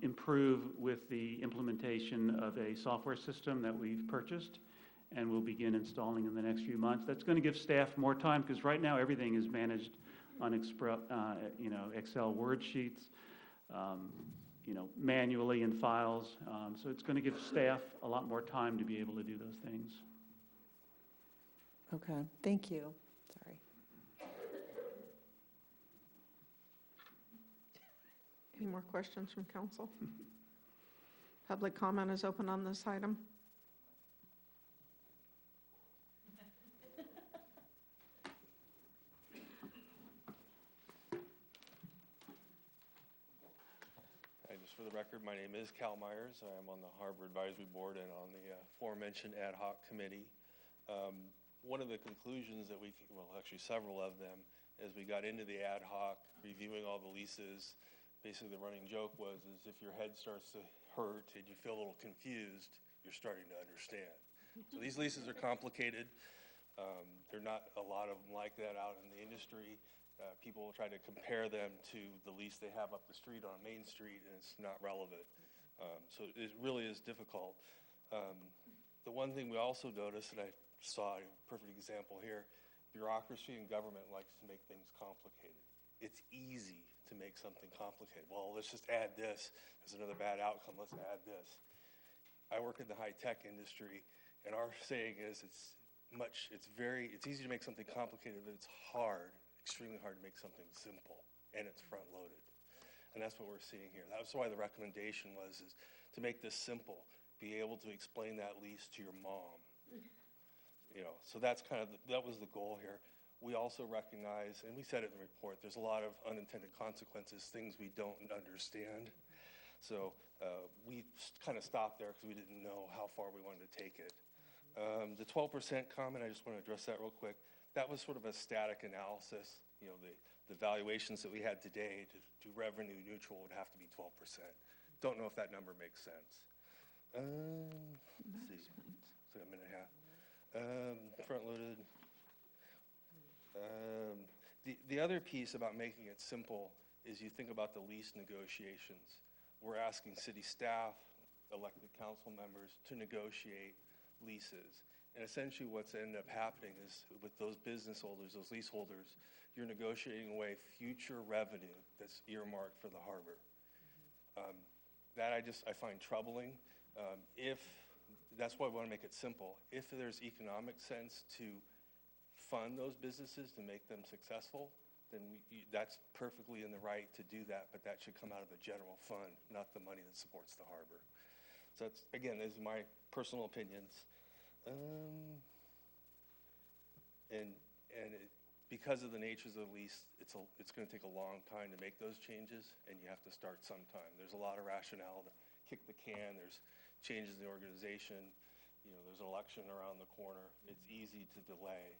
improve with the implementation of a software system that we've purchased and we'll begin installing in the next few months. That's going to give staff more time because right now everything is managed on Excel Word sheets, manually in files. So it's going to give staff a lot more time to be able to do those things. Okay, thank you. Sorry. Any more questions from council? Public comment is open on this item. Just for the record, my name is Cal Myers. I am on the Harbor Advisory Board and on the aforementioned ad hoc committee. One of the conclusions that actually several of them, as we got into the ad hoc, reviewing all the leases, basically the running joke was, is if your head starts to hurt and you feel a little confused, you're starting to understand. So these leases are complicated. There are not a lot of them like that out in the industry. People will try to compare them to the lease they have up the street on Main Street, and it's not relevant. So it really is difficult. The one thing we also noticed, and I saw a perfect example here, bureaucracy in government likes to make things complicated. It's easy to make something complicated. Well, let's just add this. There's another bad outcome. Let's add this. I work in the high-tech industry, and our saying is it's easy to make something complicated, but it's extremely hard to make something simple, and it's front-loaded. And that's what we're seeing here. That's why the recommendation was to make this simple, be able to explain that lease to your mom. So that's that was the goal here. We also recognize, and we said it in the report, there's a lot of unintended consequences, things we don't understand. So we kind of stopped there because we didn't know how far we wanted to take it. The 12% comment, I just want to address that real quick. That was sort of a static analysis. The valuations that we had today to do revenue neutral would have to be 12%. Don't know if that number makes sense. Let's see, it's like a minute and a half. Front-loaded. The other piece about making it simple is you think about the lease negotiations. We're asking city staff, elected council members to negotiate leases. And essentially what's ended up happening is with those business holders, those leaseholders, you're negotiating away future revenue that's earmarked for the harbor. That I find troubling. That's why I want to make it simple. If there's economic sense to fund those businesses to make them successful, then that's perfectly in the right to do that, but that should come out of the general fund, not the money that supports the harbor. So that's, again, this is my personal opinions. Because of the natures of the lease, it's going to take a long time to make those changes, and you have to start sometime. There's a lot of rationale to kick the can. There's changes in the organization. There's an election around the corner. It's easy to delay,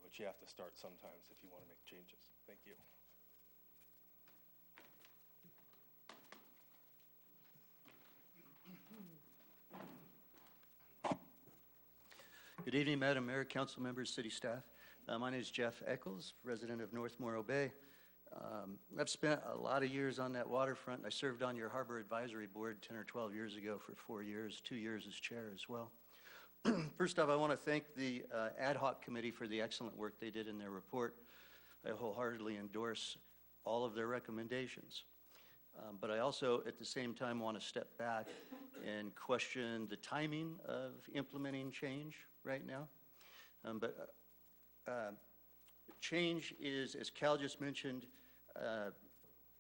but you have to start sometimes if you want to make changes. Thank you. Good evening, Madam Mayor, council members, city staff. My name is Jeff Eccles, resident of North Morro Bay. I've spent a lot of years on that waterfront. I served on your Harbor Advisory Board 10 or 12 years ago for 4 years, 2 years as chair as well. First off, I want to thank the ad hoc committee for the excellent work they did in their report. I wholeheartedly endorse all of their recommendations. But I also, at the same time, want to step back and question the timing of implementing change right now. Change is, as Cal just mentioned,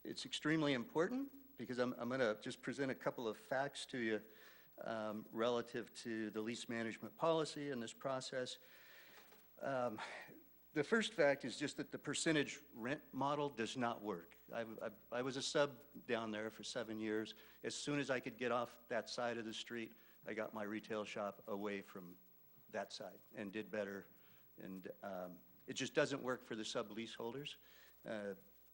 it's extremely important because I'm going to just present a couple of facts to you relative to the lease management policy in this process. The first fact is just that the percentage rent model does not work. I was a sub down there for 7 years. As soon as I could get off that side of the street, I got my retail shop away from that side and did better. And it just doesn't work for the sub-leaseholders.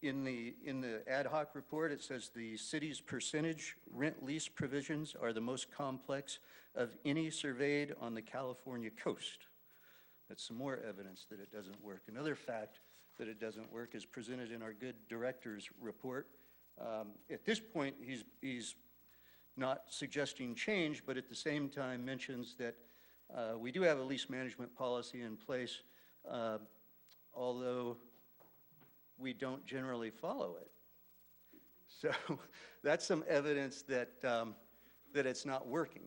In the ad hoc report, it says the city's percentage rent lease provisions are the most complex of any surveyed on the California coast. That's some more evidence that it doesn't work. Another fact that it doesn't work is presented in our good director's report. At this point, he's not suggesting change, but at the same time mentions that we do have a lease management policy in place, although we don't generally follow it. So that's some evidence that it's not working.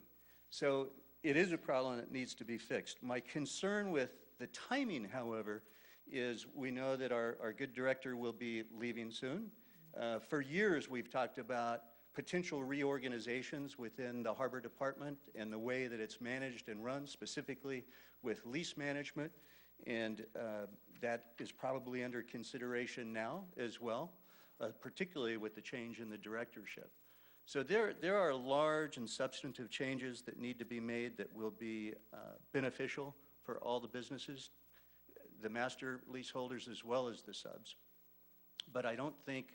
So it is a problem that needs to be fixed. My concern with the timing, however, is we know that our good director will be leaving soon. For years, we've talked about potential reorganizations within the Harbor Department and the way that it's managed and run, specifically with lease management. And that is probably under consideration now as well, particularly with the change in the directorship. So there are large and substantive changes that need to be made that will be beneficial for all the businesses, the master leaseholders as well as the subs. But I don't think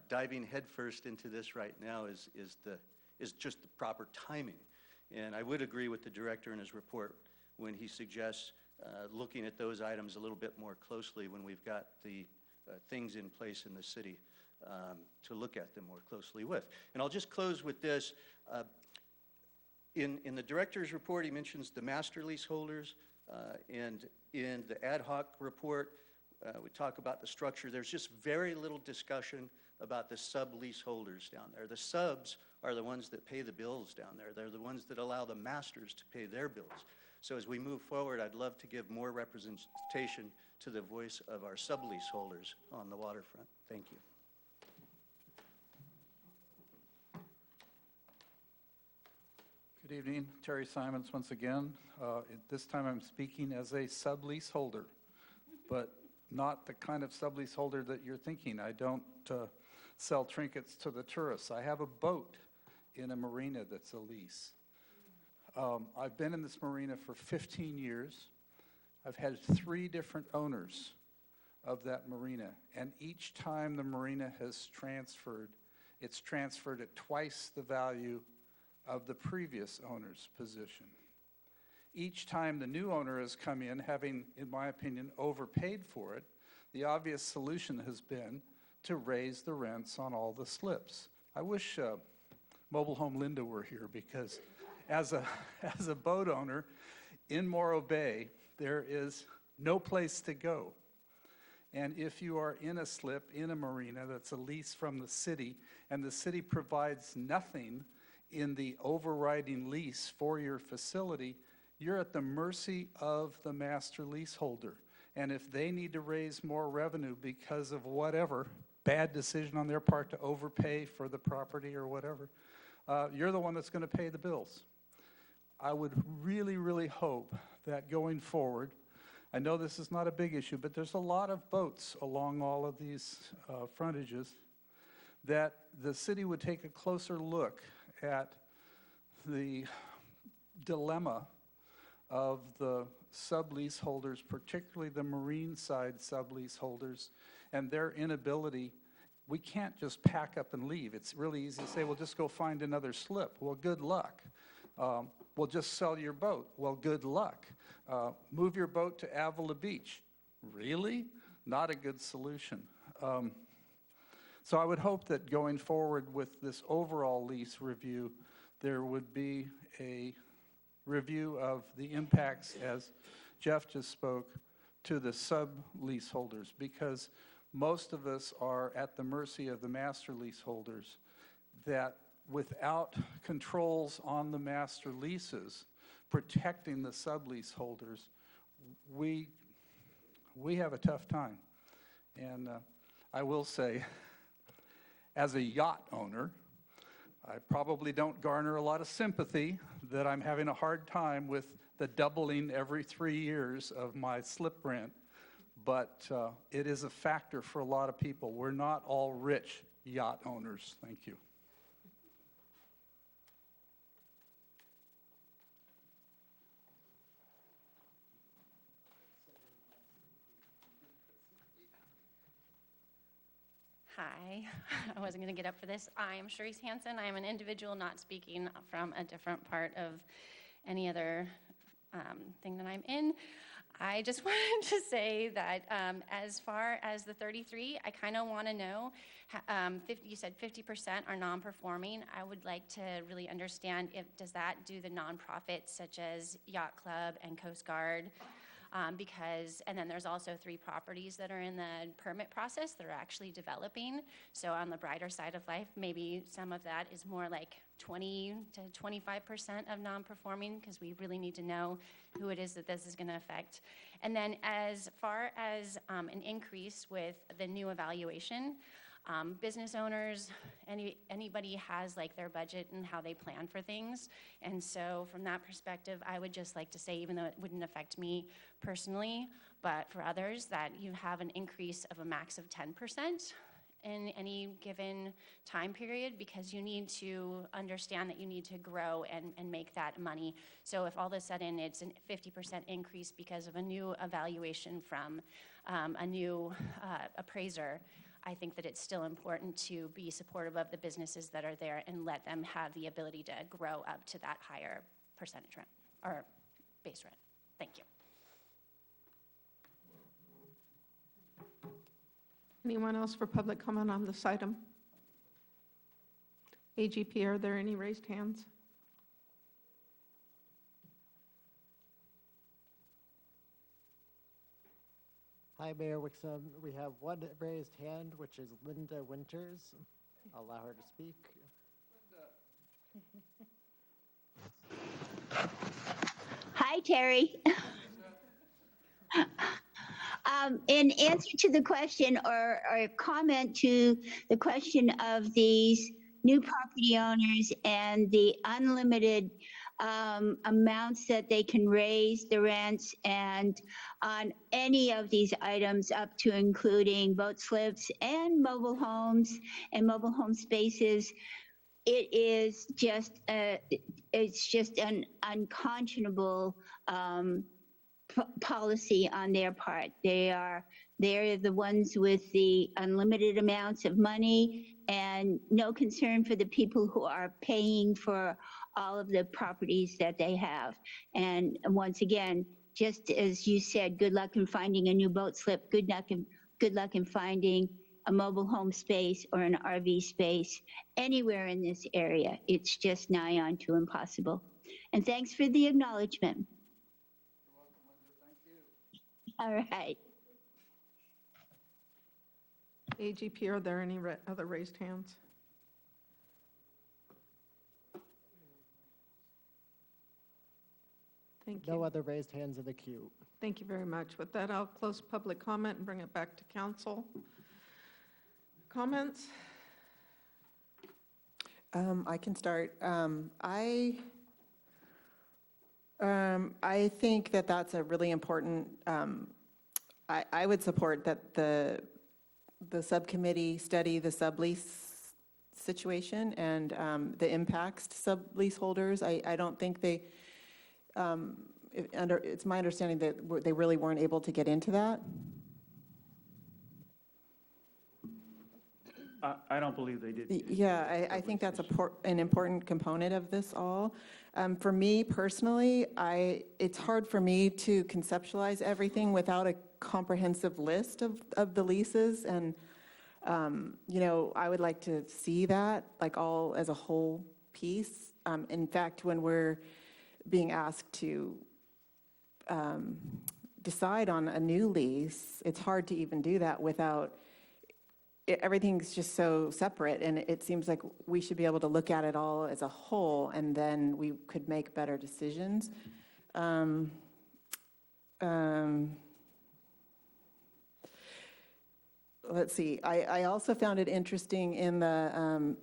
diving headfirst into this right now is just the proper timing. And I would agree with the director in his report when he suggests looking at those items a little bit more closely when we've got the things in place in the city to look at them more closely with. And I'll just close with this. In the director's report, he mentions the master leaseholders, and in the ad hoc report, we talk about the structure. There's just very little discussion about the sub-leaseholders down there. The subs are the ones that pay the bills down there. They're the ones that allow the masters to pay their bills. So as we move forward, I'd love to give more representation to the voice of our sub-leaseholders on the waterfront. Thank you. Good evening, Terry Simons once again. This time I'm speaking as a subleaseholder, but not the kind of subleaseholder that you're thinking. I don't sell trinkets to the tourists. I have a boat in a marina that's a lease. I've been in this marina for 15 years. I've had 3 different owners of that marina, and each time the marina has transferred, it's transferred at twice the value of the previous owner's position. Each time the new owner has come in, having, in my opinion, overpaid for it, The obvious solution has been to raise the rents on all the slips. I wish Mobile Home Linda were here, because as a boat owner in Morro Bay, there is no place to go. And if you are in a slip, in a marina that's a lease from the city, and the city provides nothing in the overriding lease for your facility, you're at the mercy of the master leaseholder. And if they need to raise more revenue because of whatever bad decision on their part to overpay for the property or whatever, you're the one that's going to pay the bills. I would really, really hope that going forward, I know this is not a big issue, but there's a lot of boats along all of these frontages, that the city would take a closer look at the dilemma of the sublease holders, particularly the marine side sublease holders, and their inability. We can't just pack up and leave. It's really easy to say, well, just go find another slip. Well, good luck. Well, just sell your boat. Well, good luck. Move your boat to Avila Beach. Really? Not a good solution. So I would hope that going forward with this overall lease review, there would be a review of the impacts, as Jeff just spoke, to the sub-lease holders, because most of us are at the mercy of the master leaseholders, that without controls on the master leases protecting the sublease holders, we have a tough time. And I will say, as a yacht owner, I probably don't garner a lot of sympathy that I'm having a hard time with the doubling every 3 years of my slip rent, but it is a factor for a lot of people. We're not all rich yacht owners. Thank you. Hi, I wasn't going to get up for this. I am Sharice Hansen. I am an individual not speaking from a different part of any other thing that I'm in. I just wanted to say that as far as the 33, I kind of want to know, you said 50% are non-performing. I would like to really understand, does that do the nonprofits such as Yacht Club and Coast Guard? And then there's also 3 properties that are in the permit process that are actually developing. So on the brighter side of life, maybe some of that is more like 20 to 25% of non-performing, because we really need to know who it is that this is going to affect. And then as far as an increase with the new evaluation, business owners, anybody has like their budget and how they plan for things. And so from that perspective, I would just like to say, even though it wouldn't affect me personally, but for others, that you have an increase of a max of 10% in any given time period, because you need to understand that you need to grow and make that money. So if all of a sudden it's a 50% increase because of a new evaluation from a new appraiser, I think that it's still important to be supportive of the businesses that are there and let them have the ability to grow up to that higher percentage rent or base rent. Thank you. Anyone else for public comment on this item? AGP, are there any raised hands? Hi, Mayor Wixom. We have one raised hand, which is Linda Winters. I'll allow her to speak. Hi, Terry. In answer to the question or comment to the question of these new property owners and the unlimited amounts that they can raise the rents, and on any of these items up to including boat slips and mobile homes and mobile home spaces, it is just it's just an unconscionable policy on their part. They're the ones with the unlimited amounts of money and no concern for the people who are paying for all of the properties that they have. And once again, just as you said, good luck in finding a new boat slip, good luck in good luck in finding a mobile home space or an RV space anywhere in this area. It's just nigh on to impossible. And thanks for the acknowledgement. All right. AGP, are there any other raised hands? Thank you. No other raised hands in the queue. Thank you very much. With that, I'll close public comment and bring it back to council. Comments? I can start. I think that that's a really important, I would support that the subcommittee study the sublease situation and the impacts to sublease holders. I don't think they, it's my understanding that they really weren't able to get into that. I don't believe they did. Yeah, I think that's an important component of this all. For me personally, it's hard for me to conceptualize everything without a comprehensive list of the leases. And, you know, I would like to see that like all as a whole piece. In fact, when we're being asked to decide on a new lease, it's hard to even do that without everything's just so separate, and it seems like we should be able to look at it all as a whole, and then we could make better decisions. Let's see. I also found it interesting in the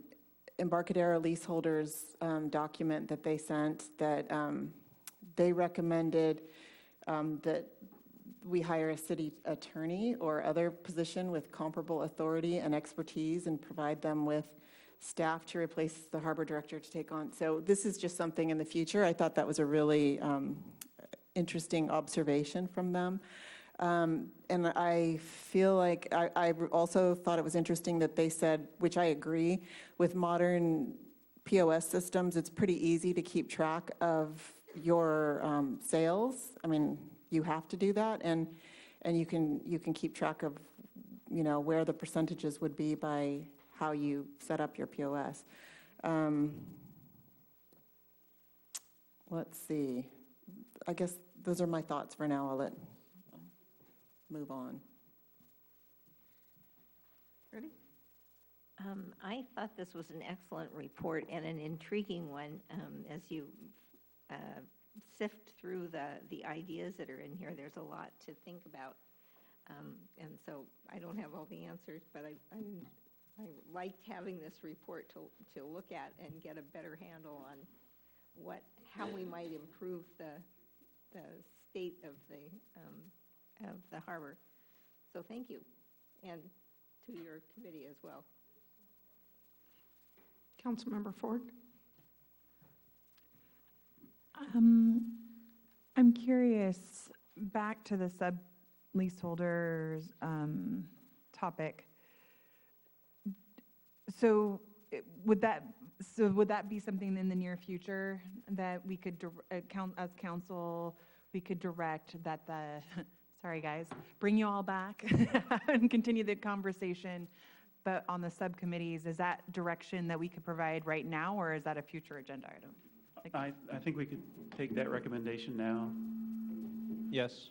Embarcadero leaseholders document that they sent that they recommended that we hire a city attorney or other position with comparable authority and expertise and provide them with staff to replace the harbor director to take on. So this is just something in the future. I thought that was a really interesting observation from them. And I feel like I also thought it was interesting that they said, which I agree, with modern POS systems, it's pretty easy to keep track of your sales. I mean, you have to do that, and you can keep track of, you know, where the percentages would be by how you set up your POS. Let's see. I guess those are my thoughts for now. I'll move on. Ready? I thought this was an excellent report and an intriguing one as you sift through the ideas that are in here. There's a lot to think about. And so I don't have all the answers, but I liked having this report to look at and get a better handle on how we might improve the state of the harbor. So thank you, and to your committee as well. Councilmember Ford? I'm curious, back to the sub-leaseholders topic. So would that be something in the near future that we could, as council, we could direct that sorry guys, bring you all back and continue the conversation, but on the subcommittees, is that direction that we could provide right now, or is that a future agenda item? I think we could take that recommendation now. Yes.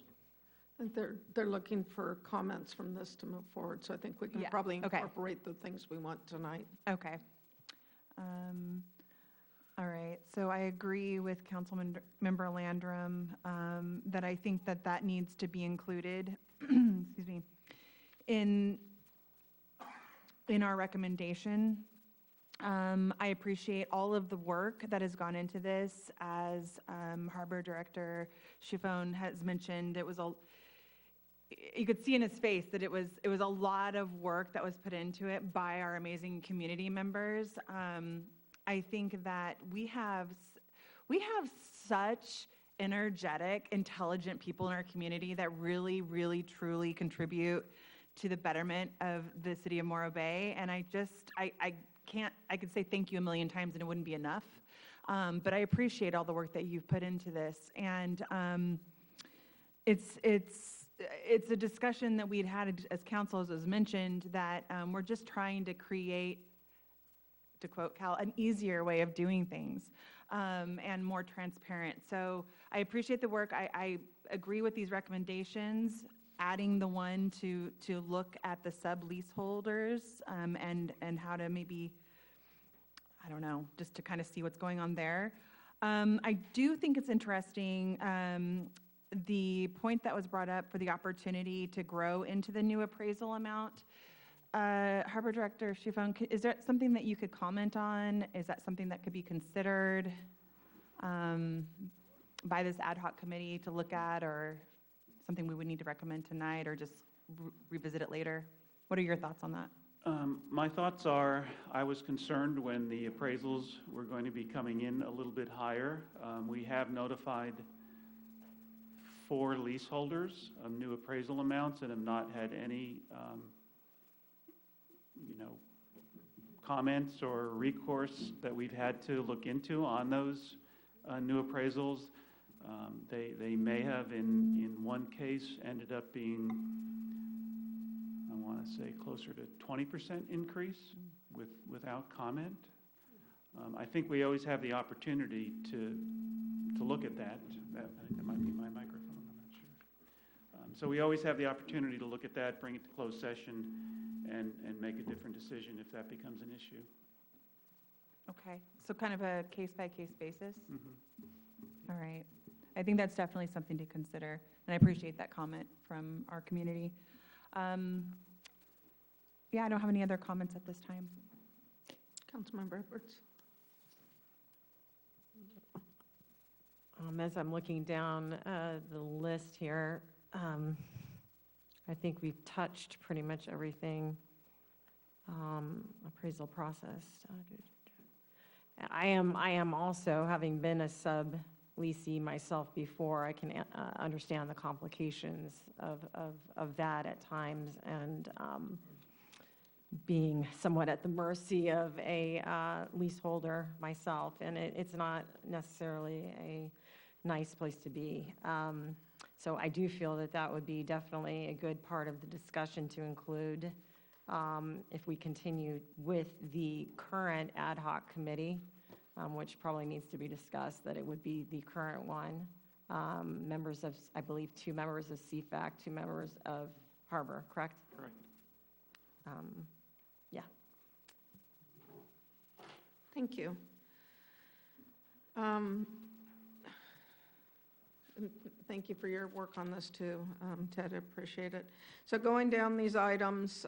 And they're looking for comments from this to move forward, so I think we can probably incorporate the things we want tonight. Okay. All right, so I agree with Councilmember Landrum that I think that needs to be included, excuse me, in our recommendation. I appreciate all of the work that has gone into this. As Harbor Director Chiffone has mentioned, you could see in his face that it was a lot of work that was put into it by our amazing community members. I think that we have such energetic, intelligent people in our community that really, really, truly contribute to the betterment of the city of Morro Bay. And I could say thank you a million times and it wouldn't be enough. But I appreciate all the work that you've put into this. And it's it's a discussion that we'd had as council, as was mentioned, that we're just trying to create, to quote Cal, an easier way of doing things and more transparent. So I appreciate the work. I agree with these recommendations, adding the one to look at the sub-leaseholders and how to maybe, I don't know, just to kind of see what's going on there. I do think it's interesting, the point that was brought up for the opportunity to grow into the new appraisal amount. Harbor Director Schifong, is there something that you could comment on? Is that something that could be considered by this ad hoc committee to look at, or something we would need to recommend tonight, or just revisit it later? What are your thoughts on that? My thoughts are, I was concerned when the appraisals were going to be coming in a little bit higher. We have notified 4 leaseholders of new appraisal amounts and have not had any, comments or recourse that we've had to look into on those new appraisals. They may have, in one case, ended up being, I want to say, closer to 20% increase without comment. I think we always have the opportunity to look at that. I think that might be my microphone, I'm not sure. So we always have the opportunity to look at that, bring it to closed session, and make a different decision if that becomes an issue. Okay, so kind of a case-by-case basis? Mm-hmm. All right. I think that's definitely something to consider, and I appreciate that comment from our community. Yeah, I don't have any other comments at this time. Councilmember Edwards. As I'm looking down the list here, I think we've touched pretty much everything. Appraisal process. I am also, having been a sub-leasee myself before, I can understand the complications of that at times, and being somewhat at the mercy of a leaseholder myself, and it's not necessarily a nice place to be. So I do feel that that would be definitely a good part of the discussion to include if we continue with the current ad hoc committee, which probably needs to be discussed, that it would be the current one. Members of, I believe, 2 members of CFAC, 2 members of Harbor, correct? Correct. Yeah. Thank you. Thank you for your work on this too, Ted, I appreciate it. So going down these items,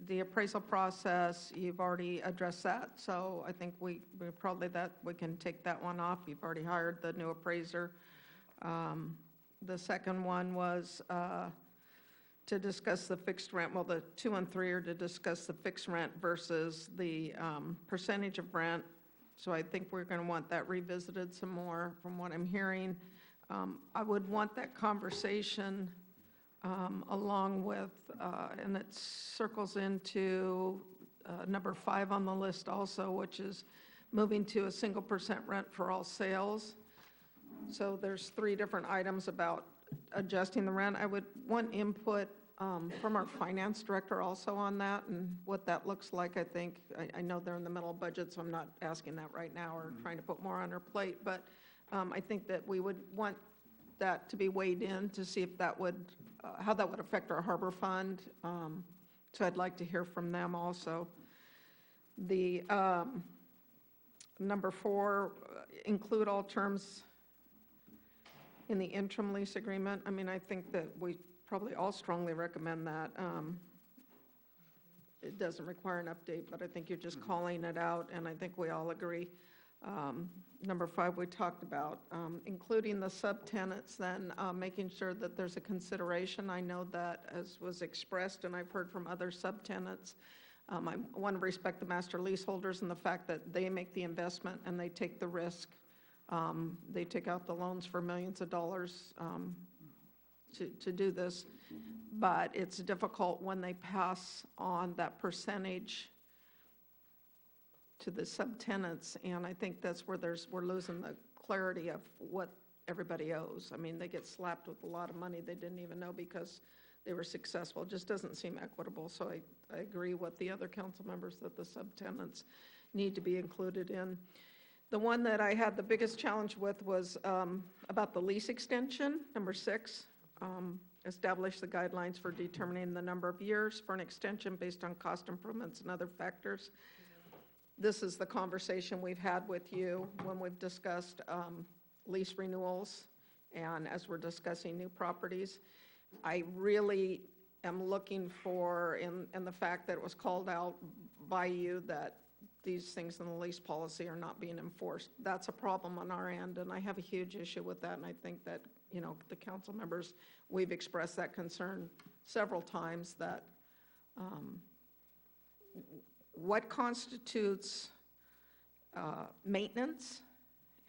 the appraisal process, you've already addressed that, so I think we can take that one off. You've already hired the new appraiser. The second one was to discuss the fixed rent. Well, the 2 and 3 are to discuss the fixed rent versus the percentage of rent. So I think we're going to want that revisited some more from what I'm hearing. I would want that conversation along with, and it circles into number 5 on the list also, which is moving to a 1% rent for all sales. So there's 3 different items about adjusting the rent. I would want input from our finance director also on that and what that looks like. I know they're in the middle of budget, so I'm not asking that right now or trying to put more on her plate, but I think that we would want that to be weighed in to see if that would, how that would affect our harbor fund. So I'd like to hear from them also. The number 4, include all terms in the interim lease agreement. I mean, I think that we probably all strongly recommend that. It doesn't require an update, but I think you're just calling it out, and I think we all agree. Number 5, we talked about including the subtenants, then making sure that there's a consideration. I know that, as was expressed, and I've heard from other subtenants, I want to respect the master leaseholders and the fact that they make the investment and they take the risk. They take out the loans for millions of dollars to do this, but it's difficult when they pass on that percentage to the subtenants, and I think that's where we're losing the clarity of what everybody owes. I mean, they get slapped with a lot of money they didn't even know because they were successful. It just doesn't seem equitable. So I agree with the other council members that the subtenants need to be included in. The one that I had the biggest challenge with was about the lease extension, number 6. Establish the guidelines for determining the number of years for an extension based on cost improvements and other factors. This is the conversation we've had with you when we've discussed lease renewals and as we're discussing new properties. I really am looking for, in the fact that it was called out by you that these things in the lease policy are not being enforced. That's a problem on our end, and I have a huge issue with that, and I think that, you know, the council members, we've expressed that concern several times, that what constitutes maintenance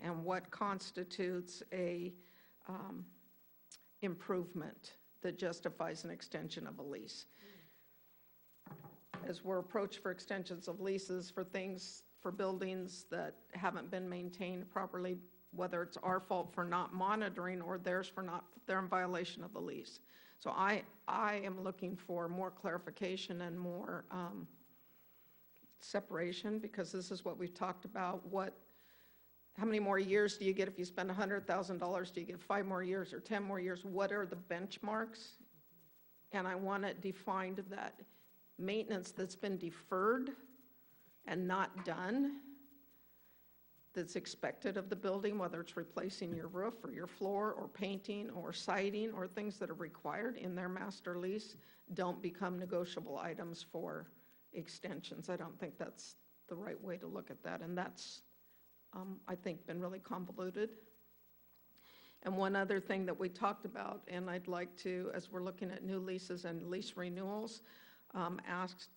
and what constitutes a improvement that justifies an extension of a lease. As we're approached for extensions of leases for things, for buildings that haven't been maintained properly, whether it's our fault for not monitoring or theirs for not, they're in violation of the lease. So I am looking for more clarification and more separation, because this is what we've talked about. How many more years do you get if you spend $100,000? Do you get 5 more years or 10 more years? What are the benchmarks? And I want it defined that maintenance that's been deferred and not done, that's expected of the building, whether it's replacing your roof or your floor or painting or siding or things that are required in their master lease, don't become negotiable items for extensions. I don't think that's the right way to look at that, and that's I think been really convoluted. And one other thing that we talked about, and I'd like to, as we're looking at new leases and lease renewals, ask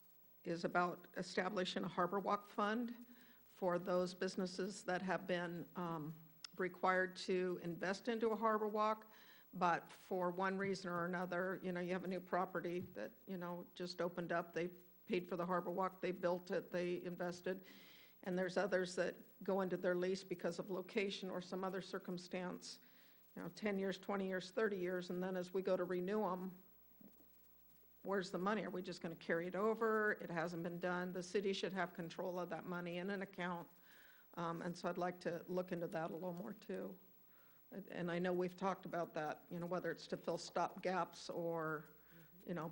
is about establishing a Harbor Walk Fund for those businesses that have been required to invest into a Harbor Walk, but for one reason or another, you know, you have a new property that, you know, just opened up, they paid for the Harbor Walk, they built it, they invested, and there's others that go into their lease because of location or some other circumstance, you know, 10 years, 20 years, 30 years, and then as we go to renew them, where's the money? Are we just going to carry it over? It hasn't been done. The city should have control of that money in an account, and so I'd like to look into that a little more too. And I know we've talked about that, you know, whether it's to fill stop gaps or, you know,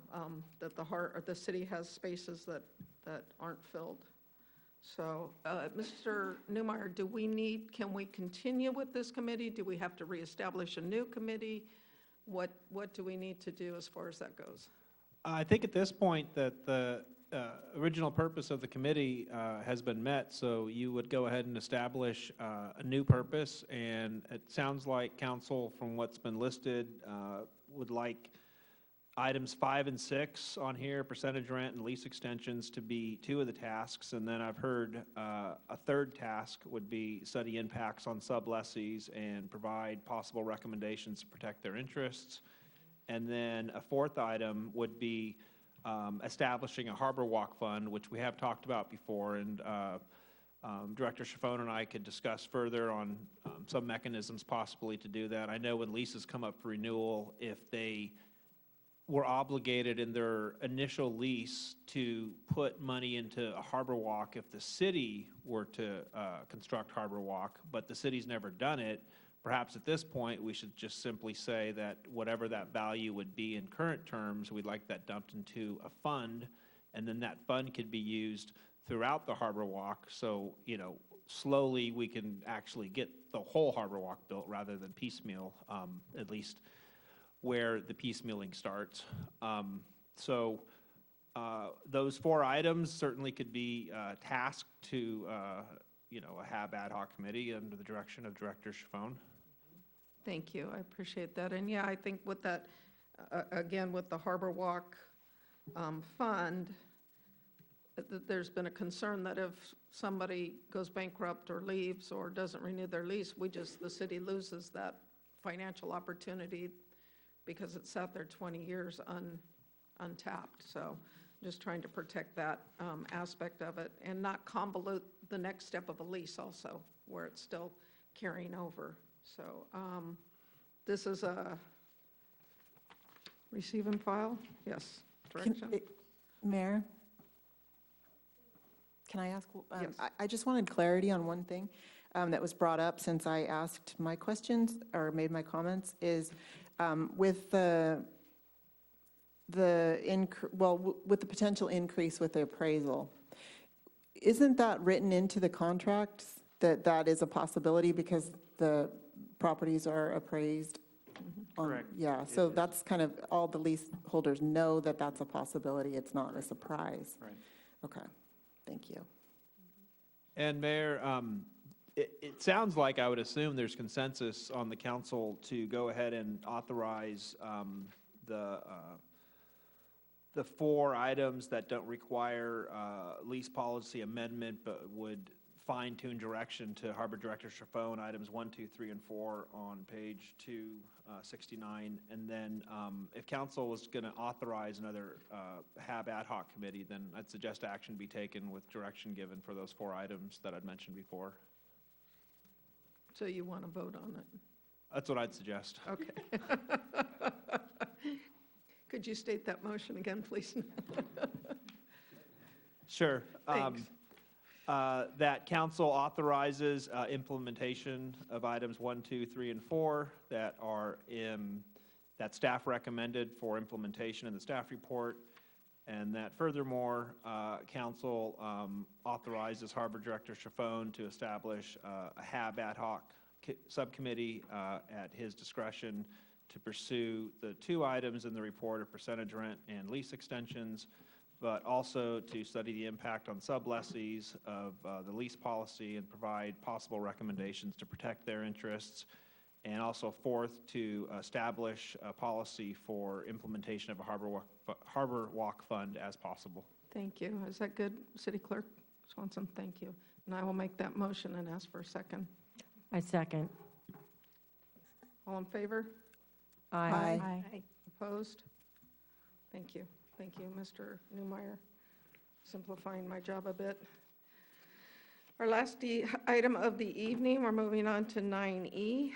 that the city has spaces that aren't filled. So, Mr. Newmeyer, can we continue with this committee? Do we have to reestablish a new committee? What do we need to do as far as that goes? I think at this point that the original purpose of the committee has been met, so you would go ahead and establish a new purpose, and it sounds like council, from what's been listed, would like items 5 and 6 on here, percentage rent and lease extensions, to be 2 of the tasks, and then I've heard a third task would be study impacts on sublessees and provide possible recommendations to protect their interests. And then a 4th item would be establishing a Harbor Walk Fund, which we have talked about before, and Director Chiffone and I could discuss further on some mechanisms possibly to do that. I know when leases come up for renewal, if they were obligated in their initial lease to put money into a Harbor Walk, if the city were to construct Harbor Walk, but the city's never done it, perhaps at this point, we should just simply say that whatever that value would be in current terms, we'd like that dumped into a fund, and then that fund could be used throughout the Harbor Walk. So, you know, slowly we can actually get the whole Harbor Walk built rather than piecemeal, at least where the piecemealing starts. Those 4 items certainly could be tasked to, you know, a HAB ad hoc committee under the direction of Director Chiffone. Thank you. I appreciate that. And yeah, I think with that, again, with the Harbor Walk Fund, there's been a concern that if somebody goes bankrupt or leaves or doesn't renew their lease, the city loses that financial opportunity because it sat there 20 years untapped. So just trying to protect that aspect of it and not convolute the next step of a lease also, where it's still carrying over So this is a receive and file? Yes, direction? Mayor? Can I ask? Yes. I just wanted clarity on one thing that was brought up since I asked my questions or made my comments, is with the with the potential increase with the appraisal, isn't that written into the contracts that that is a possibility because the properties are appraised? Correct. Yeah, so that's kind of, all the leaseholders know that that's a possibility. It's not a surprise. Right. Okay, thank you. And Mayor, it sounds like, I would assume there's consensus on the council to go ahead and authorize the 4 items that don't require lease policy amendment, but would fine-tune direction to Harbor Director Chaffone, items 1, 2, 3, and 4 on page 269. And then if council was going to authorize another HAB ad hoc committee, then I'd suggest action be taken with direction given for those 4 items that I'd mentioned before. So you want to vote on it? That's what I'd suggest. Okay. Could you state that motion again, please? Sure. Thanks. That council authorizes implementation of items 1, 2, 3, and 4 that are that staff recommended for implementation in the staff report, and that furthermore, council authorizes Harbor Director Chaffone to establish a HAB ad hoc subcommittee at his discretion to pursue the 2 items in the report of percentage rent and lease extensions, but also to study the impact on sublessees of the lease policy and provide possible recommendations to protect their interests. And also 4th, to establish a policy for implementation of a Harbor Walk Fund as possible. Thank you. Is that good, City Clerk Swanson? Thank you. And I will make that motion and ask for a second. I second. All in favor? Aye. Aye. Opposed? Thank you. Thank you, Mr. Newmeyer, simplifying my job a bit. Our last item of the evening, we're moving on to 9E.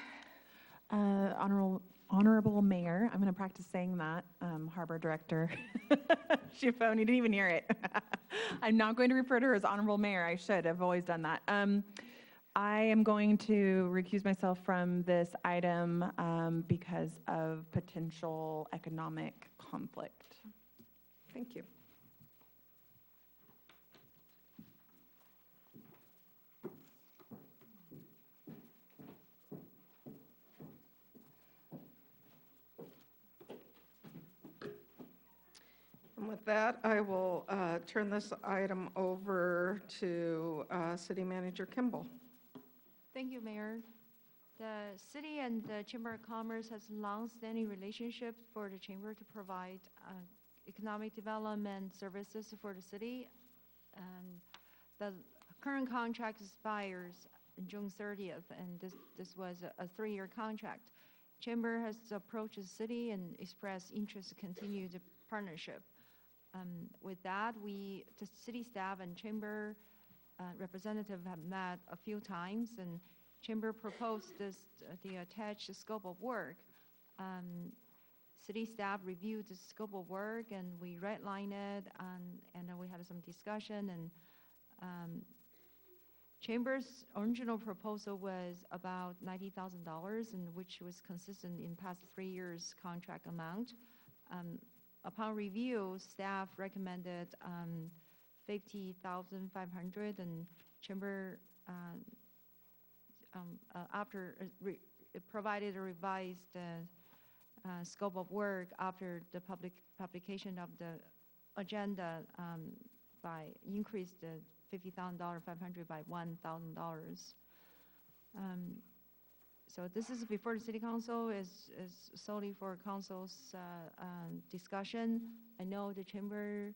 Honorable Mayor, I'm going to practice saying that, Harbor Director Chaffone, you didn't even hear it. I'm not going to refer to her as Honorable Mayor. I should have always done that. I am going to recuse myself from this item because of potential economic conflict. Thank you. And with that, I will turn this item over to City Manager Kimball. Thank you, Mayor. The city and the Chamber of Commerce has long-standing relationship for the Chamber to provide economic development services for the city. The current contract expires on June 30th, and this was a 3-year contract. Chamber has approached the city and expressed interest to continue the partnership. With that, the city staff and Chamber representative have met a few times, and Chamber proposed the attached scope of work. City staff reviewed the scope of work, and we redlined it, and then we had some discussion. And Chamber's original proposal was about $90,000, and which was consistent in past 3 years' contract amount. Upon review, staff recommended $50,500, and Chamber after provided a revised scope of work after the publication of the agenda by increased the $50,500 by $1,000. So this is before the City Council, is solely for Council's discussion. I know the Chamber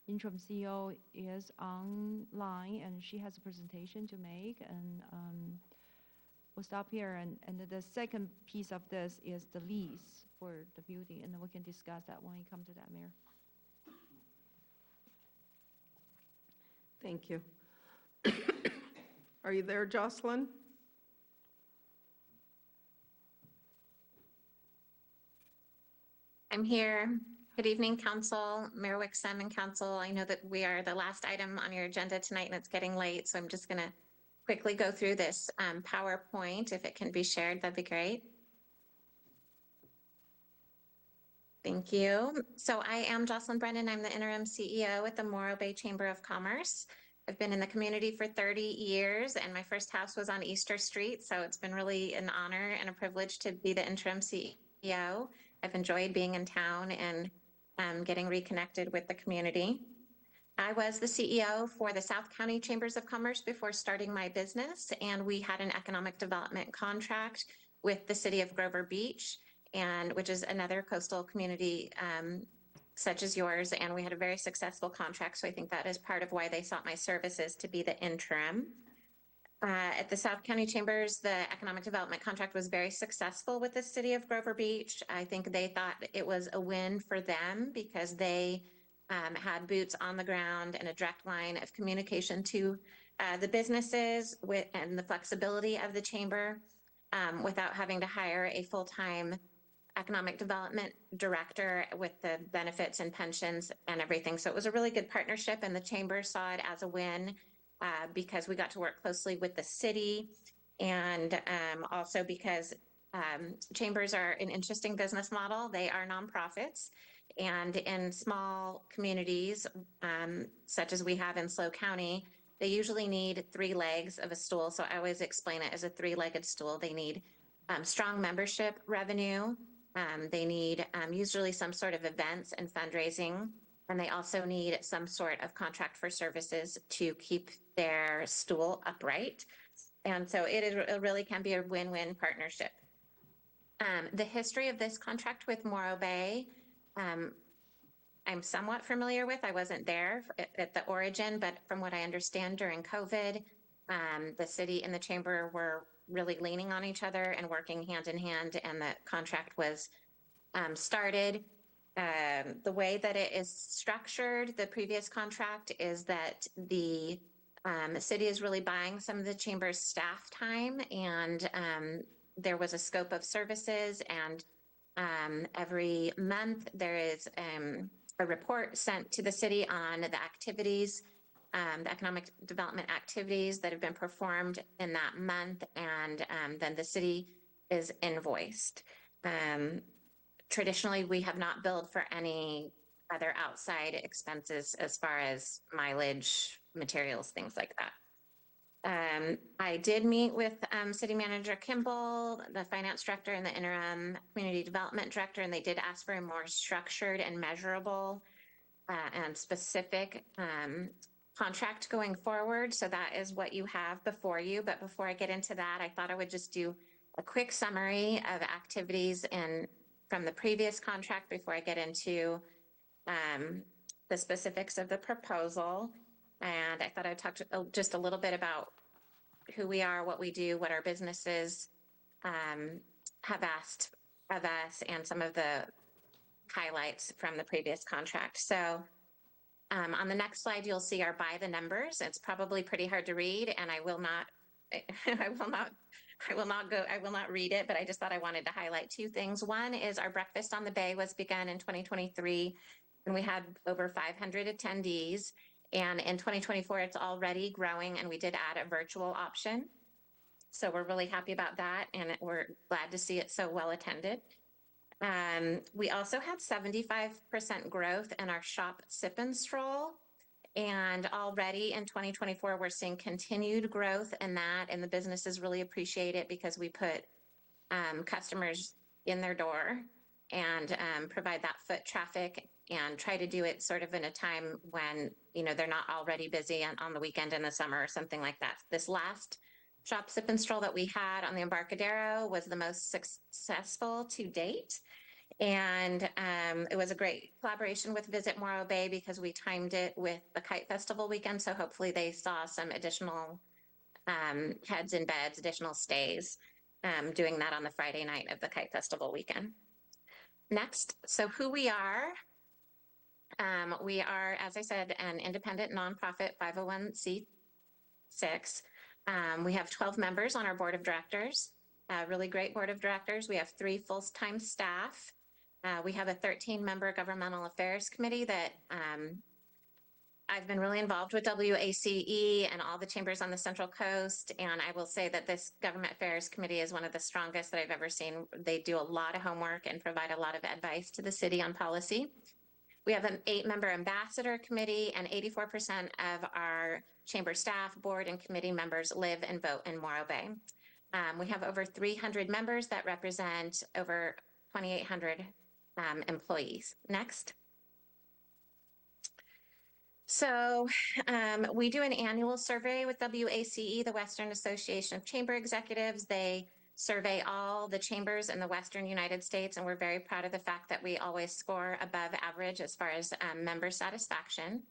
interim CEO is online, and she has a presentation to make, and we'll stop here. And the second piece of this is the lease for the building, and then we can discuss that when we come to that, Mayor. Thank you. Are you there, Jocelyn? I'm here. Good evening, Council, Mayor Wixom and Council. I know that we are the last item on your agenda tonight and it's getting late, so I'm just going to quickly go through this PowerPoint. If it can be shared, that'd be great. Thank you. So I am Jocelyn Brennan. I'm the interim CEO at the Morro Bay Chamber of Commerce. I've been in the community for 30 years and my first house was on Easter Street. So it's been really an honor and a privilege to be the interim CEO. I've enjoyed being in town and getting reconnected with the community. I was the CEO for the South County Chambers of Commerce before starting my business, and we had an economic development contract with the city of Grover Beach, and which is another coastal community such as yours, and we had a very successful contract, so I think that is part of why they sought my services to be the interim. At the South County Chambers, the economic development contract was very successful with the city of Grover Beach. I think they thought it was a win for them because they had boots on the ground and a direct line of communication to the businesses and the flexibility of the chamber without having to hire a full-time economic development director with the benefits and pensions and everything. So it was a really good partnership, and the chamber saw it as a win because we got to work closely with the city, and also because chambers are an interesting business model. They are nonprofits, and in small communities, such as we have in SLO County, they usually need 3 legs of a stool. So I always explain it as a 3-legged stool. They need strong membership revenue. They need usually some sort of events and fundraising, and they also need some sort of contract for services to keep their stool upright. And so it really can be a win-win partnership. The history of this contract with Morro Bay, I'm somewhat familiar with. I wasn't there at the origin, but from what I understand during COVID, the city and the chamber were really leaning on each other and working hand in hand, and the contract was started. The way that it is structured, the previous contract, is that the city is really buying some of the chamber's staff time, and there was a scope of services, and every month there is a report sent to the city on the activities, the economic development activities that have been performed in that month, and then the city is invoiced. Traditionally, we have not billed for any other outside expenses as far as mileage, materials, things like that. I did meet with City Manager Kimball, the finance director, and the interim community development director, and they did ask for a more structured and measurable and specific contract going forward. So that is what you have before you. But before I get into that, I thought I would just do a quick summary of activities from the previous contract before I get into the specifics of the proposal. And I thought I'd talk just a little bit about who we are, what we do, what our businesses have asked of us, and some of the highlights from the previous contract. So on the next slide, you'll see our by the numbers. It's probably pretty hard to read, and I will not read it, but I just thought I wanted to highlight 2 things. One is our Breakfast on the Bay was begun in 2023, and we had over 500 attendees. And in 2024, it's already growing, and we did add a virtual option. So we're really happy about that, and we're glad to see it so well attended. We also had 75% growth in our shop sip and stroll. And already in 2024, we're seeing continued growth in that, and the businesses really appreciate it because we put customers in their door and provide that foot traffic and try to do it sort of in a time when, they're not already busy on the weekend in the summer or something like that. This last shop sip and stroll that we had on the Embarcadero was the most successful to date. And it was a great collaboration with Visit Morro Bay because we timed it with the Kite Festival weekend. So hopefully they saw some additional heads in beds, additional stays, doing that on the Friday night of the Kite Festival weekend. Next, so who we are. We are, as I said, an independent nonprofit 501c6. We have 12 members on our board of directors, a really great board of directors. We have 3 full-time staff. We have a 13-member governmental affairs committee that I've been really involved with WACE and all the chambers on the Central Coast. And I will say that this government affairs committee is one of the strongest that I've ever seen. They do a lot of homework and provide a lot of advice to the city on policy. We have an 8-member ambassador committee, and 84% of our chamber staff, board, and committee members live and vote in Morro Bay. We have over 300 members that represent over 2,800 employees. Next. So we do an annual survey with WACE, the Western Association of Chamber Executives. They survey all the chambers in the Western United States, and we're very proud of the fact that we always score above average as far as member satisfaction.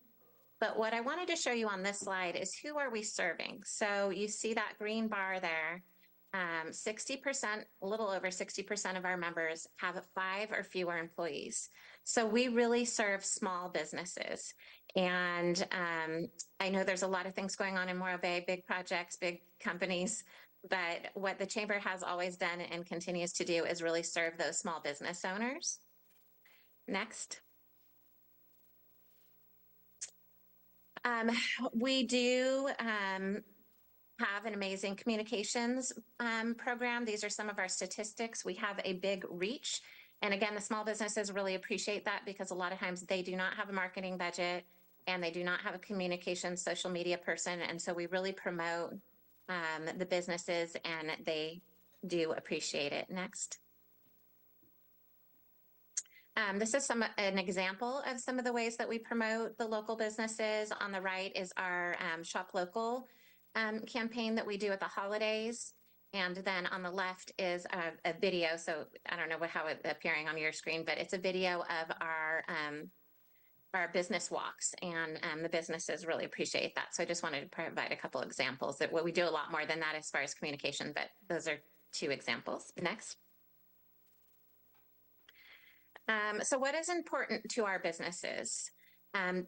But what I wanted to show you on this slide is who are we serving? So you see that green bar there. 60%, a little over 60% of our members have 5 or fewer employees. So we really serve small businesses. And I know there's a lot of things going on in Morro Bay, big projects, big companies, but what the chamber has always done and continues to do is really serve those small business owners. Next. We do have an amazing communications program. These are some of our statistics. We have a big reach. And again, the small businesses really appreciate that because a lot of times they do not have a marketing budget and they do not have a communications social media person. And so we really promote the businesses and they do appreciate it. Next. This is an example of some of the ways that we promote the local businesses. On the right is our Shop Local campaign that we do at the holidays. And then on the left is a video. So I don't know how it's appearing on your screen, but it's a video of our business walks, and the businesses really appreciate that. So I just wanted to provide a couple examples that we do a lot more than that as far as communication, but those are 2 examples. Next. So what is important to our businesses?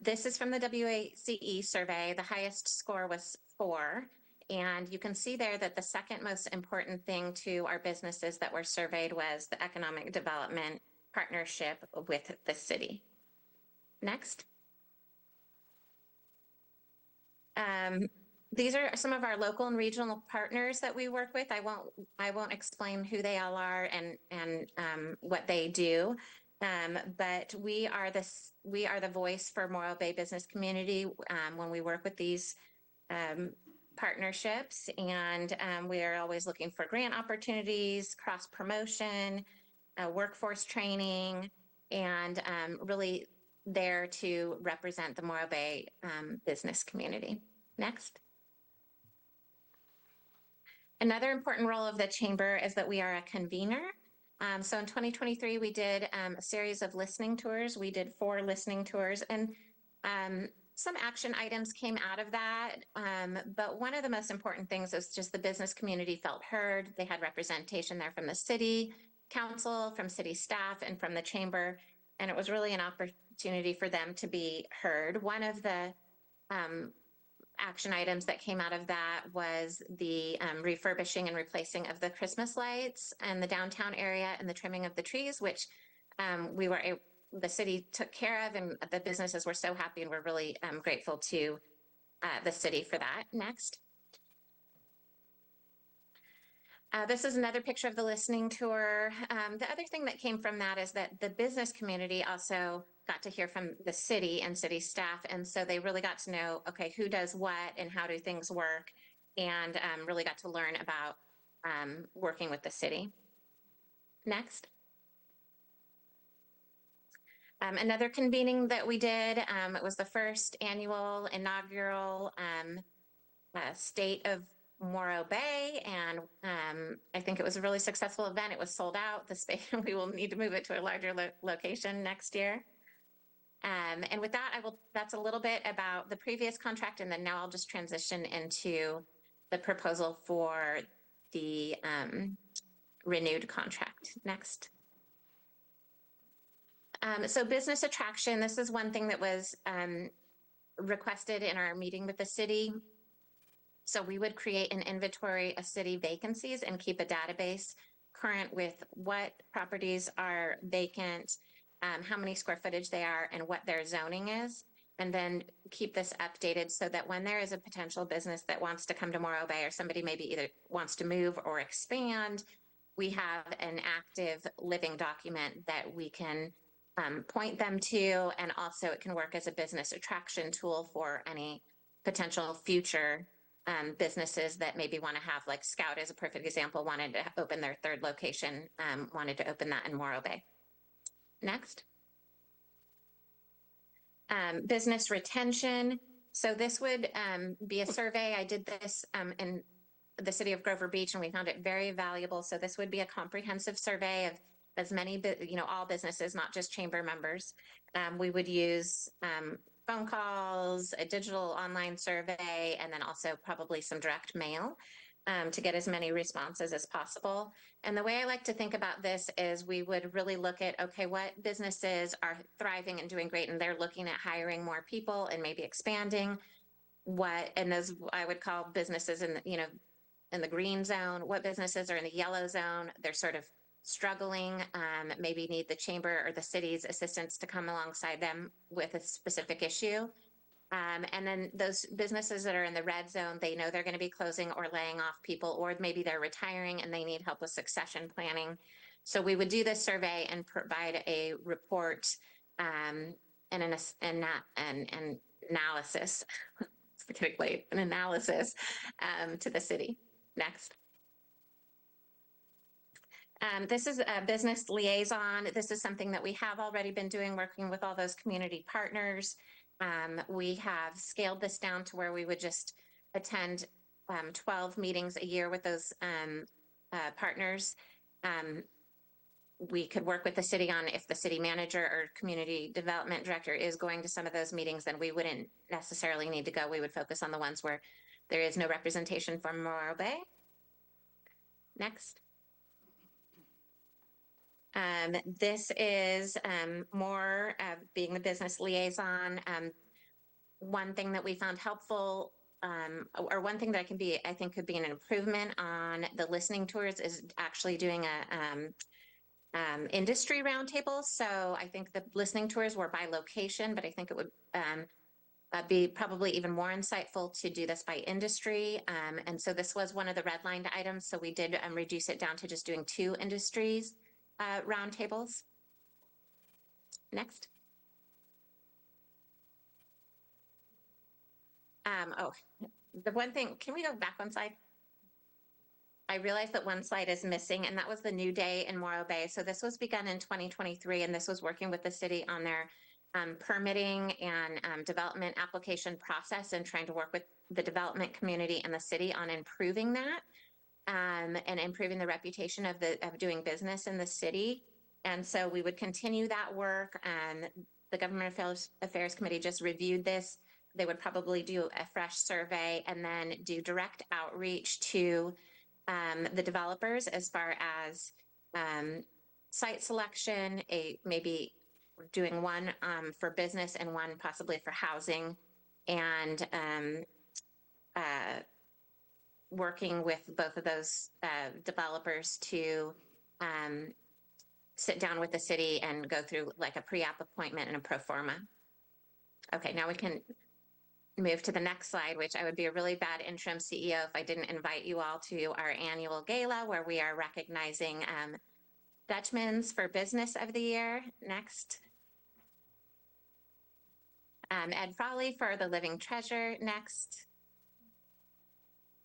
This is from the WACE survey. The highest score was 4. And you can see there that the second most important thing to our businesses that were surveyed was the economic development partnership with the city. Next. These are some of our local and regional partners that we work with. I won't explain who they all are and what they do. But we are the voice for Morro Bay business community when we work with these partnerships, and we are always looking for grant opportunities, cross promotion, workforce training, and really there to represent the Morro Bay business community. Next. Another important role of the chamber is that we are a convener. So in 2023, we did a series of listening tours. We did 4 listening tours, and some action items came out of that. But one of the most important things is just the business community felt heard. They had representation there from the city council, from city staff, and from the chamber. And it was really an opportunity for them to be heard. One of the action items that came out of that was the refurbishing and replacing of the Christmas lights in the downtown area and the trimming of the trees, which the city took care of, and the businesses were so happy, and we're really grateful to the city for that. Next. This is another picture of the listening tour. The other thing that came from that is that the business community also got to hear from the city and city staff. And so they really got to know, okay, who does what and how do things work, and really got to learn about working with the city. Next. Another convening that we did, it was the first annual inaugural State of Morro Bay, and I think it was a really successful event. It was sold out. The space, we will need to move it to a larger location next year. And with that, that's a little bit about the previous contract, and then now I'll just transition into the proposal for the renewed contract. Next. So business attraction, this is one thing that was requested in our meeting with the city. So we would create an inventory of city vacancies and keep a database current with what properties are vacant, how many square footage they are, and what their zoning is. And then keep this updated so that when there is a potential business that wants to come to Morro Bay, or somebody maybe either wants to move or expand, we have an active living document that we can point them to, and also it can work as a business attraction tool for any potential future businesses that maybe want to have, like Scout is a perfect example, wanted to open their third location, wanted to open that in Morro Bay. Next. Business retention. So this would be a survey. I did this in the city of Grover Beach, and we found it very valuable. So this would be a comprehensive survey of as many, all businesses, not just chamber members. We would use phone calls, a digital online survey, and then also probably some direct mail to get as many responses as possible. And the way I like to think about this is we would really look at, okay, what businesses are thriving and doing great, and they're looking at hiring more people and maybe expanding. And those I would call businesses in the green zone. What businesses are in the yellow zone? They're sort of struggling, maybe need the chamber or the city's assistance to come alongside them with a specific issue. And then those businesses that are in the red zone, they know they're going to be closing or laying off people, or maybe they're retiring and they need help with succession planning. So we would do this survey and provide a report and an analysis, an analysis to the city. Next. This is a business liaison. This is something that we have already been doing, working with all those community partners. We have scaled this down to where we would just attend 12 meetings a year with those partners. We could work with the city on if the city manager or community development director is going to some of those meetings, then we wouldn't necessarily need to go. We would focus on the ones where there is no representation from Morro Bay. Next. This is more being the business liaison. One thing that we found helpful, or one thing that I think could be an improvement on the listening tours, is actually doing a industry roundtable. So I think the listening tours were by location, but I think it would be probably even more insightful to do this by industry. And so this was one of the redlined items. So we did reduce it down to just doing 2 industries roundtables. Next. The one thing, can we go back one slide? I realized that one slide is missing, and that was the New Day in Morro Bay. So this was begun in 2023, and this was working with the city on their permitting and development application process, and trying to work with the development community and the city on improving that. And improving the reputation of doing business in the city. And so we would continue that work. The Government Affairs Committee just reviewed this. They would probably do a fresh survey and then do direct outreach to the developers as far as site selection, maybe doing one for business and one possibly for housing, and working with both of those developers to sit down with the city and go through like a pre-app appointment and a pro forma. Okay, now we can move to the next slide, which I would be a really bad interim CEO if I didn't invite you all to our annual gala, where we are recognizing Dutchman's for Business of the Year. Next. Ed Frawley for the Living Treasure. Next.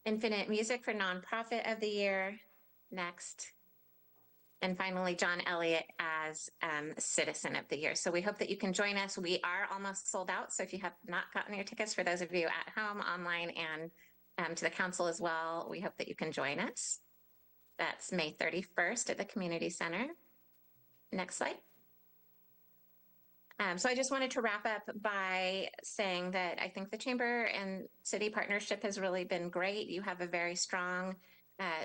Infinite Music for Nonprofit of the Year. Next. And finally, John Elliott as Citizen of the Year. So we hope that you can join us. We are almost sold out. So if you have not gotten your tickets, for those of you at home, online, and to the council as well, we hope that you can join us. That's May 31st at the Community Center. Next slide. So I just wanted to wrap up by saying that I think the Chamber and City partnership has really been great. You have a very strong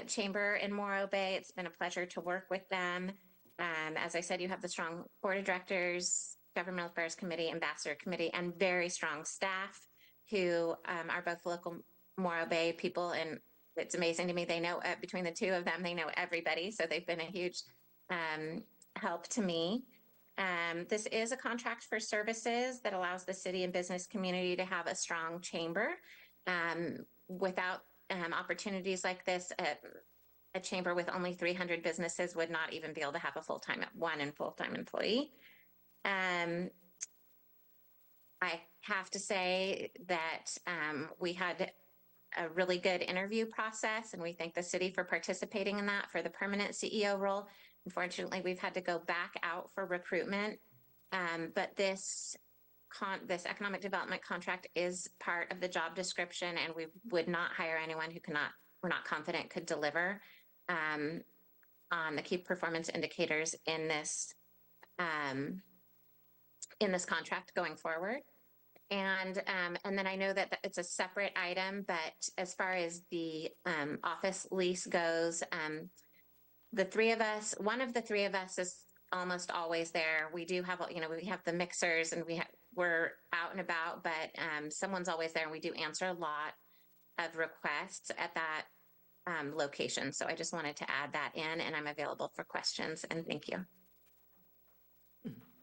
chamber in Morro Bay. It's been a pleasure to work with them. As I said, you have the strong board of directors, Government Affairs Committee, Ambassador Committee, and very strong staff who are both local Morro Bay people and it's amazing to me. They know, between the two of them, they know everybody. So they've been a huge help to me. This is a contract for services that allows the city and business community to have a strong chamber. Without opportunities like this, a chamber with only 300 businesses would not even be able to have a full-time employee. I have to say that we had a really good interview process, and we thank the city for participating in that for the permanent CEO role. Unfortunately, we've had to go back out for recruitment, but this economic development contract is part of the job description, and we would not hire anyone who we're not confident could deliver on the key performance indicators in this contract going forward. And then I know that it's a separate item, but as far as the office lease goes, the three of us, one of the three of us is almost always there. We do have, we have the mixers and we're out and about, but someone's always there, and we do answer a lot of requests at that location. So I just wanted to add that in, and I'm available for questions, and thank you.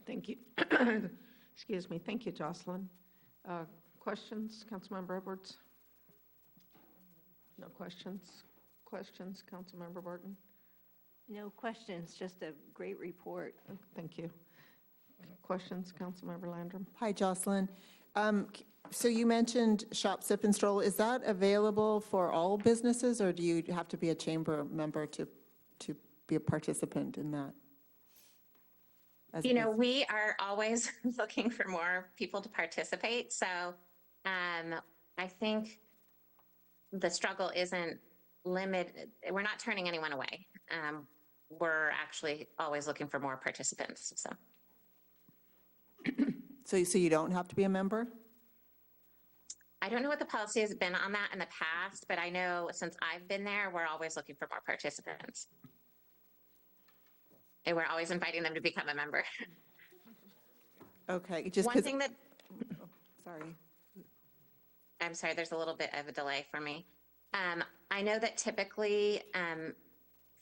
Thank you. Excuse me. Thank you, Jocelyn. Questions, Councilmember Edwards? No questions? Questions, Councilmember Barton? No questions, just a great report. Thank you. Questions, Councilmember Landrum? Hi, Jocelyn. So you mentioned Shop, Sip, and Stroll. Is that available for all businesses, or do you have to be a chamber member to be a participant in that? We are always looking for more people to participate. So I think the struggle isn't limited. We're not turning anyone away. We're actually always looking for more participants. So you don't have to be a member? I don't know what the policy has been on that in the past, but I know since I've been there, we're always looking for more participants. And we're always inviting them to become a member. Okay, just one thing that, sorry. I'm sorry, there's a little bit of a delay for me. I know that typically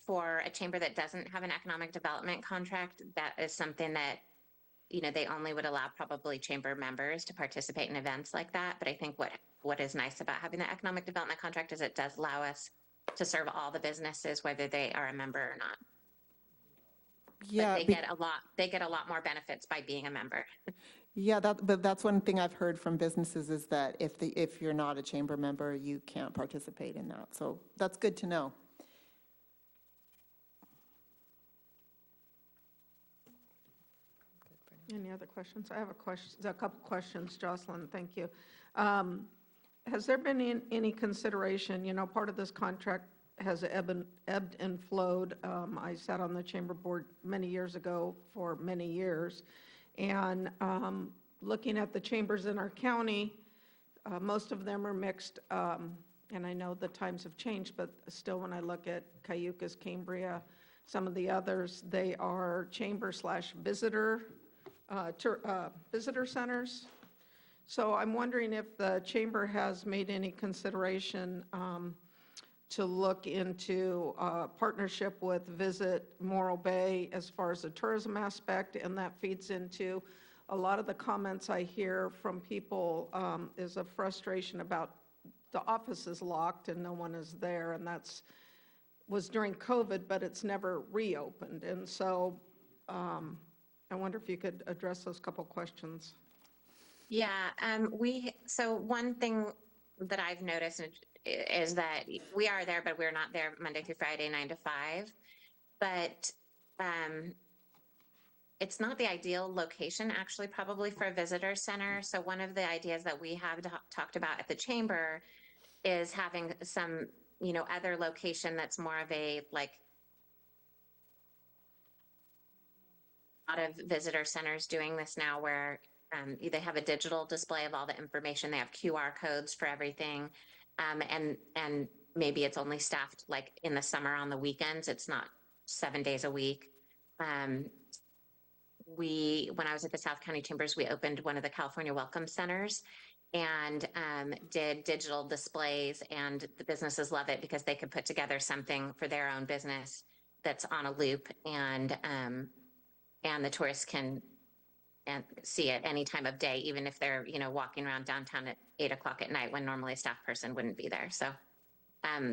for a chamber that doesn't have an economic development contract, that is something that, they only would allow probably chamber members to participate in events like that. But I think what is nice about having the economic development contract is it does allow us to serve all the businesses, whether they are a member or not. Yeah, but they get a lot more benefits by being a member. Yeah, but that's one thing I've heard from businesses is that if you're not a chamber member, you can't participate in that. So that's good to know. Any other questions? I have a couple questions, Jocelyn. Thank you. Has there been any consideration, part of this contract has ebbed and flowed. I sat on the chamber board many years ago for many years, and looking at the chambers in our county, most of them are mixed, and I know the times have changed, but still when I look at Cayucas, Cambria, some of the others, they are chamber/visitor centers. So I'm wondering if the chamber has made any consideration to look into partnership with Visit Morro Bay as far as the tourism aspect, and that feeds into a lot of the comments I hear from people is a frustration about the office is locked and no one is there, and was during COVID, but it's never reopened. And so I wonder if you could address those couple questions. Yeah, so one thing that I've noticed is that we are there, but we're not there Monday through Friday, 9 to 5. But it's not the ideal location, actually, probably for a visitor center. So one of the ideas that we have talked about at the chamber is having some, other location that's more of a, a lot of visitor centers doing this now where they have a digital display of all the information. They have QR codes for everything. And maybe it's only staffed in the summer on the weekends. It's not 7 days a week. When I was at the South County Chambers, we opened one of the California Welcome Centers. and did digital displays, and the businesses love it because they could put together something for their own business that's on a loop, and the tourists can see it any time of day, even if they're, walking around downtown at 8 o'clock at night when normally a staff person wouldn't be there. So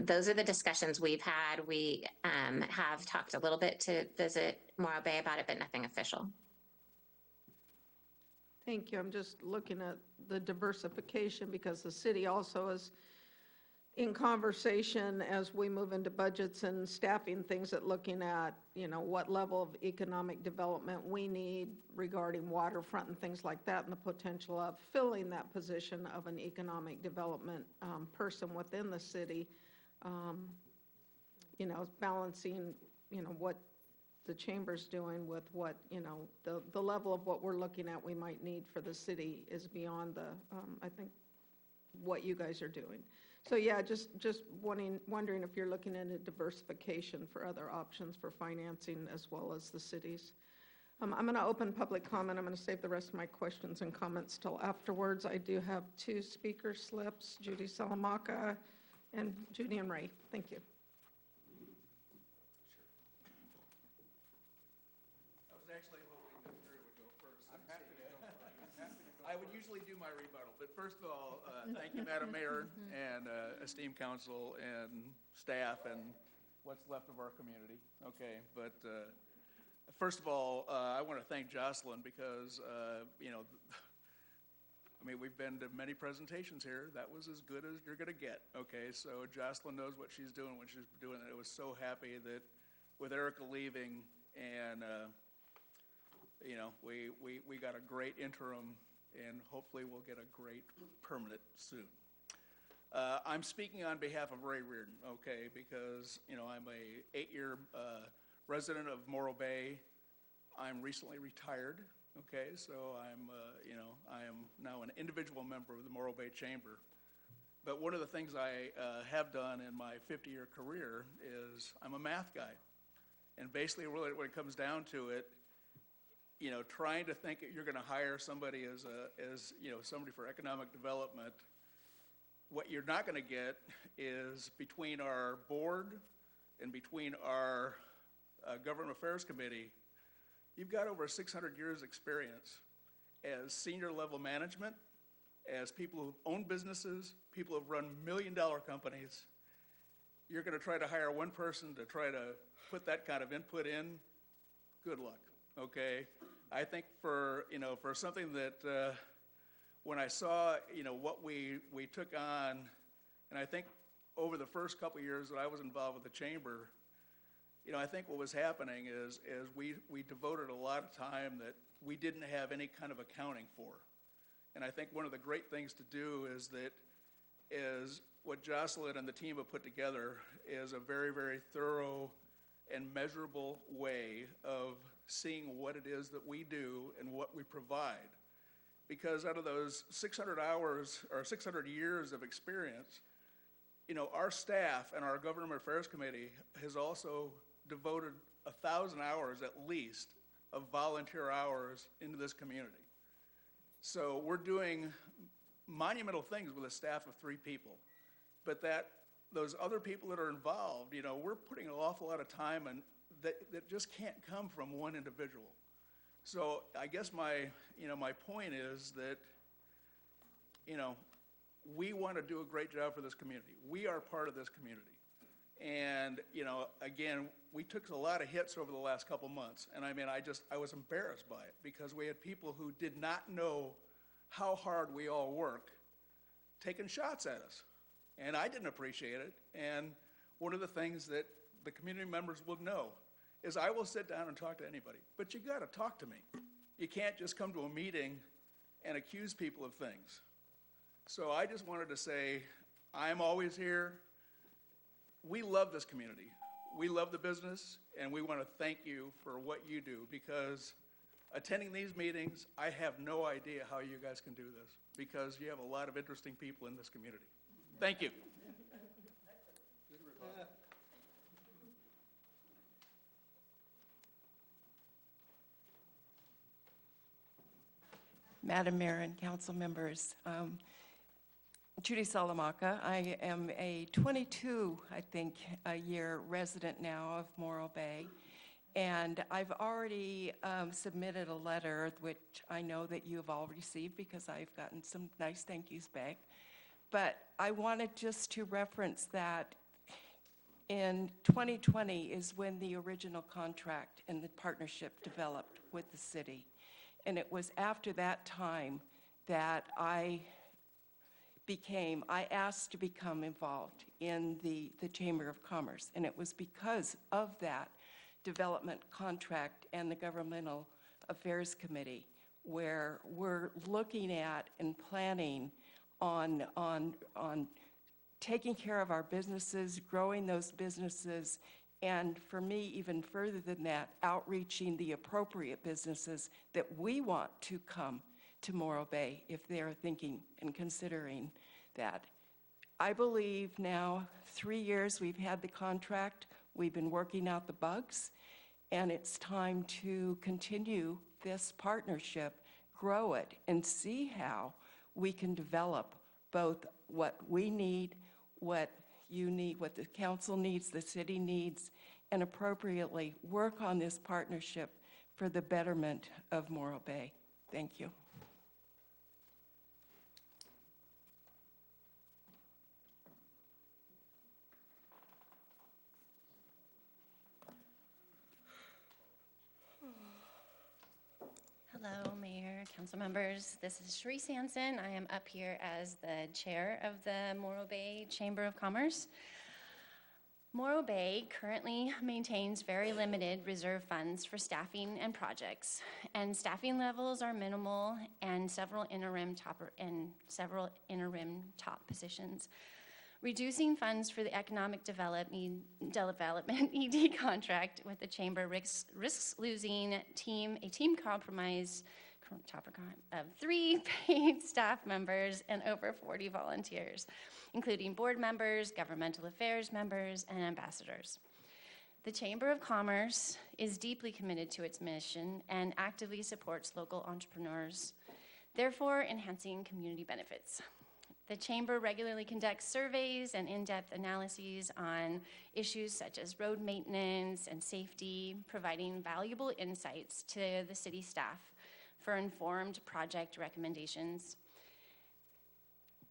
those are the discussions we've had. We have talked a little bit to Visit Morro Bay about it, but nothing official. Thank you. I'm just looking at the diversification because the city also is in conversation as we move into budgets and staffing things at looking at, what level of economic development we need regarding waterfront and things like that, and the potential of filling that position of an economic development person within the city, balancing, what the chamber's doing with what, the level of what we're looking at we might need for the city is beyond I think, what you guys are doing. So yeah, just wondering if you're looking into diversification for other options for financing as well as the cities. I'm going to open public comment. I'm going to save the rest of my questions and comments till afterwards. I do have 2 speaker slips, Judy Salamanca and Judy and Ray. Thank you. I was actually hoping that Terry would go first. I'm happy to go first. I would usually do my rebuttal, but first of all, thank you, Madam Mayor, and esteemed council and staff and what's left of our community. Okay, but first of all, I want to thank Jocelyn because, we've been to many presentations here. That was as good as you're going to get. Okay, so Jocelyn knows what she's doing when she's doing it. I was so happy that with Erica leaving and, we got a great interim, and hopefully we'll get a great permanent soon. I'm speaking on behalf of Ray Reardon, okay, because, I'm a 8-year resident of Morro Bay. I'm recently retired, okay, so I am now an individual member of the Morro Bay Chamber. But one of the things I have done in my 50-year career is I'm a math guy. And basically, really, when it comes down to it, trying to think that you're going to hire somebody as somebody for economic development, what you're not going to get is between our board and between our government affairs committee, you've got over 600 years experience as senior level management, as people who've owned businesses, people who've run $1-million companies. You're going to try to hire one person to try to put that kind of input in. Good luck. Okay, I think for something that when I saw what we took on, and I think over the first couple of years that I was involved with the chamber, I think what was happening is we devoted a lot of time that we didn't have any kind of accounting for, and I think one of the great things to do is what Jocelyn and the team have put together is a very, very thorough and measurable way of seeing what it is that we do and what we provide. Because out of those 600 hours or 600 years of experience, our staff and our Government Affairs Committee has also devoted 1,000 hours at least of volunteer hours into this community. So we're doing monumental things with a staff of 3 people, but those other people that are involved, we're putting an awful lot of time and that just can't come from one individual. So I guess my point is that, we want to do a great job for this community. We are part of this community. And, again, we took a lot of hits over the last couple months. And I was embarrassed by it because we had people who did not know how hard we all work taking shots at us. And I didn't appreciate it. And one of the things that the community members will know is I will sit down and talk to anybody, but you got to talk to me. You can't just come to a meeting and accuse people of things. So I just wanted to say, I'm always here. We love this community. We love the business, and we want to thank you for what you do, because attending these meetings, I have no idea how you guys can do this, because you have a lot of interesting people in this community. Thank you. Madam Mayor and council members, Judy Salamanca. I am a 22, I think, a year resident now of Morro Bay. And I've already submitted a letter, which I know that you have all received because I've gotten some nice thank yous back. But I wanted just to reference that in 2020 is when the original contract and the partnership developed with the city. And it was after that time that I asked to become involved in the Chamber of Commerce. And it was because of that development contract and the Governmental Affairs Committee, where we're looking at and planning on taking care of our businesses, growing those businesses, and for me, even further than that, outreaching the appropriate businesses that we want to come to Morro Bay if they're thinking and considering that. I believe now, 3 years we've had the contract, we've been working out the bugs, and it's time to continue this partnership, grow it, and see how we can develop both what we need, what you need, what the council needs, the city needs, and appropriately work on this partnership for the betterment of Morro Bay. Thank you. Hello, Mayor, council members. This is Sharice Hansen. I am up here as the chair of the Morro Bay Chamber of Commerce. Morro Bay currently maintains very limited reserve funds for staffing and projects, and staffing levels are minimal and several interim top positions. Reducing funds for the economic development ED contract with the chamber risks losing a team compromise of 3 paid staff members and over 40 volunteers, including board members, governmental affairs members, and ambassadors. The Chamber of Commerce is deeply committed to its mission and actively supports local entrepreneurs, therefore enhancing community benefits. The Chamber regularly conducts surveys and in-depth analyses on issues such as road maintenance and safety, providing valuable insights to the city staff for informed project recommendations.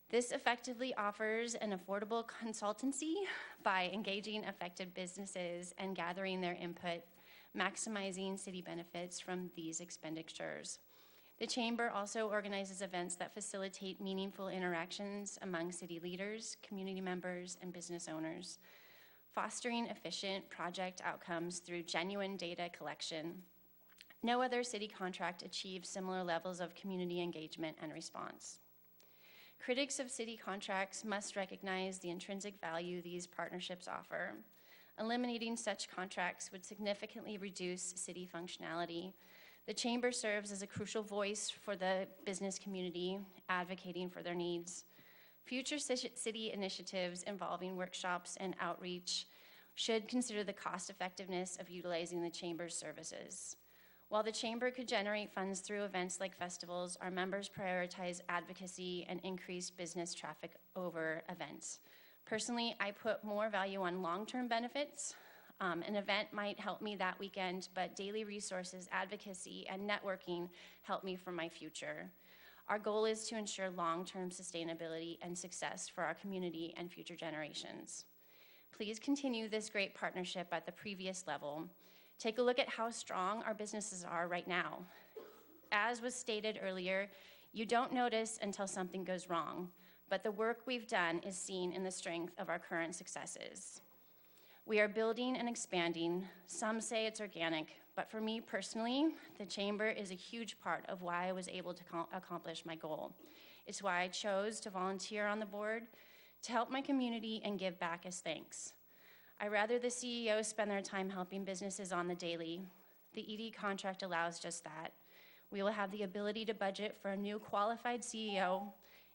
This effectively offers an affordable consultancy by engaging affected businesses and gathering their input, maximizing city benefits from these expenditures. The Chamber also organizes events that facilitate meaningful interactions among city leaders, community members, and business owners, fostering efficient project outcomes through genuine data collection. No other city contract achieves similar levels of community engagement and response. Critics of city contracts must recognize the intrinsic value these partnerships offer. Eliminating such contracts would significantly reduce city functionality. The Chamber serves as a crucial voice for the business community, advocating for their needs. Future city initiatives involving workshops and outreach should consider the cost effectiveness of utilizing the Chamber's services. While the Chamber could generate funds through events like festivals, our members prioritize advocacy and increased business traffic over events. Personally, I put more value on long-term benefits. An event might help me that weekend, but daily resources, advocacy, and networking help me for my future. Our goal is to ensure long-term sustainability and success for our community and future generations. Please continue this great partnership at the previous level. Take a look at how strong our businesses are right now. As was stated earlier, you don't notice until something goes wrong, but the work we've done is seen in the strength of our current successes. We are building and expanding. Some say it's organic, but for me personally, the Chamber is a huge part of why I was able to accomplish my goal. It's why I chose to volunteer on the board, to help my community and give back as thanks. I'd rather the CEO spend their time helping businesses on the daily. The ED contract allows just that. We will have the ability to budget for a new qualified CEO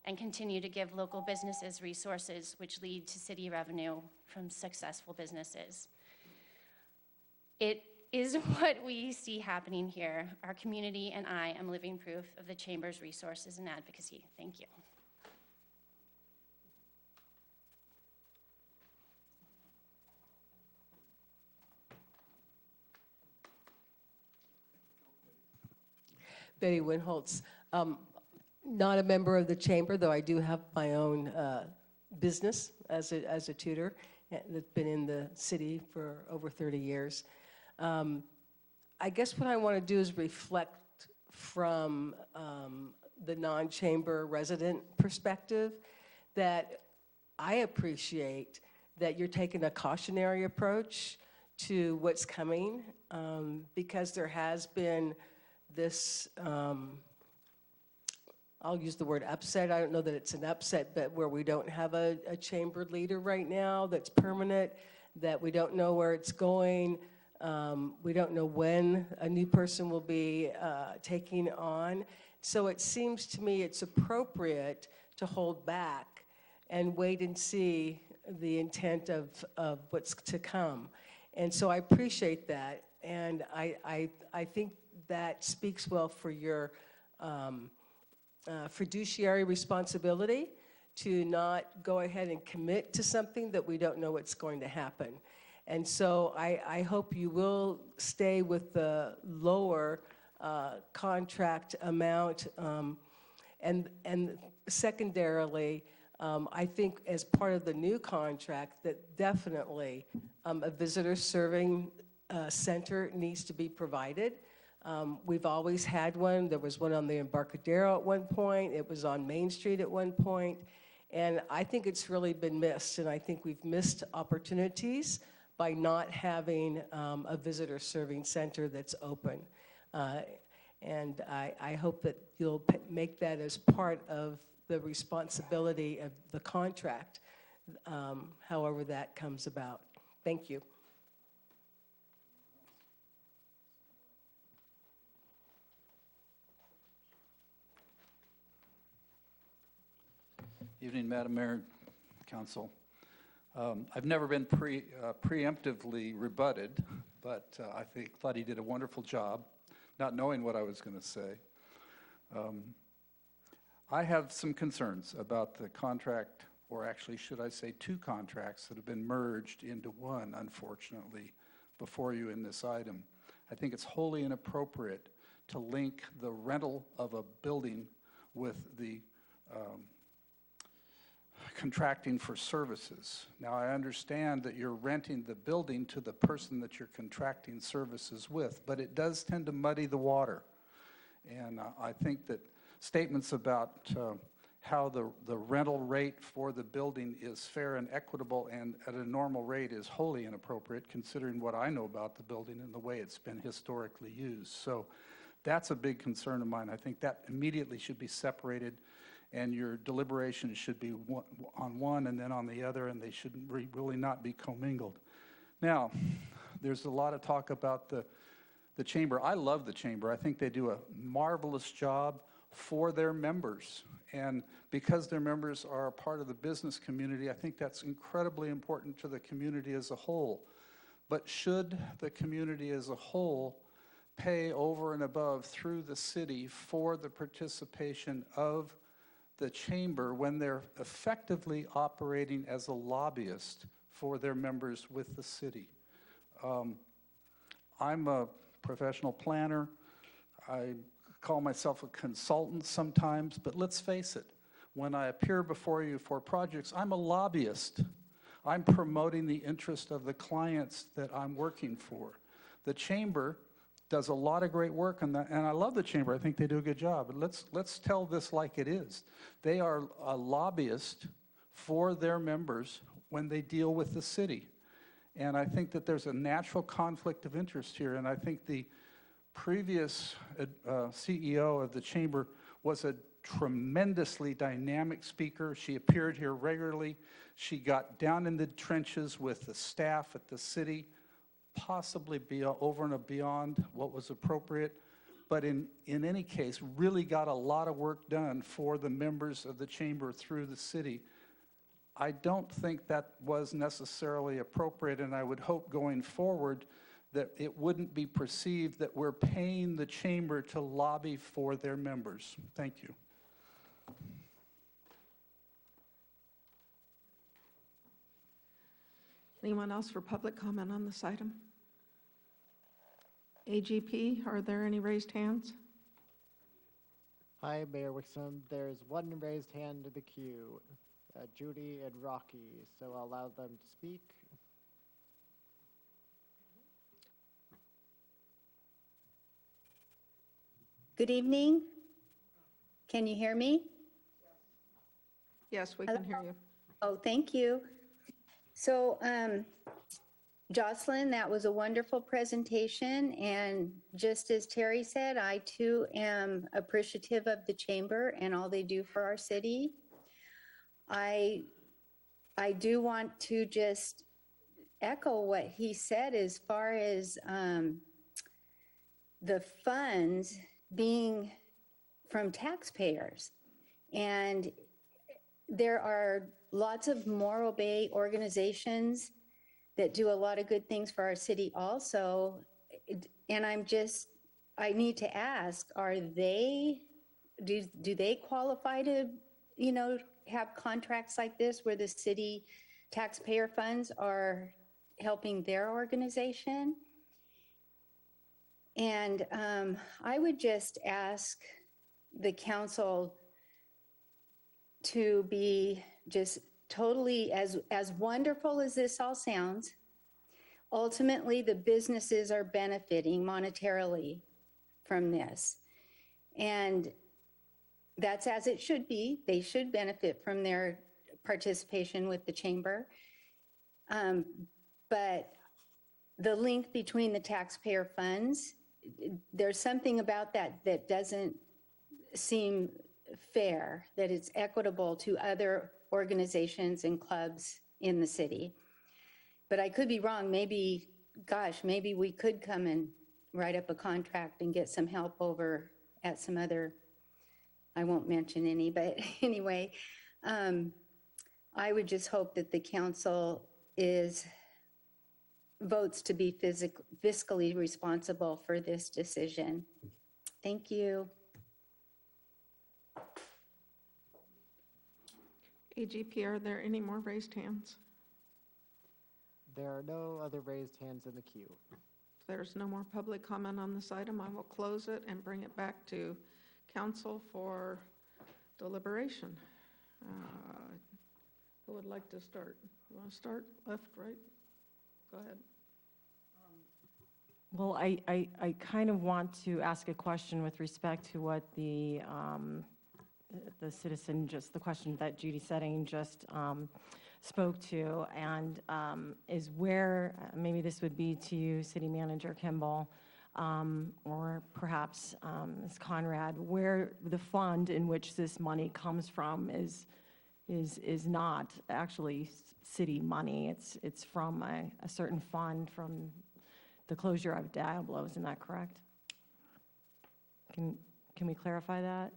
and continue to give local businesses resources which lead to city revenue from successful businesses. It is what we see happening here. Our community and I am living proof of the Chamber's resources and advocacy. Thank you. Betty Winholtz. Not a member of the chamber, though I do have my own business as a tutor that's been in the city for over 30 years. I guess what I want to do is reflect from the non-chamber resident perspective that I appreciate that you're taking a cautionary approach to what's coming, because there has been this, I'll use the word upset. I don't know that it's an upset, but where we don't have a chamber leader right now that's permanent, that we don't know where it's going. We don't know when a new person will be taking on. So it seems to me it's appropriate to hold back and wait and see the intent of what's to come. And so I appreciate that. And I think that speaks well for your fiduciary responsibility to not go ahead and commit to something that we don't know what's going to happen. And so I hope you will stay with the lower contract amount. And secondarily, I think as part of the new contract that definitely a visitor serving center needs to be provided. We've always had one. There was one on the Embarcadero at one point. It was on Main Street at one point. And I think it's really been missed. And I think we've missed opportunities by not having a visitor serving center that's open. And I hope that you'll make that as part of the responsibility of the contract, however that comes about. Thank you. Evening, Madam Mayor, Council. I've never been preemptively rebutted, but I thought he did a wonderful job, not knowing what I was going to say. I have some concerns about the contract, or actually, should I say, two contracts that have been merged into one, unfortunately, before you in this item. I think it's wholly inappropriate to link the rental of a building with the contracting for services. Now, I understand that you're renting the building to the person that you're contracting services with, but it does tend to muddy the water. And I think that statements about how the rental rate for the building is fair and equitable and at a normal rate is wholly inappropriate, considering what I know about the building and the way it's been historically used. So that's a big concern of mine. I think that immediately should be separated, and your deliberations should be on one and then on the other, and they should really not be commingled. Now, there's a lot of talk about the chamber. I love the chamber. I think they do a marvelous job for their members. And because their members are a part of the business community, I think that's incredibly important to the community as a whole. But should the community as a whole pay over and above through the city for the participation of the chamber when they're effectively operating as a lobbyist for their members with the city? I'm a professional planner. I call myself a consultant sometimes, but let's face it, when I appear before you for projects, I'm a lobbyist. I'm promoting the interest of the clients that I'm working for. The chamber does a lot of great work on that, and I love the chamber. I think they do a good job. But let's tell this like it is. They are a lobbyist for their members when they deal with the city. And I think that there's a natural conflict of interest here, and I think the previous CEO of the chamber was a tremendously dynamic speaker. She appeared here regularly. She got down in the trenches with the staff at the city, possibly over and beyond what was appropriate, but in any case, really got a lot of work done for the members of the chamber through the city. I don't think that was necessarily appropriate, and I would hope going forward that it wouldn't be perceived that we're paying the chamber to lobby for their members. Thank you. Anyone else for public comment on this item? AGP, are there any raised hands? Hi, Mayor Wixom. There's one raised hand in the queue, Judy and Rocky, so I'll allow them to speak. Good evening. Can you hear me? Yes, we can hear you. Oh, thank you. So, Jocelyn, that was a wonderful presentation. And just as Terry said, I too am appreciative of the chamber and all they do for our city. I do want to just echo what he said as far as the funds being from taxpayers. And there are lots of Morro Bay organizations that do a lot of good things for our city also. And I need to ask, do they qualify to, have contracts like this where the city taxpayer funds are helping their organization? And I would just ask the council to be just totally, as wonderful as this all sounds, ultimately the businesses are benefiting monetarily from this. And that's as it should be. They should benefit from their participation with the chamber. But the link between the taxpayer funds, there's something about that that doesn't seem fair, that it's equitable to other organizations and clubs in the city. But I could be wrong. Maybe we could come and write up a contract and get some help over at some other, I won't mention any, but anyway, I would just hope that the council votes to be fiscally responsible for this decision. Thank you. AGP, are there any more raised hands? There are no other raised hands in the queue. If there's no more public comment on this item, I will close it and bring it back to council for deliberation. Who would like to start? You want to start? Left, right? Go ahead. Well, I kind of want to ask a question with respect to what the citizen, just the question that Judy Setting just spoke to, and is where, maybe this would be to you, City Manager Kimball, or perhaps Ms. Conrad, where the fund in which this money comes from is not actually city money. It's from a certain fund from the closure of Diablo. Isn't that correct? Can we clarify that?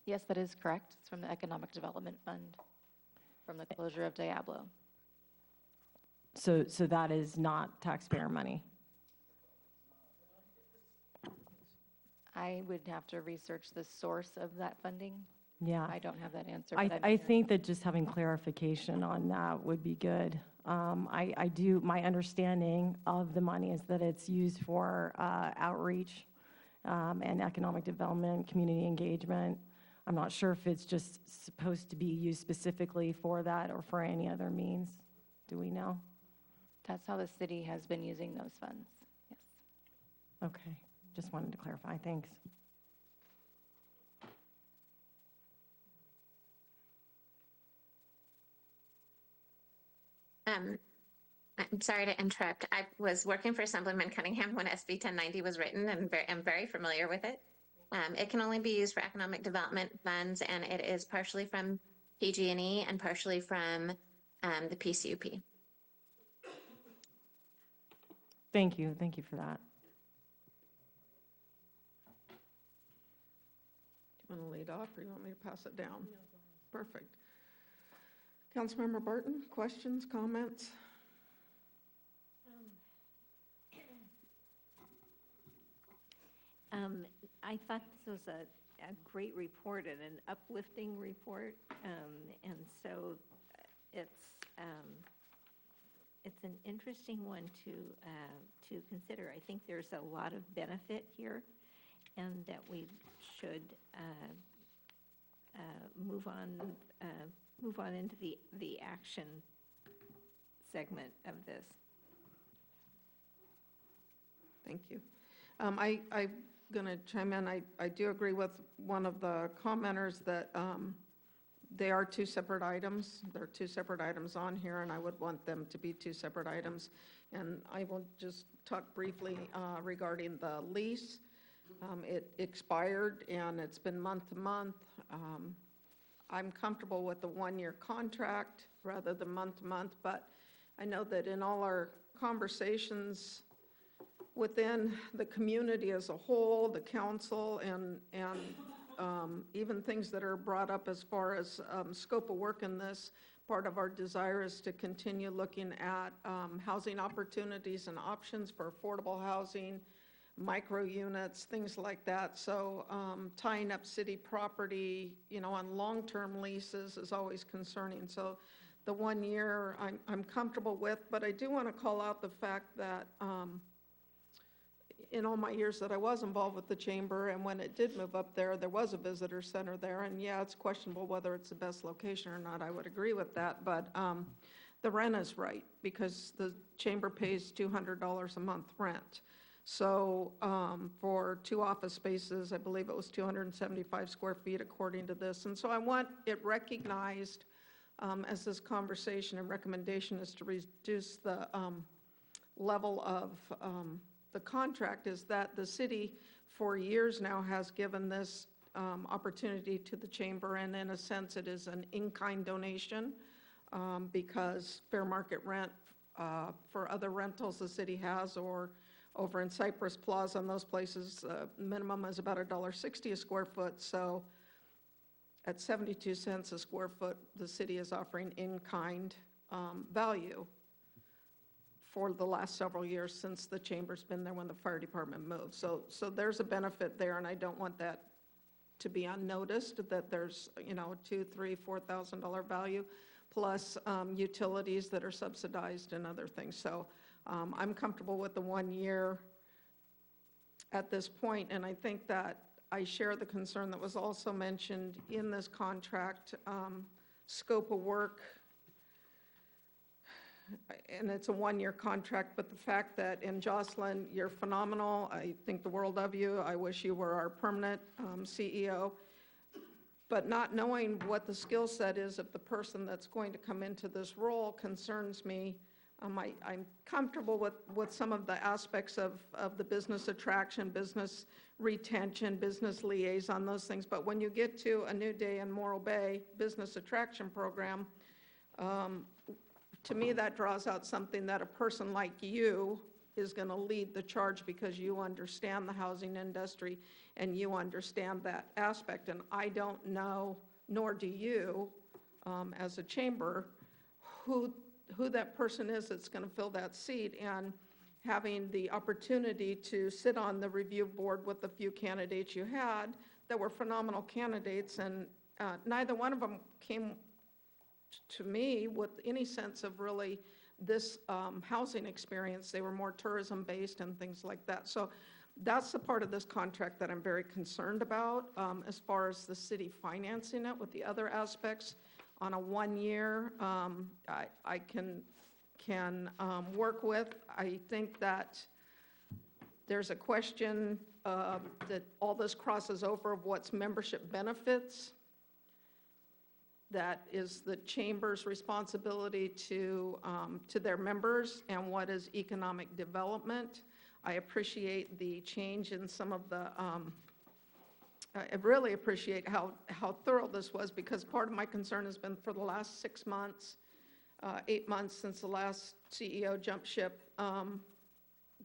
Yes, that is correct. It's from the Economic Development Fund, from the closure of Diablo. So that is not taxpayer money? I would have to research the source of that funding. Yeah. I don't have that answer. I think that just having clarification on that would be good. My understanding of the money is that it's used for outreach and economic development, community engagement. I'm not sure if it's just supposed to be used specifically for that or for any other means. Do we know? That's how the city has been using those funds, yes. Okay, just wanted to clarify. Thanks. I'm sorry to interrupt. I was working for Assemblyman Cunningham when SB 1090 was written, and I'm very familiar with it. It can only be used for economic development funds, and it is partially from PG&E and partially from the PCUP. Thank you. Thank you for that. Do you want to lead off, or you want me to pass it down? Perfect. Councilmember Barton, questions, comments? I thought this was a great report and an uplifting report, and so it's an interesting one to consider. I think there's a lot of benefit here, and that we should move on into the action segment of this. Thank you. I'm going to chime in. I do agree with one of the commenters that they are two separate items. There are two separate items on here, and I would want them to be two separate items. And I will just talk briefly regarding the lease. It expired, and it's been month to month. I'm comfortable with the one-year contract rather than month to month, but I know that in all our conversations within the community as a whole, the council, and even things that are brought up as far as scope of work in this, part of our desire is to continue looking at housing opportunities and options for affordable housing, micro units, things like that. So tying up city property, on long-term leases is always concerning. So the 1 year I'm comfortable with, but I do want to call out the fact that in all my years that I was involved with the chamber, and when it did move up there, there was a visitor center there, and yeah, it's questionable whether it's the best location or not. I would agree with that, but the rent is right, because the chamber pays $200 a month rent. So for 2 office spaces, I believe it was 275 square feet according to this, and so I want it recognized as this conversation and recommendation is to reduce the level of the contract, is that the city for years now has given this opportunity to the chamber, and in a sense it is an in-kind donation because fair market rent for other rentals the city has, or over in Cypress Plaza and those places, minimum is about $1.60 a square foot. So at 72 cents a square foot, the city is offering in-kind value for the last several years since the chamber's been there when the fire department moved. So there's a benefit there, and I don't want that to be unnoticed, that there's, $2,000, $3,000, $4,000 value, plus utilities that are subsidized and other things. So I'm comfortable with the 1 year at this point, and I think that I share the concern that was also mentioned in this contract, scope of work, and it's a 1 year contract, but the fact that, and Jocelyn, you're phenomenal. I think the world of you. I wish you were our permanent CEO. But not knowing what the skill set is of the person that's going to come into this role concerns me. I'm comfortable with some of the aspects of the business attraction, business retention, business liaison, those things. But when you get to a New Day in Morro Bay business attraction program, to me, that draws out something that a person like you is going to lead the charge, because you understand the housing industry and you understand that aspect. And I don't know, nor do you, as a chamber, who that person is that's going to fill that seat. And having the opportunity to sit on the review board with the few candidates you had that were phenomenal candidates, and neither one of them came to me with any sense of really this housing experience. They were more tourism based and things like that. So that's the part of this contract that I'm very concerned about as far as the city financing it. With the other aspects on a 1 year, I can work with. I think that there's a question that all this crosses over of what's membership benefits. That is the chamber's responsibility to their members, and what is economic development. I appreciate the change in some of the, I really appreciate how thorough this was, because part of my concern has been for the last 6 months, 8 months since the last CEO jumped ship,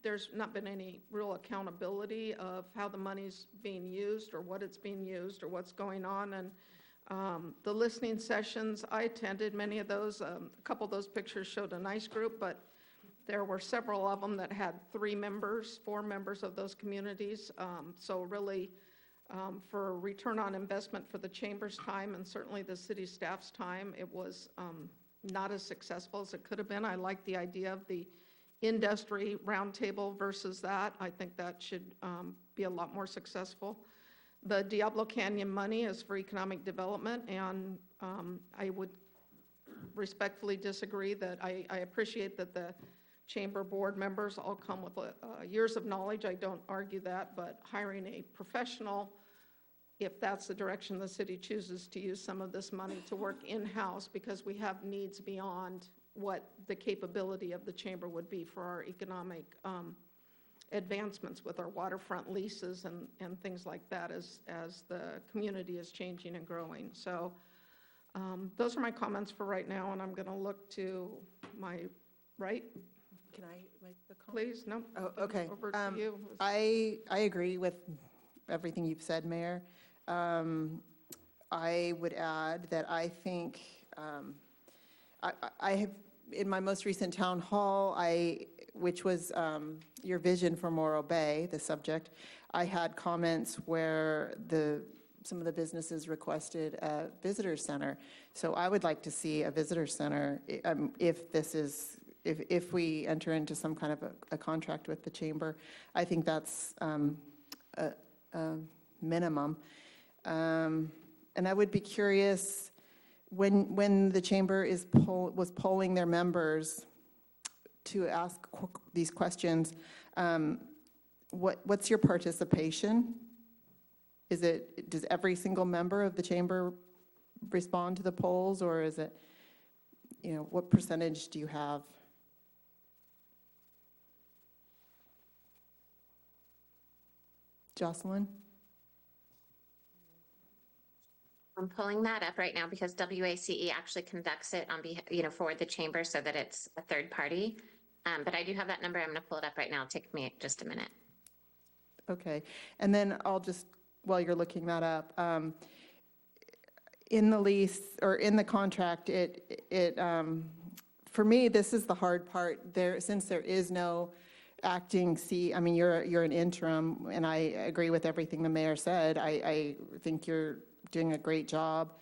there's not been any real accountability of how the money's being used, or what it's being used, or what's going on. And the listening sessions, I attended many of those. A couple of those pictures showed a nice group, but there were several of them that had 4 members of those communities. So really, for return on investment for the chamber's time, and certainly the city staff's time, it was not as successful as it could have been. I like the idea of the industry roundtable versus that. I think that should be a lot more successful. The Diablo Canyon money is for economic development, and I would respectfully disagree that I appreciate that the chamber board members all come with years of knowledge. I don't argue that, but hiring a professional, if that's the direction the city chooses to use some of this money to work in-house, because we have needs beyond what the capability of the chamber would be for our economic advancements with our waterfront leases and things like that as the community is changing and growing. So those are my comments for right now, and I'm going to look to my right. Can I make the comment? Please, no. Oh, okay. Over to you. I agree with everything you've said, Mayor. I would add that I think I have, in my most recent town hall, which was your vision for Morro Bay, the subject, I had comments where some of the businesses requested a visitor center. So I would like to see a visitor center if we enter into some kind of a contract with the chamber. I think that's a minimum. And I would be curious, when the chamber was polling their members to ask these questions, what's your participation? Does every single member of the chamber respond to the polls, or is it, what percentage do you have? Jocelyn? I'm pulling that up right now because WACE actually conducts it on behalf, for the chamber so that it's a third party. But I do have that number. I'm going to pull it up right now. It'll take me just a minute. Okay. And then I'll just, while you're looking that up, in the lease or in the contract, for me, this is the hard part. Since there is no acting you're an interim, and I agree with everything the mayor said. I think you're doing a great job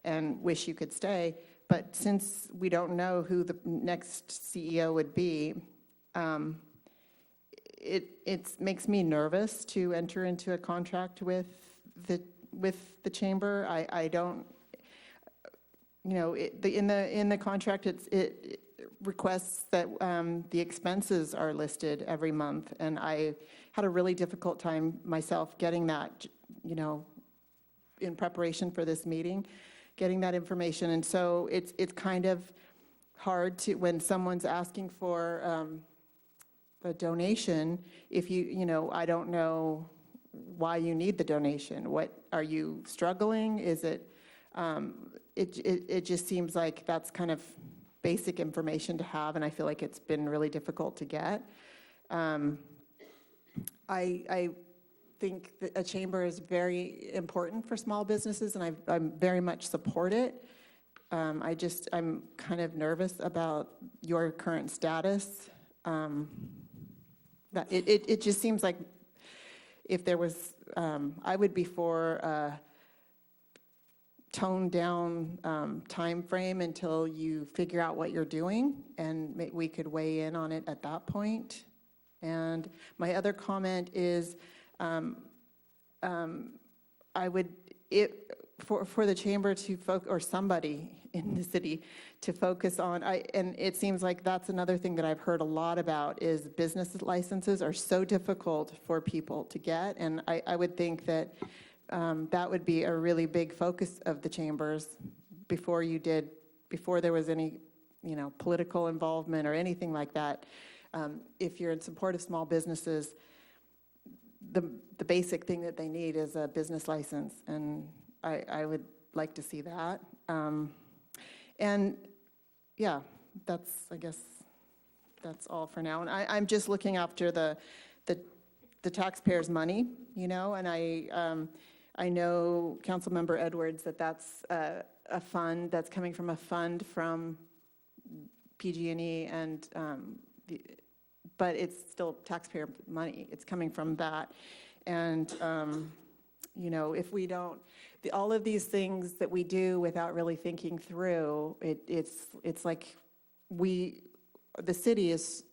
and wish you could stay. But since we don't know who the next CEO would be, it makes me nervous to enter into a contract with the chamber. I don't, in the contract, it requests that the expenses are listed every month, and I had a really difficult time myself getting that, in preparation for this meeting, getting that information. And so it's kind of hard to, when someone's asking for a donation, if I don't know why you need the donation. What, are you struggling? Is it, it just seems like that's kind of basic information to have, and I feel like it's been really difficult to get. I think that a chamber is very important for small businesses, and I very much support it. I'm kind of nervous about your current status. That it just seems like if there was, I would be for toned down time frame until you figure out what you're doing, and we could weigh in on it at that point. And my other comment is, I would, for the chamber to focus, or somebody in the city to focus on, and it seems like that's another thing that I've heard a lot about, is business licenses are so difficult for people to get, and I would think that that would be a really big focus of the chambers before there was any, political involvement or anything like that. If you're in support of small businesses, the basic thing that they need is a business license, and I would like to see that. And yeah, I guess that's all for now. And I'm just looking after the taxpayers' money, and I know Councilmember Edwards that's a fund that's coming from a fund from PG&E, and but it's still taxpayer money. It's coming from that, and if we don't, all of these things that we do without really thinking through, it's like the city is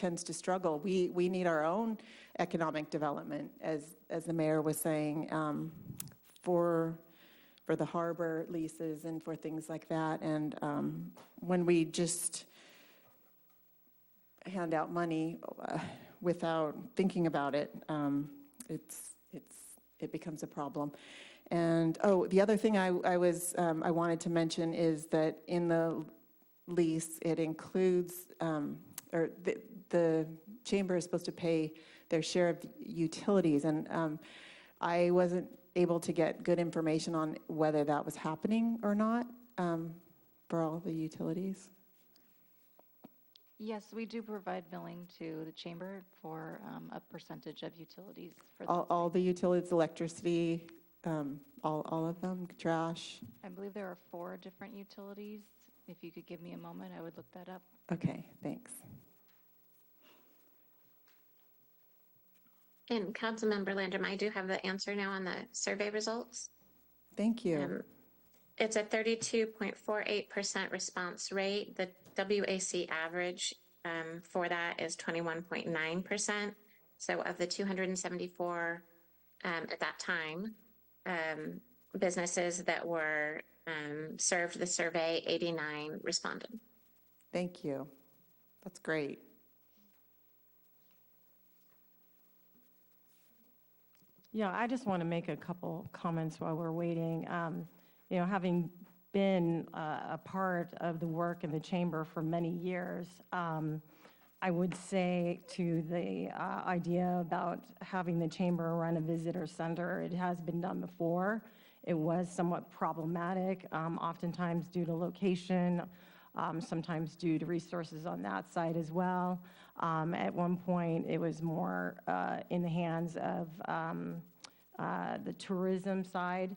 tends to struggle. We need our own economic development, as the mayor was saying, for the harbor leases and for things like that. And when we just hand out money without thinking about it, it becomes a problem. And the other thing I wanted to mention is that in the lease, it includes, or the chamber is supposed to pay their share of utilities, and I wasn't able to get good information on whether that was happening or not for all the utilities. Yes, we do provide billing to the chamber for a percentage of utilities. For All the utilities, electricity, all of them, trash? I believe there are 4 different utilities. If you could give me a moment, I would look that up. Okay, thanks. And Councilmember Landrum, I do have the answer now on the survey results. Thank you. It's a 32.48% response rate. The WAC average for that is 21.9%. So of the 274 at that time, businesses that were served the survey, 89 responded. Thank you. That's great. Yeah, I just want to make a couple comments while we're waiting. Having been a part of the work in the chamber for many years, I would say to the idea about having the chamber run a visitor center, it has been done before. It was somewhat problematic, oftentimes due to location, sometimes due to resources on that side as well. At one point, it was more in the hands of the tourism side.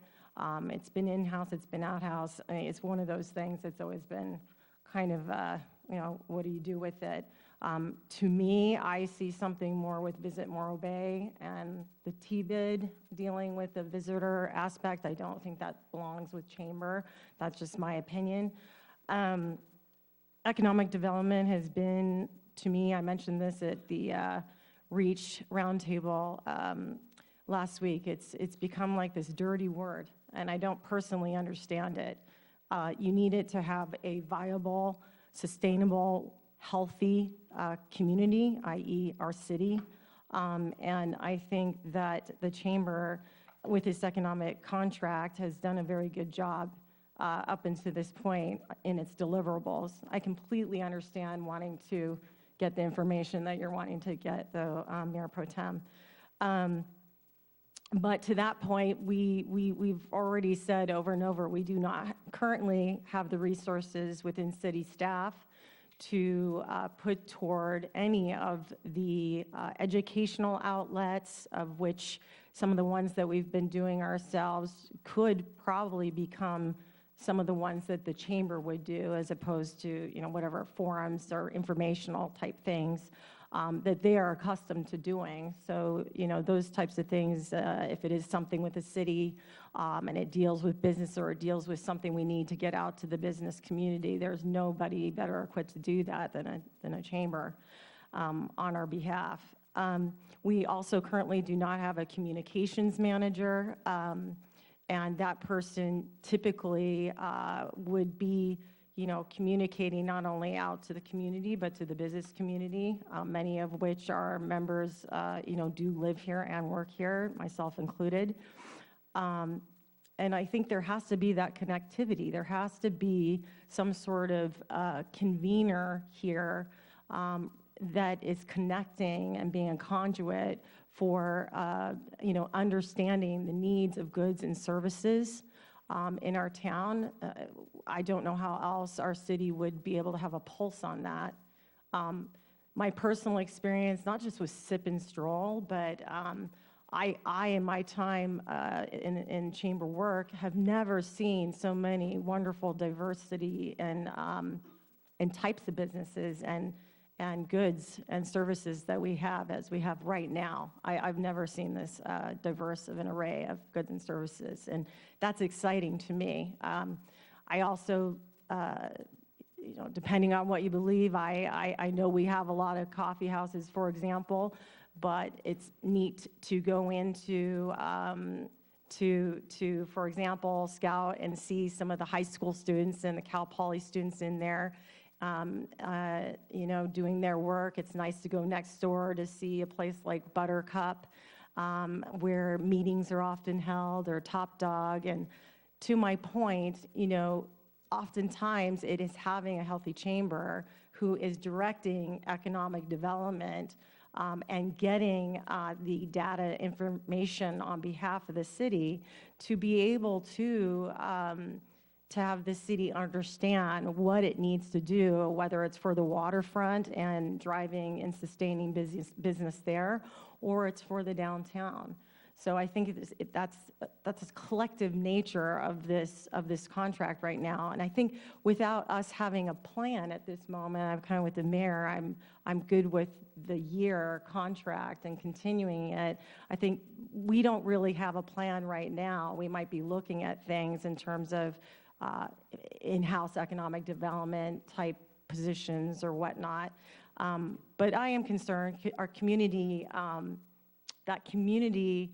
It's been in-house, it's been out-house. I mean, it's one of those things that's always been kind of, what do you do with it? To me, I see something more with Visit Morro Bay and the TBID dealing with the visitor aspect. I don't think that belongs with chamber. That's just my opinion. Economic development has been, to me, I mentioned this at the REACH roundtable last week. It's become like this dirty word, and I don't personally understand it. You need it to have a viable, sustainable, healthy community, i.e. our city. And I think that the chamber, with its economic contract, has done a very good job up until this point in its deliverables. I completely understand wanting to get the information that you're wanting to get, though, Mayor Pro Tem. But to that point, we've already said over and over, we do not currently have the resources within city staff to put toward any of the educational outlets, of which some of the ones that we've been doing ourselves could probably become some of the ones that the chamber would do, as opposed to, whatever forums or informational type things that they are accustomed to doing. So, those types of things, if it is something with the city and it deals with business or it deals with something we need to get out to the business community, there's nobody better equipped to do that than a chamber on our behalf. We also currently do not have a communications manager, and that person typically would be communicating not only out to the community, but to the business community, many of which are members, do live here and work here, myself included. And I think there has to be that connectivity. There has to be some sort of convener here that is connecting and being a conduit for, understanding the needs of goods and services in our town. I don't know how else our city would be able to have a pulse on that. My personal experience, not just with Sip and Stroll, but I in my time in chamber work, have never seen so many wonderful diversity and types of businesses and goods and services that we have as we have right now. I've never seen this diverse of an array of goods and services, and that's exciting to me. I also depending on what you believe, I know we have a lot of coffee houses, for example, but it's neat to go into, for example, scout and see some of the high school students and the Cal Poly students in there, doing their work. It's nice to go next door to see a place like Buttercup, where meetings are often held, or Top Dog. And to my point, oftentimes it is having a healthy chamber who is directing economic development and getting the data information on behalf of the city to be able to have the city understand what it needs to do, whether it's for the waterfront and driving and sustaining business there, or it's for the downtown. So I think that's a collective nature of this contract right now. And I think without us having a plan at this moment, I'm kind of with the mayor, I'm good with the year contract and continuing it. I think we don't really have a plan right now. We might be looking at things in terms of in-house economic development type positions or whatnot. But I am concerned, our community, that community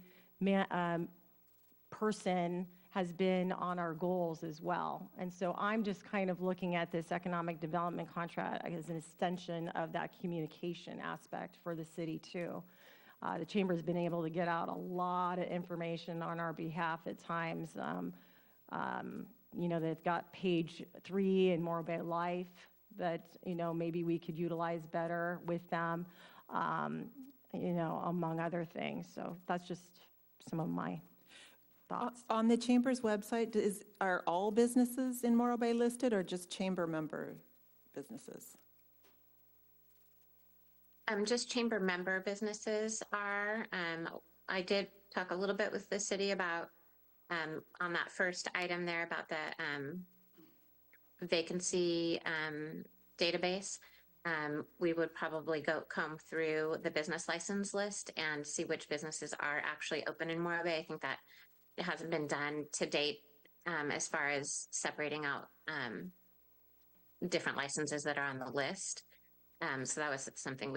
person has been on our goals as well. And so I'm just kind of looking at this economic development contract as an extension of that communication aspect for the city too. The Chamber's been able to get out a lot of information on our behalf at times. They've got page 3 in Morro Bay Life that, maybe we could utilize better with them, among other things. So that's just some of my thoughts. On the Chamber's website, are all businesses in Morro Bay listed, or just Chamber member businesses? Just chamber member businesses are. I did talk a little bit with the city about, on that first item there about the vacancy database. We would probably comb through the business license list and see which businesses are actually open in Morro Bay. I think that it hasn't been done to date as far as separating out different licenses that are on the list. So that was something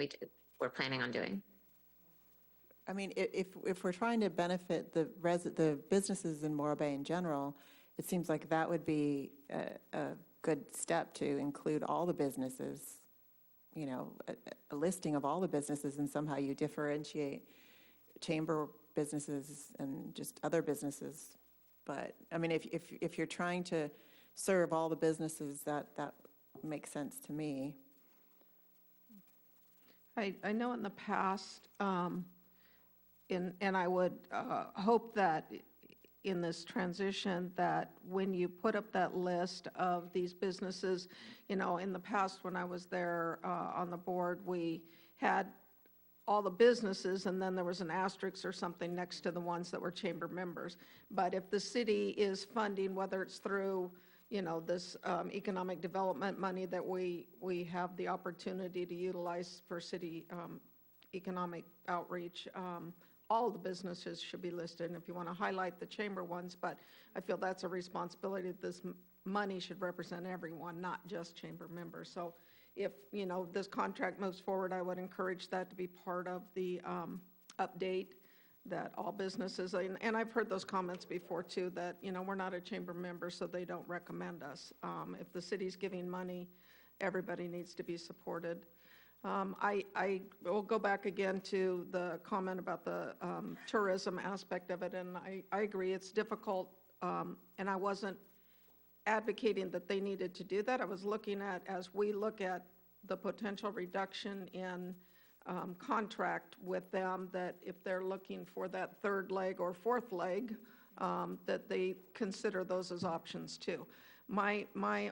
we're planning on doing. I mean, if we're trying to benefit the businesses in Morro Bay in general, it seems like that would be a good step to include all the businesses, a listing of all the businesses, and somehow you differentiate chamber businesses and just other businesses. But I mean, if you're trying to serve all the businesses, that makes sense to me. I know in the past, and I would hope that in this transition, that when you put up that list of these businesses, in the past when I was there on the board, we had all the businesses, and then there was an asterisk or something next to the ones that were chamber members. But if the city is funding, whether it's through this economic development money that we have the opportunity to utilize for city economic outreach, all the businesses should be listed. And if you want to highlight the chamber ones, but I feel that's a responsibility that this money should represent everyone, not just chamber members. So if, this contract moves forward, I would encourage that to be part of the update, that all businesses, and I've heard those comments before too, that, we're not a chamber member, so they don't recommend us. If the city's giving money, everybody needs to be supported. I will go back again to the comment about the tourism aspect of it, and I agree it's difficult, and I wasn't advocating that they needed to do that. I was looking at, as we look at the potential reduction in contract with them, that if they're looking for that third leg or fourth leg, that they consider those as options too. My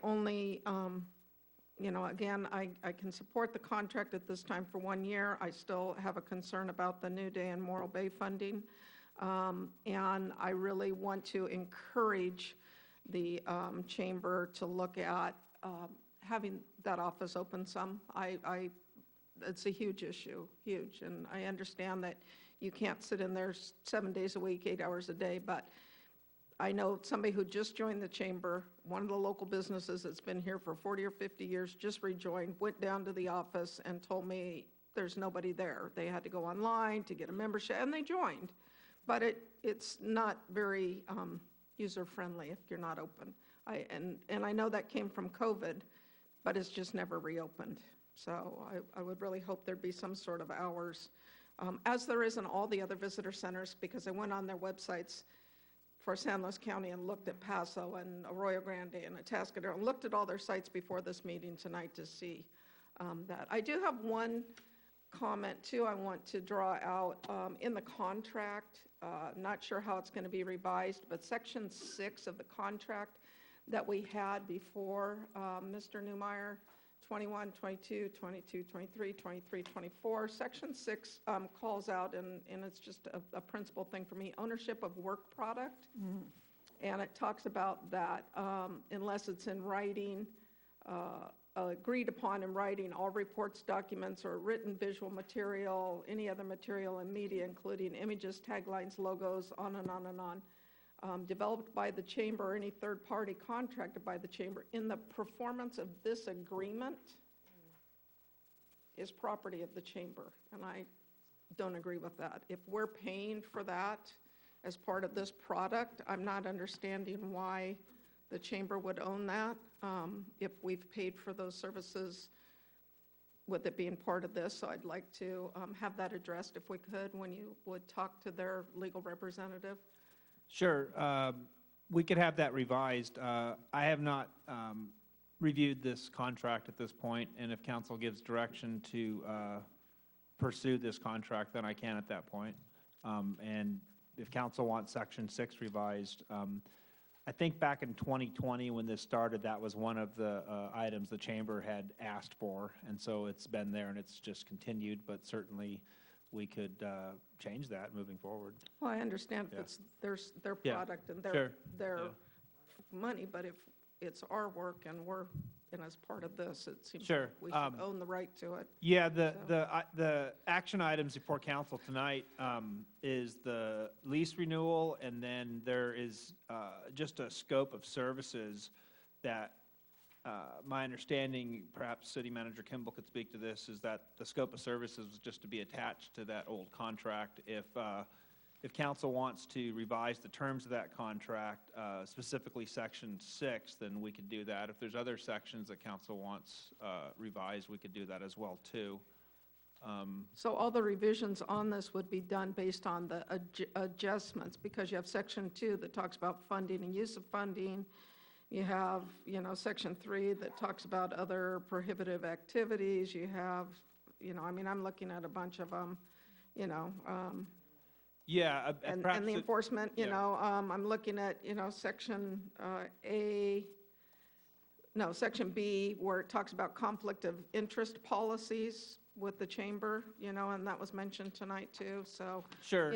only, again, I can support the contract at this time for 1 year. I still have a concern about the New Day and Morro Bay funding. And I really want to encourage the chamber to look at having that office open some. It's a huge issue, huge. And I understand that you can't sit in there 7 days a week, 8 hours a day, but I know somebody who just joined the chamber, one of the local businesses that's been here for 40 or 50 years, just rejoined, went down to the office and told me there's nobody there. They had to go online to get a membership, and they joined. But it's not very user-friendly if you're not open. And I know that came from COVID, but it's just never reopened. So I would really hope there'd be some sort of hours, as there is in all the other visitor centers, because I went on their websites for San Luis County and looked at Paso and Arroyo Grande and Atascadero, and looked at all their sites before this meeting tonight to see that. I do have one comment, too, I want to draw out. In the contract, not sure how it's going to be revised, but Section 6 of the contract that we had before, Mr. Newmeyer, 21, 22, 22, 23, 23, 24. Section 6 calls out, and it's just a principal thing for me, ownership of work product. And it talks about that unless it's in writing, agreed upon in writing, all reports, documents, or written visual material, any other material and media, including images, taglines, logos, on and on and on, developed by the chamber or any third party contracted by the chamber in the performance of this agreement is property of the chamber. And I don't agree with that. If we're paying for that as part of this product, I'm not understanding why the chamber would own that. If we've paid for those services with it being part of this, so I'd like to have that addressed if we could, when you would talk to their legal representative. Sure. We could have that revised. I have not reviewed this contract at this point, and if council gives direction to pursue this contract, then I can at that point. And if council wants Section 6 revised, I think back in 2020 when this started, that was one of the items the chamber had asked for, and so it's been there and it's just continued, but certainly we could change that moving forward. Well, I understand if it's their product and their money, but if it's our work and we're, and as part of this, it seems like we should own the right to it. Yeah, the action items before council tonight is the lease renewal, and then there is just a scope of services that my understanding, perhaps City Manager Kimball could speak to this, is that the scope of services was just to be attached to that old contract. If council wants to revise the terms of that contract, specifically Section 6, then we could do that. If there's other sections that council wants revised, we could do that as well, too. So all the revisions on this would be done based on the adjustments, because you have Section 2 that talks about funding and use of funding. You have, Section 3 that talks about other prohibitive activities. You have, I mean, I'm looking at a bunch of them, Yeah, and the enforcement, I'm looking at, Section Section B, where it talks about conflict of interest policies with the chamber, and that was mentioned tonight too. So, sure.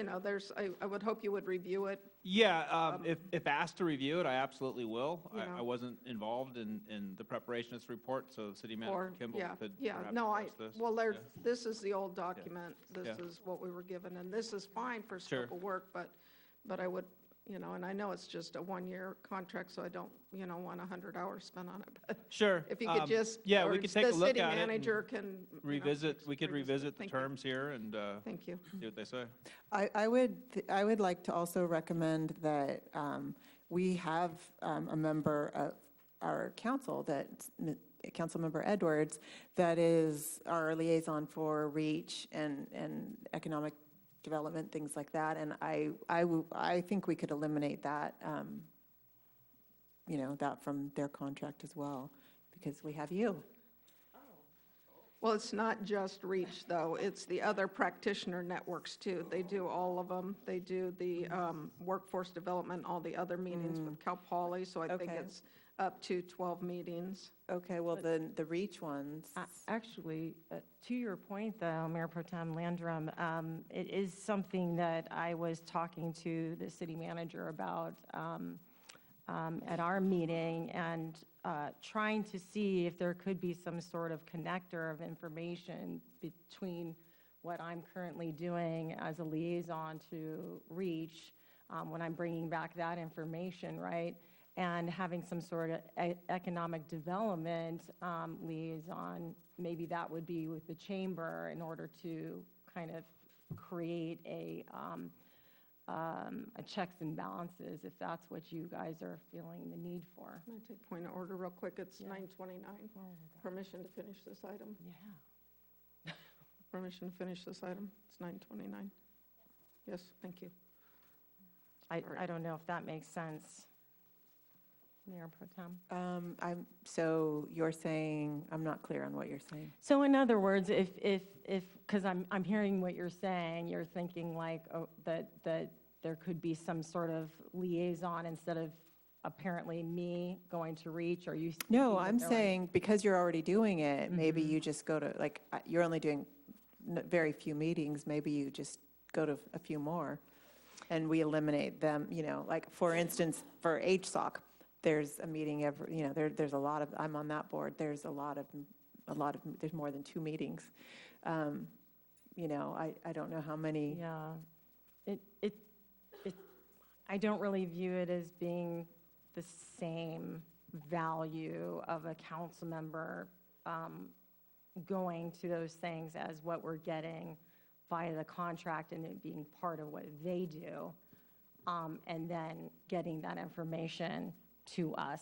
I would hope you would review it. Yeah, if asked to review it, I absolutely will. Yeah. I wasn't involved in the preparation of this report, so City Manager Kimball could perhaps address this. Well, this is the old document. This is what we were given, and this is fine for scope of work, but I would, and I know it's just a one-year contract, so I don't, want 100 hours spent on it. But sure. if you could just, yeah, we could take a look at it. The city manager can revisit. We could revisit the terms here and thank you. See what they say. I would like to also recommend that we have a member of our council, that Councilmember Edwards, that is our liaison for REACH and economic development, things like that. And I think we could eliminate that, that from their contract as well, because we have you. Well, it's not just REACH, though. It's the other practitioner networks, too. They do all of them. They do the workforce development, all the other meetings with Cal Poly, so I think it's up to 12 meetings. Okay, well, then the REACH ones. Actually, to your point, though, Mayor Pro Tem Landrum, it is something that I was talking to the city manager about at our meeting, and trying to see if there could be some sort of connector of information between what I'm currently doing as a liaison to REACH when I'm bringing back that information, right? And having some sort of economic development liaison, maybe that would be with the chamber in order to kind of create a checks and balances, if that's what you guys are feeling the need for. Can I take point of order real quick? It's 9:29. Permission to finish this item? Yeah. Permission to finish this item? It's 9:29. Yes, thank you. I don't know if that makes sense. Mayor Pro Tem? So you're saying, I'm not clear on what you're saying. So in other words, because I'm hearing what you're saying, you're thinking like, oh, that there could be some sort of liaison instead of apparently me going to reach, or you? No, I'm saying because you're already doing it, maybe you just go to, like, you're only doing very few meetings, maybe you just go to a few more and we eliminate them, like, for instance, for HSOC, there's a meeting every, there's a lot of, I'm on that board, there's a lot of, there's more than 2 meetings. I don't know how many. Yeah, I don't really view it as being the same value of a council member going to those things as what we're getting via the contract and it being part of what they do, and then getting that information to us.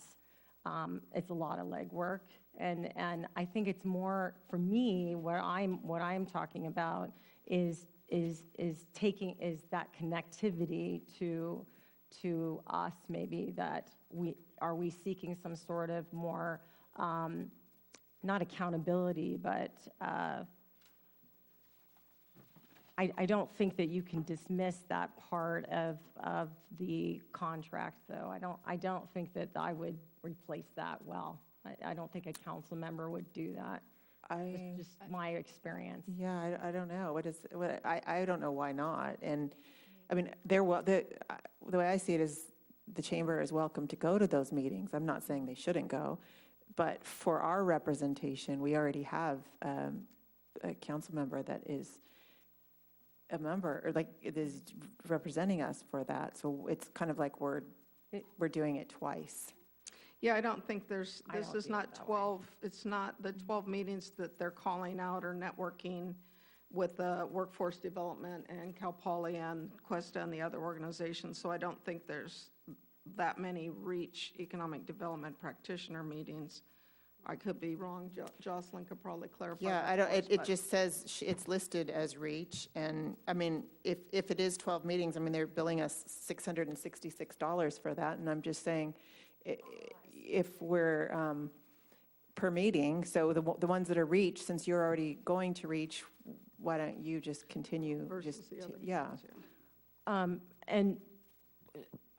It's a lot of legwork, and I think it's more, for me, what I'm talking about is that connectivity to us, maybe, that are we seeking some sort of more, not accountability, but I don't think that you can dismiss that part of the contract, though. I don't think that I would replace that well. I don't think a council member would do that. Just my experience. Yeah, I don't know. I don't know why not. And I mean, the way I see it is the chamber is welcome to go to those meetings. I'm not saying they shouldn't go, but for our representation, we already have a council member that is a member, or like it is representing us for that. So it's kind of like we're doing it twice. Yeah, I don't think this is not 12, it's not the 12 meetings that they're calling out or networking with the workforce development and Cal Poly and Questa and the other organizations. So I don't think there's that many REACH economic development practitioner meetings. I could be wrong. Jocelyn could probably clarify. Yeah, that for us, it but- just says it's listed as REACH. And I mean, if it is 12 meetings, I mean, they're billing us $666 for that. And I'm just saying, if we're per meeting, so the ones that are REACH, since you're already going to REACH, why don't you just continue? Versus the other Yeah. ones, yeah. And,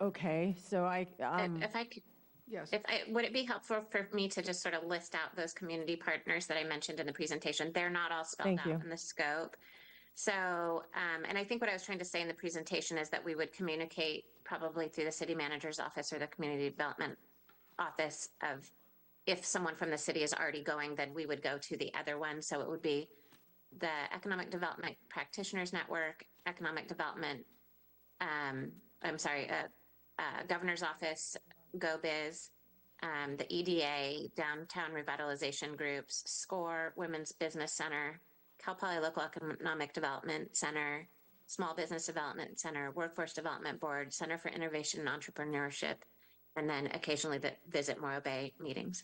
okay, so If I could, Yes. would it be helpful for me to just sort of list out those community partners that I mentioned in the presentation? They're not all spelled Thank out you. in the scope. So, and I think what I was trying to say in the presentation is that we would communicate probably through the city manager's office or the community development office of, if someone from the city is already going, then we would go to the other one. So it would be the Economic Development Practitioners Network, Economic Development, Governor's Office, GoBiz, the EDA, Downtown Revitalization Groups, SCORE, Women's Business Center, Cal Poly Local Economic Development Center, Small Business Development Center, Workforce Development Board, Center for Innovation and Entrepreneurship, and then occasionally the Visit Morro Bay meetings.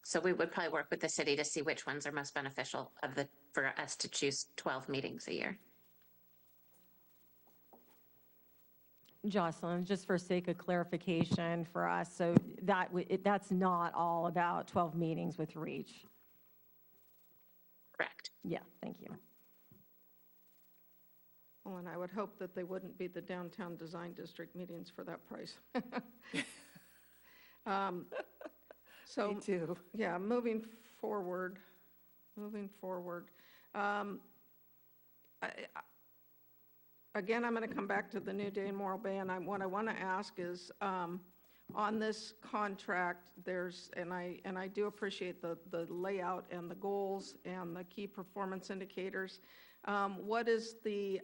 So we would probably work with the city to see which ones are most beneficial for us to choose 12 meetings a year. Jocelyn, just for sake of clarification for us, so that's not all about 12 meetings with REACH? Correct. Yeah, thank you. Well, and I would hope that they wouldn't be the downtown design district meetings for that price. So, Me too. yeah, moving forward. Again, I'm going to come back to the New Day in Morro Bay, and what I want to ask is, on this contract, and I do appreciate the layout and the goals and the key performance indicators. What is the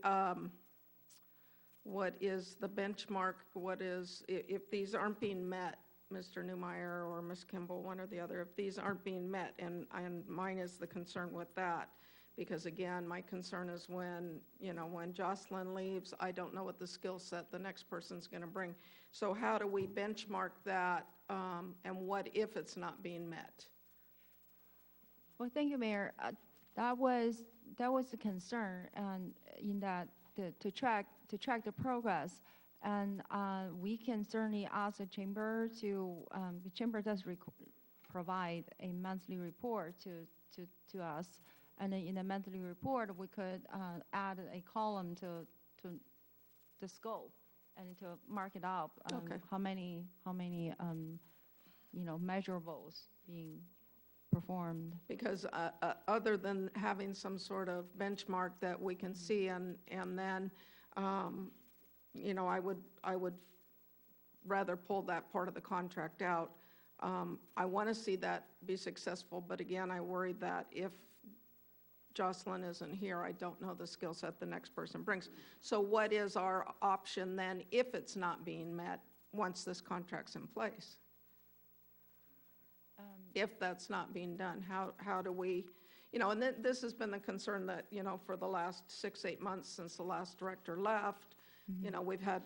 what is the benchmark, what is, if these aren't being met, Mr. Newmeyer or Ms. Kimball, one or the other, if these aren't being met, and mine is the concern with that, because again, my concern is when, when Jocelyn leaves, I don't know what the skill set the next person's going to bring. So how do we benchmark that, and what if it's not being met? Well, thank you, Mayor. That was a concern, and in that to track the progress, and we can certainly ask the chamber to. The chamber does provide a monthly report to us, and in the monthly report we could add a column to the scope and to mark it up. Okay. How many measurables being performed. Because other than having some sort of benchmark that we can see, and then, I would rather pull that part of the contract out. I want to see that be successful, but again, I worry that if Jocelyn isn't here, I don't know the skill set the next person brings. So what is our option then if it's not being met once this contract's in place? If that's not being done, how do we, and this has been the concern that, for the last 6-8 months since the last director left, we've had,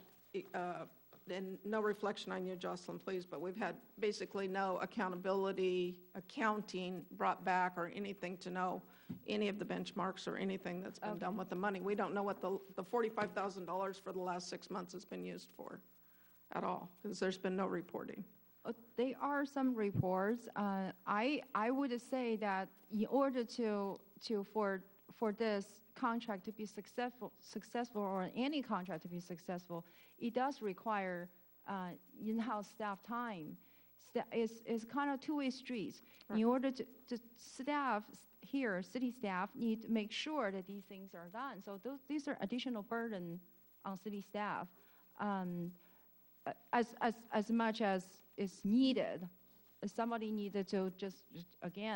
and no reflection on you, Jocelyn, please, but we've had basically no accountability, accounting brought back or anything to know any of the benchmarks or anything that's been done with the money. We don't know what the $45,000 for the last 6 months has been used for at all, because there's been no reporting. There are some reports. I would say that in order for this contract to be successful, or any contract to be successful, it does require in-house staff time. It's kind of two-way streets. Right. In order to staff here, city staff need to make sure that these things are done. So these are additional burden on city staff, as much as is needed. Somebody needed to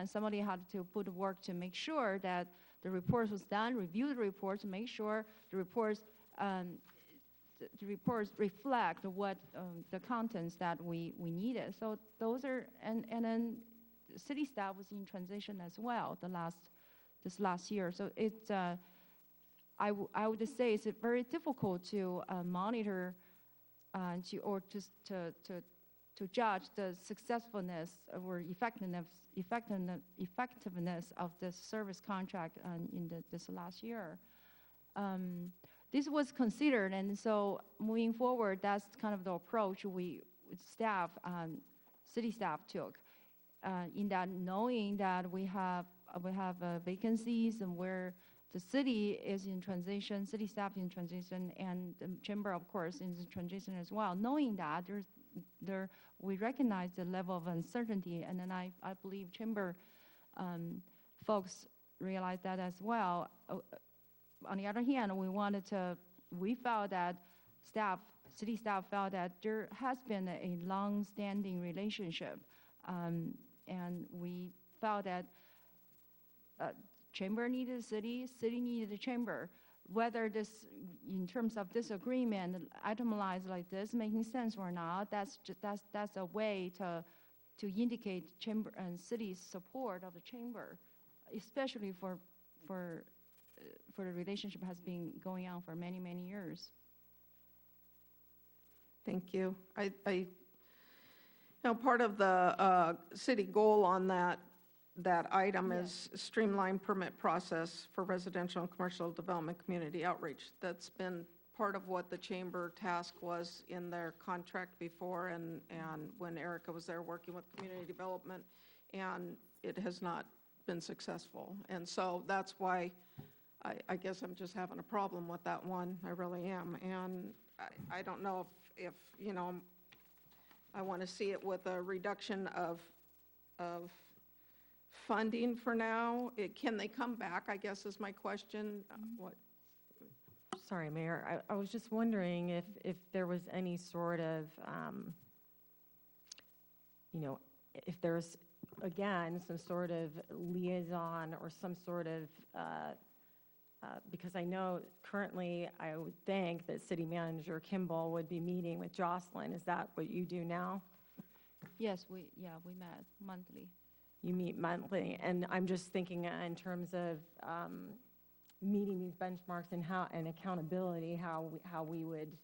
somebody had to put work to make sure that the report was done, review the report to make sure the reports reflect what the contents that we needed. So those are, and then city staff was in transition as well this last year. So it's I would say it's very difficult to monitor to judge the successfulness or effectiveness of this service contract in this last year. This was considered, and so moving forward, that's kind of the approach city staff took, in that knowing that we have vacancies and where the city is in transition, city staff in transition, and the chamber, of course, is in transition as well. Knowing that we recognize the level of uncertainty, and then I believe chamber folks realize that as well. On the other hand, we felt that city staff felt that there has been a long-standing relationship, and we felt that chamber needed the city needed the chamber. Whether this, in terms of this agreement, itemized like this, making sense or not, that's a way to indicate chamber and city's support of the chamber, especially for the relationship has been going on for many, many years. Thank you. Part of the city goal on that item is streamline permit process for residential and commercial development community outreach. That's been part of what the chamber task was in their contract before, and when Erica was there working with community development, and it has not been successful. And so that's why I guess I'm just having a problem with that one. I really am. And I don't know if I want to see it with a reduction of funding for now. Can they come back, I guess, is my question. What? Sorry, Mayor. I was just wondering if there was any sort of, if there's, again, some sort of liaison or some sort of Because I know currently, I would think that City Manager Kimball would be meeting with Jocelyn. Is that what you do now? Yes, we met monthly. You meet monthly, and I'm just thinking in terms of meeting these benchmarks and accountability, how we would,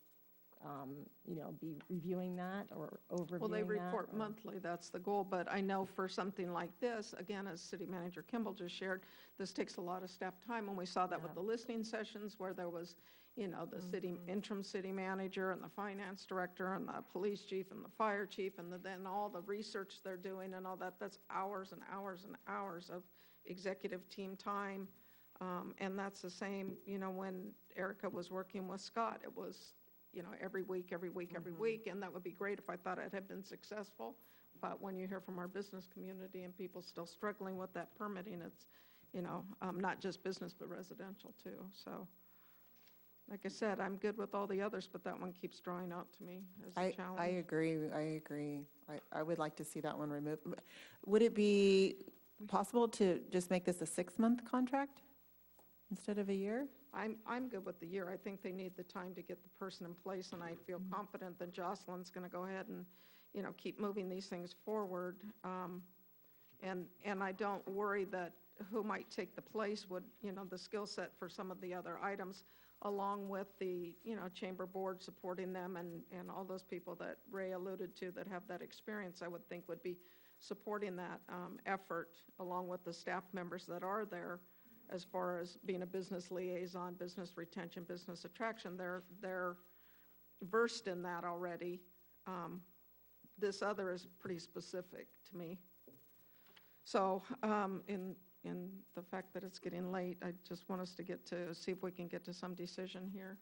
be reviewing that or overviewing that. Well, they report or- monthly, that's the goal, but I know for something like this, again, as City Manager Kimball just shared, this takes a lot of staff time, and we saw that with the listening sessions where there was, the interim city manager and the finance director and the police chief and the fire chief, and then all the research they're doing and all that, that's hours and hours and hours of executive team time. And that's the same, when Erica was working with Scott, it was, every week, every week, and that would be great if I thought it had been successful. But when you hear from our business community and people still struggling with that permitting, it's, not just business, but residential too. So, like I said, I'm good with all the others, but that one keeps drawing out to me as a challenge. I agree. I would like to see that one removed. Would it be possible to just make this a 6-month contract instead of a year? I'm good with the year. I think they need the time to get the person in place, and I feel confident that Jocelyn's going to go ahead and, keep moving these things forward. And I don't worry that who might take the place would, the skill set for some of the other items, along with the, chamber board supporting them and all those people that Ray alluded to that have that experience, I would think would be supporting that effort, along with the staff members that are there. As far as being a business liaison, business retention, business attraction, they're versed in that already. This other is pretty specific to me. So in the fact that it's getting late, I just want us to see if we can get to some decision here.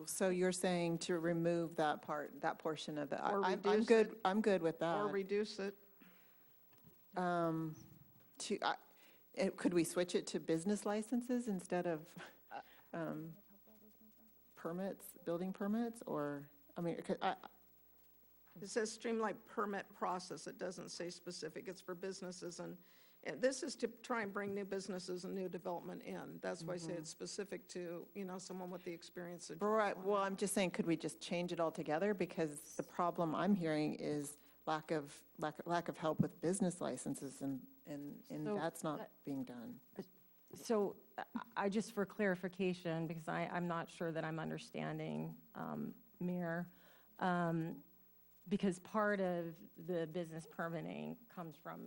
So you're saying to remove that portion of the, Or I'm reduce good, it. I'm good with that. Or reduce it. Could we switch it to business licenses instead of permits, building permits, or, It says streamline permit process. It doesn't say specific. It's for businesses, and this is to try and bring new businesses and new development in. That's why I say it's specific to, someone with the experience. Right, well, I'm just saying, could we just change it altogether? Because the problem I'm hearing is lack of help with business licenses, and So, that's not being done. So I just for clarification, because I'm not sure that I'm understanding, Mayor, because part of the business permitting comes from,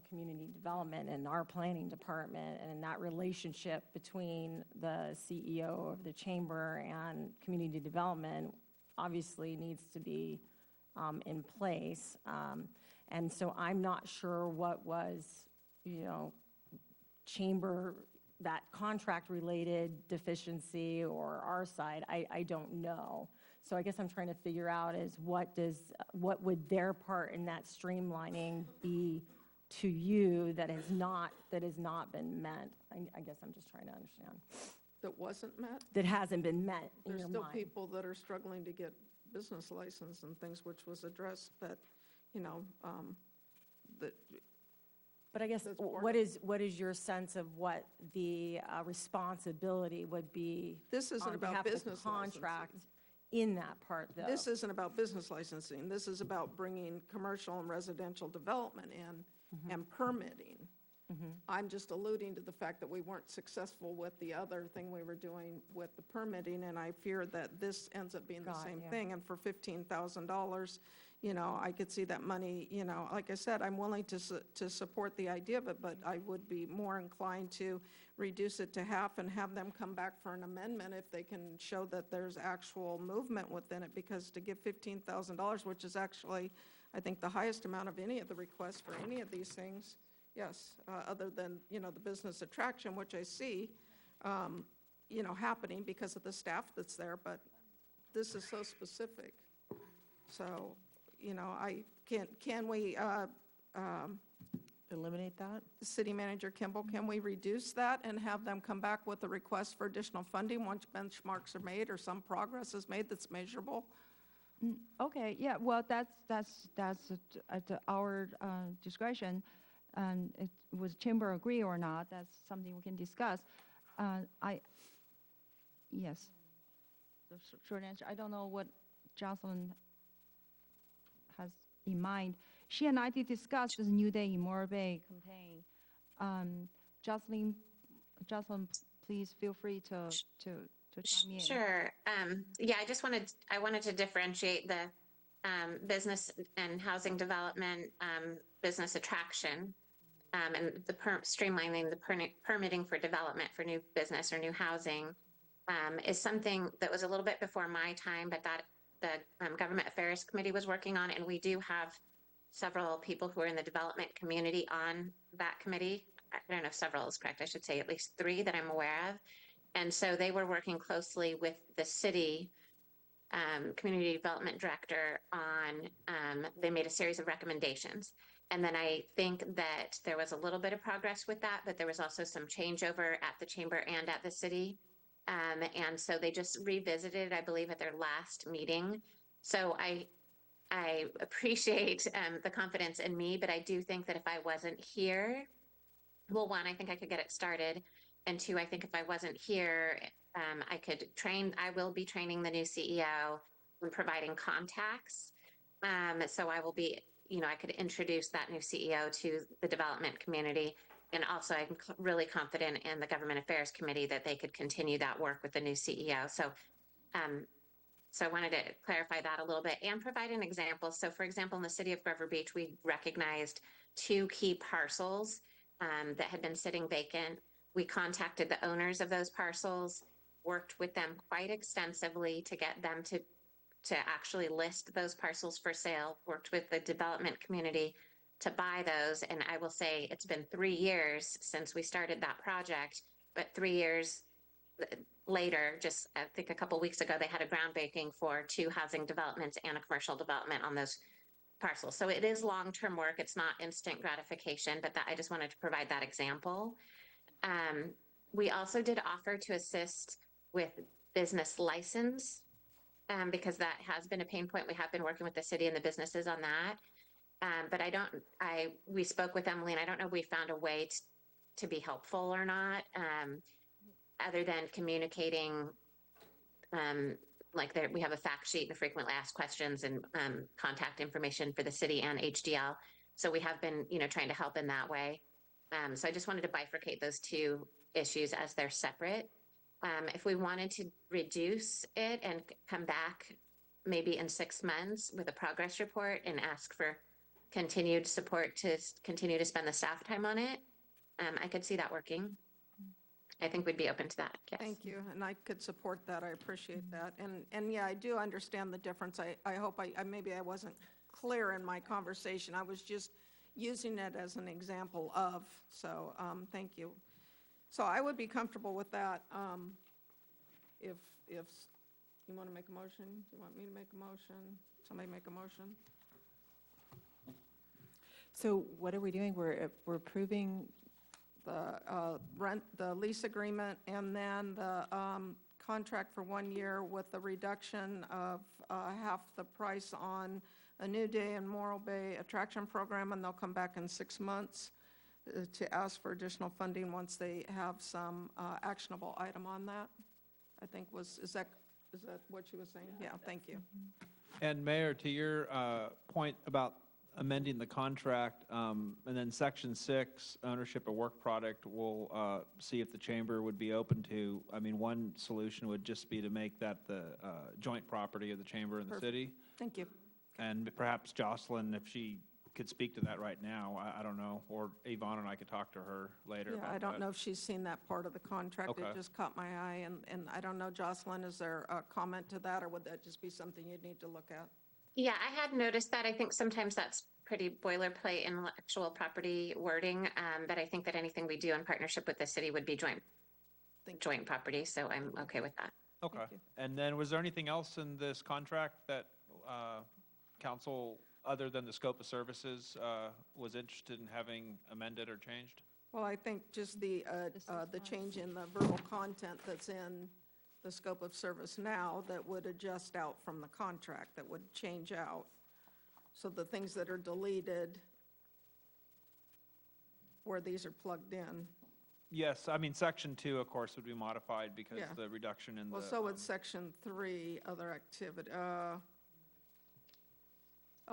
community development and our planning department, and that relationship between the CEO of the chamber and community development obviously needs to be in place. And so I'm not sure what was, chamber, that contract-related deficiency or our side, I don't know. So I guess I'm trying to figure out is what would their part in that streamlining be to you that has not been met? I guess I'm just trying to understand. That wasn't met? That hasn't been met in There's your still mind. people that are struggling to get business license and things, which was addressed that, that. But I guess, that's part what of- is your sense of what the responsibility would be? This isn't on about behalf of the business contract in that part, though? This isn't about business licensing. This is about bringing commercial and residential development in and permitting. I'm just alluding to the fact that we weren't successful with the other thing we were doing with the permitting, and I fear that this ends up being the Got same you. thing. And for $15,000, I could see that money, like I said, I'm willing to support the idea of it, but I would be more inclined to reduce it to half and have them come back for an amendment if they can show that there's actual movement within it, because to give $15,000, which is actually, I think, the highest amount of any of the requests for any of these things, yes, other than, the business attraction, which I see, happening because of the staff that's there, but this is so specific. So, can we, Eliminate that? City Manager Kimball, can we reduce that and have them come back with a request for additional funding once benchmarks are made or some progress is made that's measurable? Okay, yeah, well, that's at our discretion. was chamber agree or not, that's something we can discuss. Yes. The short answer, I don't know what Jocelyn has in mind. She and I did discuss this New Day in Morro Bay campaign. Jocelyn, please feel free to chime in. Sure. Yeah, I wanted to differentiate the business and housing development, business attraction, and the streamlining the permitting for development for new business or new housing is something that was a little bit before my time, but that the Government Affairs Committee was working on, and we do have several people who are in the development community on that committee. I don't know if several is correct. I should say at least 3 that I'm aware of. And so they were working closely with the city community development director on, they made a series of recommendations. And then I think that there was a little bit of progress with that, but there was also some changeover at the chamber and at the city. And so they just revisited, I believe, at their last meeting. So I appreciate the confidence in me, but I do think that if I wasn't here, well, 1, I think I could get it started. And 2, I think if I wasn't here, I will be training the new CEO and providing contacts. So I will be, I could introduce that new CEO to the development community. And also I'm really confident in the Government Affairs Committee that they could continue that work with the new CEO. So I wanted to clarify that a little bit and provide an example. So for example, in the city of Grover Beach, we recognized 2 key parcels that had been sitting vacant. We contacted the owners of those parcels, worked with them quite extensively to get them to actually list those parcels for sale, worked with the development community to buy those. And I will say it's been 3 years since we started that project, but 3 years later, just I think a couple weeks ago, they had a groundbreaking for 2 housing developments and a commercial development on those parcels. So it is long-term work. It's not instant gratification, but I just wanted to provide that example. We also did offer to assist with business license because that has been a pain point. We have been working with the city and the businesses on that. But we spoke with Emily, and I don't know if we found a way to be helpful or not, other than communicating, we have a fact sheet and frequently asked questions and contact information for the city and HDL. So we have been, trying to help in that way. So I just wanted to bifurcate those 2 issues as they're separate. If we wanted to reduce it and come back maybe in 6 months with a progress report and ask for continued support to continue to spend the staff time on it, I could see that working. I think we'd be open to that, yes. Thank you, and I could support that. I appreciate that. And yeah, I do understand the difference. I hope maybe I wasn't clear in my conversation. I was just using it as an example of, so thank you. So I would be comfortable with that. If you want to make a motion, do you want me to make a motion? Somebody make a motion? So what are we doing? We're approving the lease agreement, and then the contract for 1 year with the reduction of half the price on a New Day in Morro Bay attraction program, and they'll come back in 6 months to ask for additional funding once they have some actionable item on that. I think is that what you were saying? Yeah, thank you. And Mayor, to your point about amending the contract, and then Section 6, ownership of work product, we'll see if the chamber would be open to, one solution would just be to make that the joint property of the chamber and the city. Thank you. And perhaps Jocelyn, if she could speak to that right now, I don't know, or Yvonne and I could talk to her later Yeah, about I don't that. know if she's seen that part of the contract. Okay. It just caught my eye, and I don't know, Jocelyn, is there a comment to that, or would that just be something you'd need to look at? Yeah, I had noticed that. I think sometimes that's pretty boilerplate intellectual property wording, but I think that anything we do in partnership with the city would be joint property, so I'm okay with that. Okay. And then was there anything else in this contract that council, other than the scope of services, was interested in having amended or changed? Well, I think just the change in the verbal content that's in the scope of service now that would adjust out from the contract, that would change out. So the things that are deleted where these are plugged in. Yes, I mean, section 2, of course, would be modified because Yeah. the reduction in the. Well, so would section 3, other activity, oh,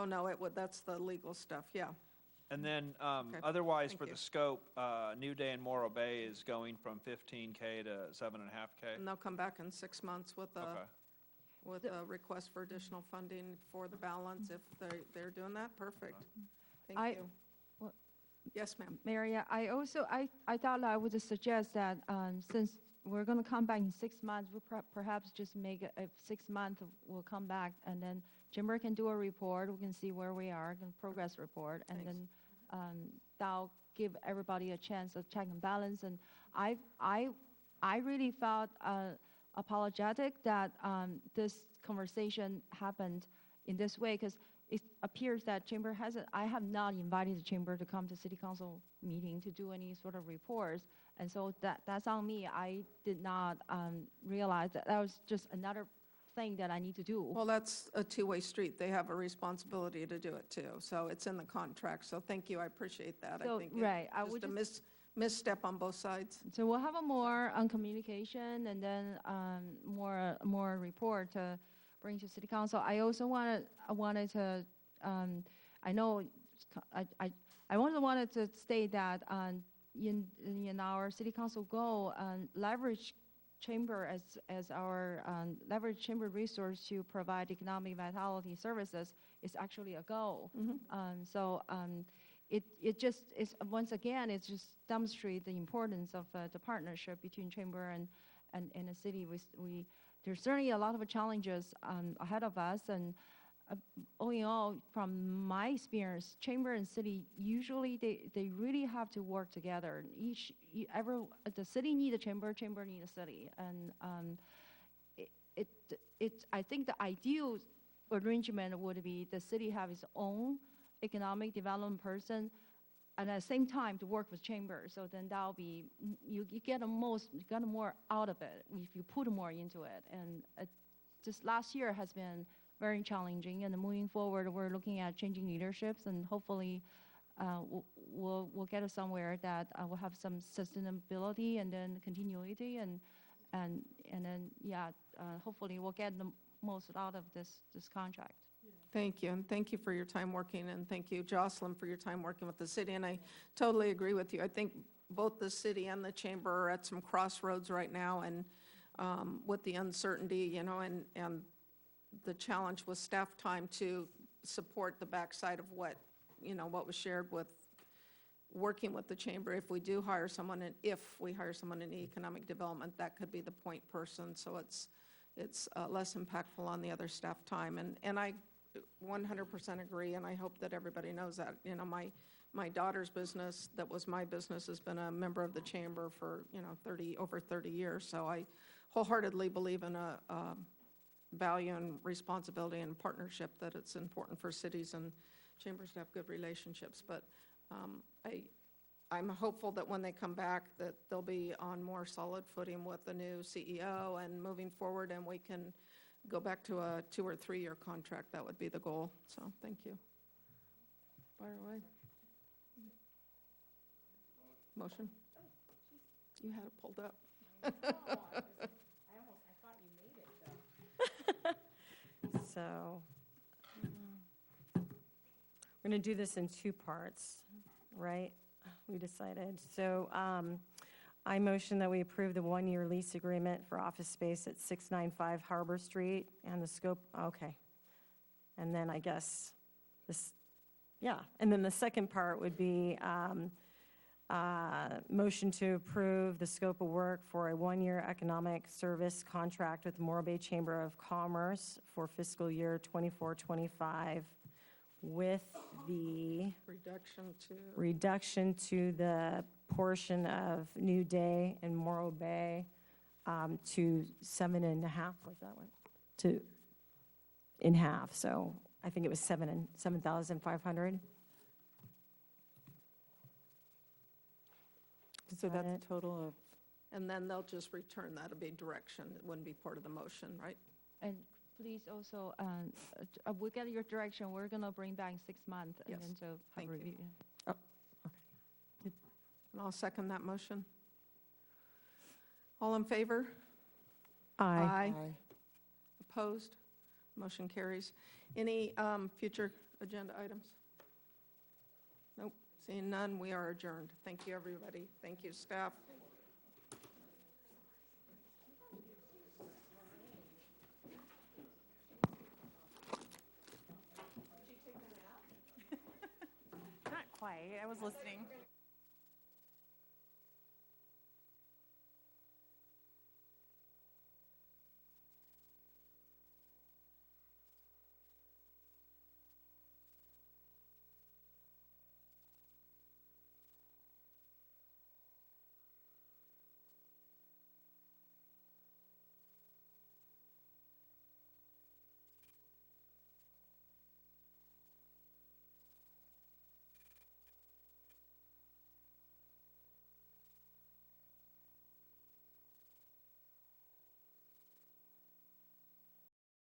no, it would, that's the legal stuff, yeah. And then, Okay, otherwise, thank for you. the scope, New Day and Morro Bay is going from 15K to 7.5K. And they'll come back in 6 months with a, Okay. with a request for additional funding for the balance. If they're doing that, perfect. Thank I- you. well- Yes, ma'am. Maria, I also, I thought I would suggest that since we're going to come back in 6 months, we perhaps just make a 6-month, we'll come back, and then Chamber can do a report, we can see where we are, a progress report, and then that'll give everybody a chance of check and balance. And I really felt apologetic that this conversation happened in this way, because it appears that Chamber hasn't, I have not invited the Chamber to come to City Council meeting to do any sort of reports. And so that's on me. I did not realize that was just another thing that I need to do. Well, that's a two-way street. They have a responsibility to do it too. So it's in the contract. So thank you. I appreciate that. So, I think right, I it's would just a misstep on both sides. So we'll have a more on communication and then more report to bring to City Council. I also wanted to, I know, I also wanted to state that in our City Council goal, leverage Chamber as our leverage Chamber resource to provide economic vitality services is actually a goal. So it just is, once again, it just demonstrates the importance of the partnership between Chamber and the city. There's certainly a lot of challenges ahead of us, and all in all, from my experience, Chamber and city, usually they really have to work together. The city need a chamber need a city. And I think the ideal arrangement would be the city have its own economic development person, and at the same time to work with chamber. So then that'll be, you get more out of it if you put more into it. And just last year has been very challenging, and moving forward, we're looking at changing leaderships, and hopefully we'll get us somewhere that will have some sustainability and then continuity, and then hopefully we'll get the most out of this contract. Thank you, and thank you for your time working, and thank you, Jocelyn, for your time working with the city. And I totally agree with you. I think both the city and the chamber are at some crossroads right now, and with the uncertainty, and the challenge with staff time to support the backside of what was shared with working with the chamber. If we do hire someone, and if we hire someone in economic development, that could be the point person. So it's less impactful on the other staff time. And I 100% agree, and I hope that everybody knows that. My daughter's business, that was my business, has been a member of the chamber for over 30 years. So I wholeheartedly believe in a value and responsibility and partnership, that it's important for cities and chambers to have good relationships. But I'm hopeful that when they come back, that they'll be on more solid footing with the new CEO and moving forward, and we can go back to a 2 or 3 year contract. That would be the goal. So thank you. Fire away. Motion? You had it pulled up. So we're going to do this in 2 parts, right? We decided. So I motion that we approve the 1-year lease agreement for office space at 695 Harbor Street and the scope, okay. And then I guess this, and then the second part would be motion to approve the scope of work for a 1-year economic service contract with the Morro Bay Chamber of Commerce for fiscal year 24-25 with the reduction to the portion of New Day and Morro Bay to 7.5, was that one? To in half, so I think it was 7,500. So that's a total of, And then they'll just return that. It'll be direction. It wouldn't be part of the motion, right? And please also, we get your direction, we're going to bring back 6 months and Yes. then to have Thank a you. review. And I'll second that motion. All in favor? Aye. Opposed? Motion carries. Any future agenda items? Nope. Seeing none, we are adjourned. Thank you, everybody. Thank you, staff. Not quite. I was listening.